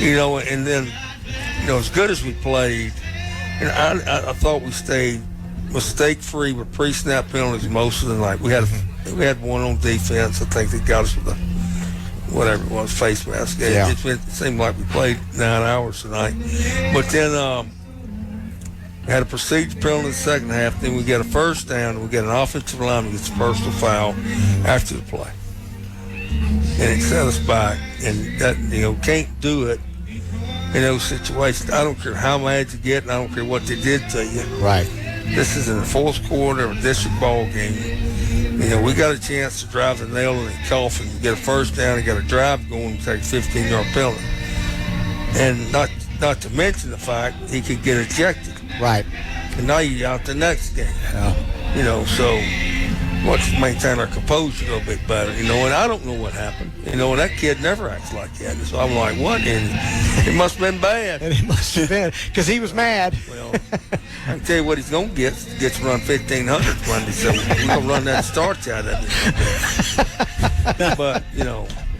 And then, as good as we played, and I thought we stayed mistake-free with pre-snap penalties most of the night. We had one on defense. I think that got us with whatever it was, face mask. Yeah. It seemed like we played 9 hours tonight. But then we had a procedure penalty in the second half. Then we got a first down. And we got an offensive lineman gets a personal foul after the play. And it set us back. And that, can't do it in those situations. I don't care how mad you get, and I don't care what they did to you. Right. This is in the fourth quarter of a district ball game. We got a chance to drive the nail in the coffin. You get a first down, you got a drive going, and take a 15-yard penalty. And not to mention the fact he could get ejected. Right. And now you're out the next game. Yeah. So let's maintain our composure a little bit better. And I don't know what happened. And that kid never acts like that. So I'm like, what? And it must have been bad. And it must have been, because he was mad. Well, I can tell you what he's going to get. He gets to run 1,500 Monday, so we're going to run that starch out of it. But,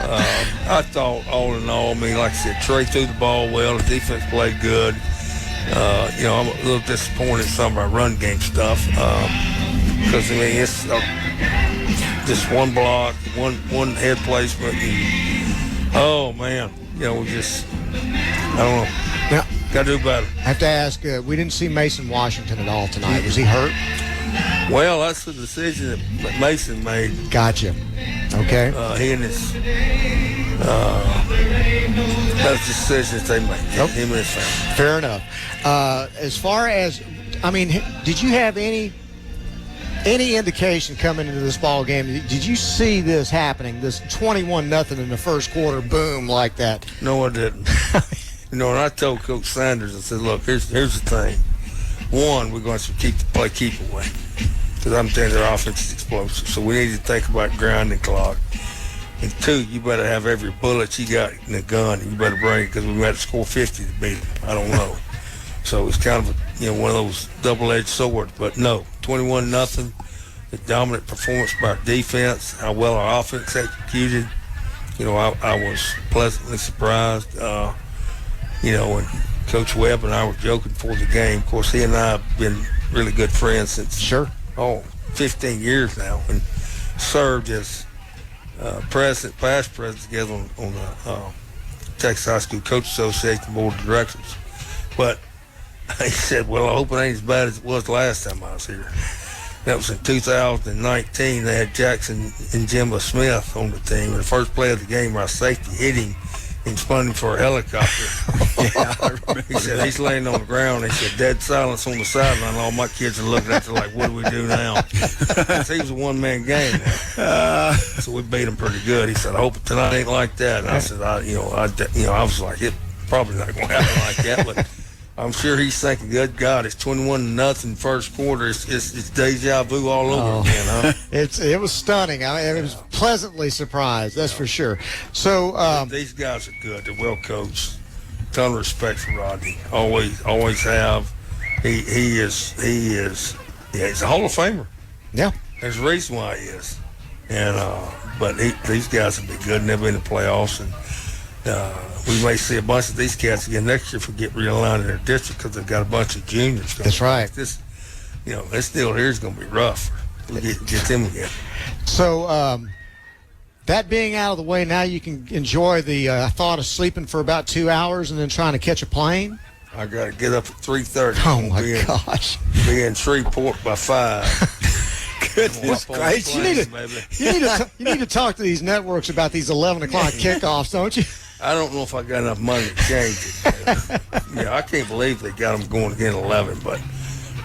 I thought all in all, like I said, Trey threw the ball well. The defense played good. I'm a little disappointed in some of our run game stuff because, it's just one block, one head placement. And, oh, man, we just, I don't know. Now, got to do better. I have to ask, we didn't see Mason Washington at all tonight. Was he hurt? Well, that's the decision that Mason made. Gotcha. Okay. He and his, that's the decision that they made. Him and his family. Fair enough. As far as, did you have any indication coming into this ball game? Did you see this happening, this 21-0 in the first quarter, boom, like that? No, I didn't. And I told Coach Sanders, I said, look, here's the thing. One, we're going to keep away. Because I'm telling you, their offense is explosive. So we need to think about grinding clock. And two, you better have every bullet you got in the gun. And you better bring it because we might score 50 to beat them. I don't know. So it's kind of one of those double-edged swords. But no, 21-0. The dominant performance by our defense, how well our offense executed. I was pleasantly surprised. And Coach Webb and I were joking before the game. Of course, he and I have been really good friends since 15 years now, and served as past president together on the Texas High School Coach Association Board of Directors. But he said, well, I hope it ain't as bad as it was last time I was here. That was in 2019. They had Jackson and Jimbo Smith on the team. And the first play of the game, our safety hit him and spun him for a helicopter. I remember. He said, he's laying on the ground. He said, dead silence on the sideline. All my kids are looking at him like, what do we do now? He was a one-man game now. So we beat him pretty good. He said, I hope tonight ain't like that. And I said, I was like, it probably not going to happen like that, but I'm sure he's thinking, good God, it's 21-0 first quarter. It's deja vu all over again, huh? It was stunning. It was pleasantly surprised, that's for sure. So these guys are good. They're well coached. Ton of respect for Rodney. Always have. He's a Hall of Famer. Yeah. There's a reason why he is. And but these guys will be good, and they'll be in the playoffs. And we may see a bunch of these cats again next year if we get realigned in their district because they've got a bunch of juniors. That's right. This deal here is going to be rough. Get them again. So that being out of the way, now you can enjoy the thought of sleeping for about 2 hours and then trying to catch a plane. I got to get up at 3:30. Oh my gosh! Be in Shreveport by 5. Goodness gracious! You need to talk to these networks about these 11 o'clock kickoffs, don't you? I don't know if I got enough money to change it. Yeah, I can't believe they got them going again at 11. But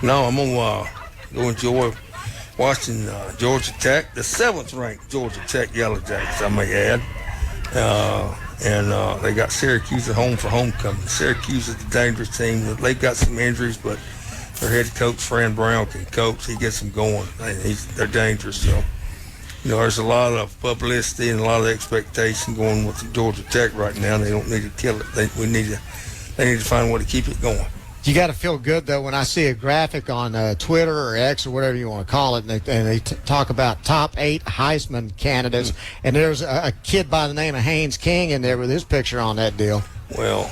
no, I'm gonna go enjoy watching Georgia Tech, the 7th-ranked Georgia Tech Yellow Jackets, I may add. And they got Syracuse at home for homecoming. Syracuse is a dangerous team. They've got some injuries, but their head coach, Fran Brown, can coach. He gets them going. They're dangerous. So, there's a lot of publicity and a lot of expectation going with Georgia Tech right now. They don't need to kill it. They need to find a way to keep it going. You got to feel good, though, when I see a graphic on Twitter or X or whatever you want to call it, and they talk about top 8 Heisman candidates, and there's a kid by the name of Haynes King in there with his picture on that deal. Well,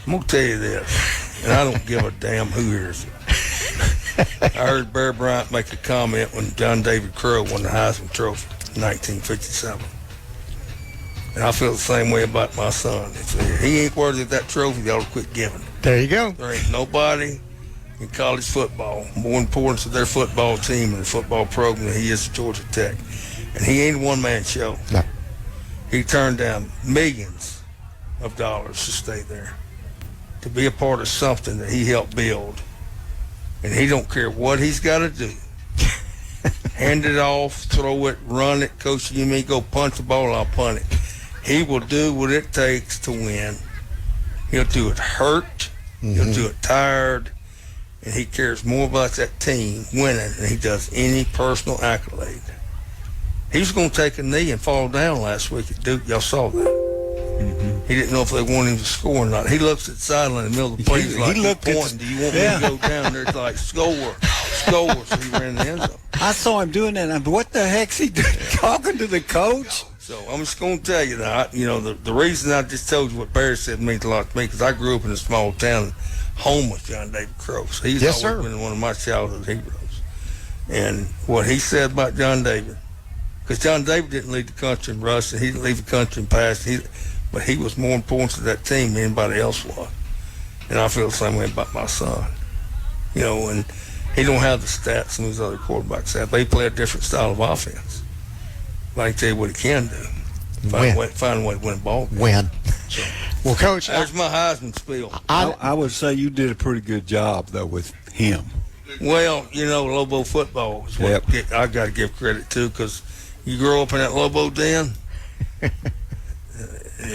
I'm going to tell you this, and I don't give a damn who hears it. I heard Bear Bryant make a comment when John David Crow won the Heisman Trophy in 1957. And I feel the same way about my son. If he ain't worthy of that trophy, y'all quit giving. There you go. There ain't nobody in college football more important to their football team and the football program than he is at Georgia Tech. And he ain't a one-man show. No. He turned down millions of dollars to stay there, to be a part of something that he helped build. And he don't care what he's got to do. Hand it off, throw it, run it. Coach, you mean go punch the ball, I'll punt it. He will do what it takes to win. He'll do it hurt. He'll do it tired. And he cares more about that team winning than he does any personal accolade. He was going to take a knee and fall down last week at Duke. Y'all saw that. He didn't know if they wanted him to score or not. He looks at the sideline in the middle of the play. He's like, he's pointing. Do you want me to go down there? It's like, score. So he ran the end zone. I saw him doing that. And what the heck's he doing? Talking to the coach? So I'm just going to tell you that, the reason I just told you what Barry said means a lot to me, because I grew up in a small town, home with John David Crowe. So he's always been one of my childhood heroes. And what he said about John David, because John David didn't lead the country in rushing, he didn't lead the country in passing, but he was more important to that team than anybody else was. And I feel the same way about my son. And he don't have the stats some of these other quarterbacks have. They play a different style of offense. But I can tell you what he can do. Find a way to win a ball game. Win. So, well, Coach, there's my Heisman spiel. I would say you did a pretty good job, though, with him. Well, Lobo football is what I got to give credit to, because you grow up in that Lobo den.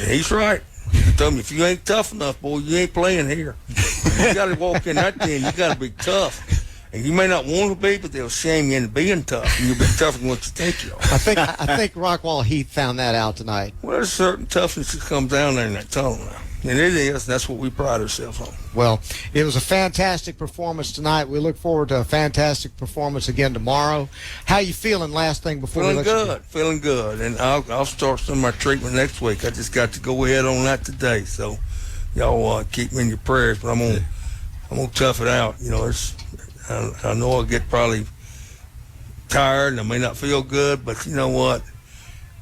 He's right. He told me, if you ain't tough enough, boy, you ain't playing here. You got to walk in that den. You got to be tough. And you may not want to be, but they'll shame you into being tough. And you'll be tougher than what you think you are. I think Rockwall Heath found that out tonight. Well, there's a certain toughness that comes down there in that tunnel now. And it is. That's what we pride ourselves on. Well, it was a fantastic performance tonight. We look forward to a fantastic performance again tomorrow. How you feeling, last thing before we let you go? Feeling good. And I'll start some of my treatment next week. I just got to go ahead on that today. So y'all keep me in your prayers. But I'm gonna tough it out. I know I'll get probably tired and I may not feel good, but you know what?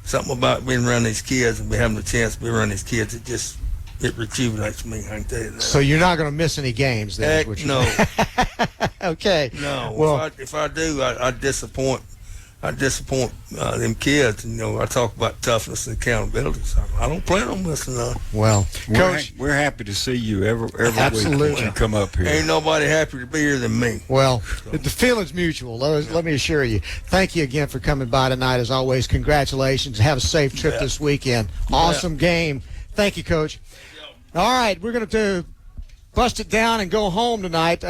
Something about being around these kids and having the chance to be around these kids, it rejuvenates me, I can tell you that. So you're not going to miss any games then? Heck, no. Okay. No. Well, if I do, I disappoint them kids. I talk about toughness and accountability. So I don't plan on missing none. Well, Coach, we're happy to see you every absolutely. week when you come up here. Ain't nobody happier to be here than me. Well, the feeling's mutual. Let me assure you. Thank you again for coming by tonight. As always, congratulations. Have a safe trip this weekend. Awesome game. Thank you, Coach. All right, we're going to bust it down and go home tonight.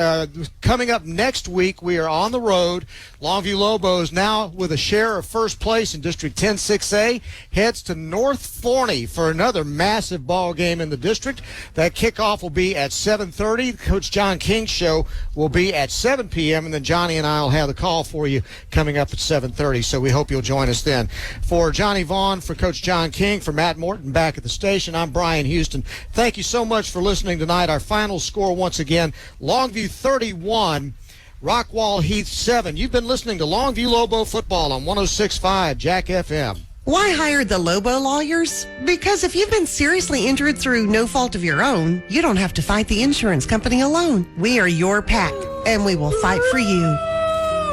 Coming up next week, we are on the road. Longview Lobos, now with a share of first place in District 10 6A, heads to North Forney for another massive ball game in the district. That kickoff will be at 7:30. Coach John King's show will be at 7 p.m., and then Johnny and I will have the call for you coming up at 7:30, so we hope you'll join us then. For Johnny Vaughn, for Coach John King, for Matt Morton back at the station, I'm Brian Houston. Thank you so much for listening tonight. Our final score once again, Longview 31, Rockwall Heath 7. You've been listening to Longview Lobo football on 106.5 Jack FM. Why hire the Lobo lawyers? Because if you've been seriously injured through no fault of your own, you don't have to fight the insurance company alone. We are your pack, and we will fight for you.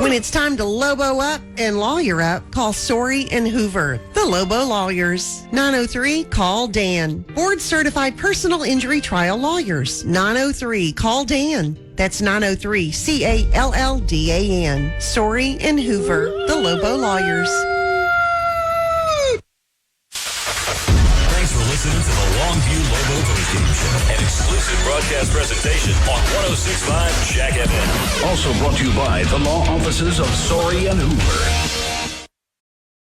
When it's time to Lobo up and lawyer up, call Sorey and Hoover, the Lobo Lawyers. 903-CALL-DAN. Board-certified personal injury trial lawyers. 903-CALL-DAN. That's 903-CALLDAN. Sorey and Hoover, the Lobo Lawyers. Thanks for listening to the Longview Lobo Postgame Show, an exclusive broadcast presentation on 106.5 Jack FM. Also brought to you by the law offices of Sorey and Hoover.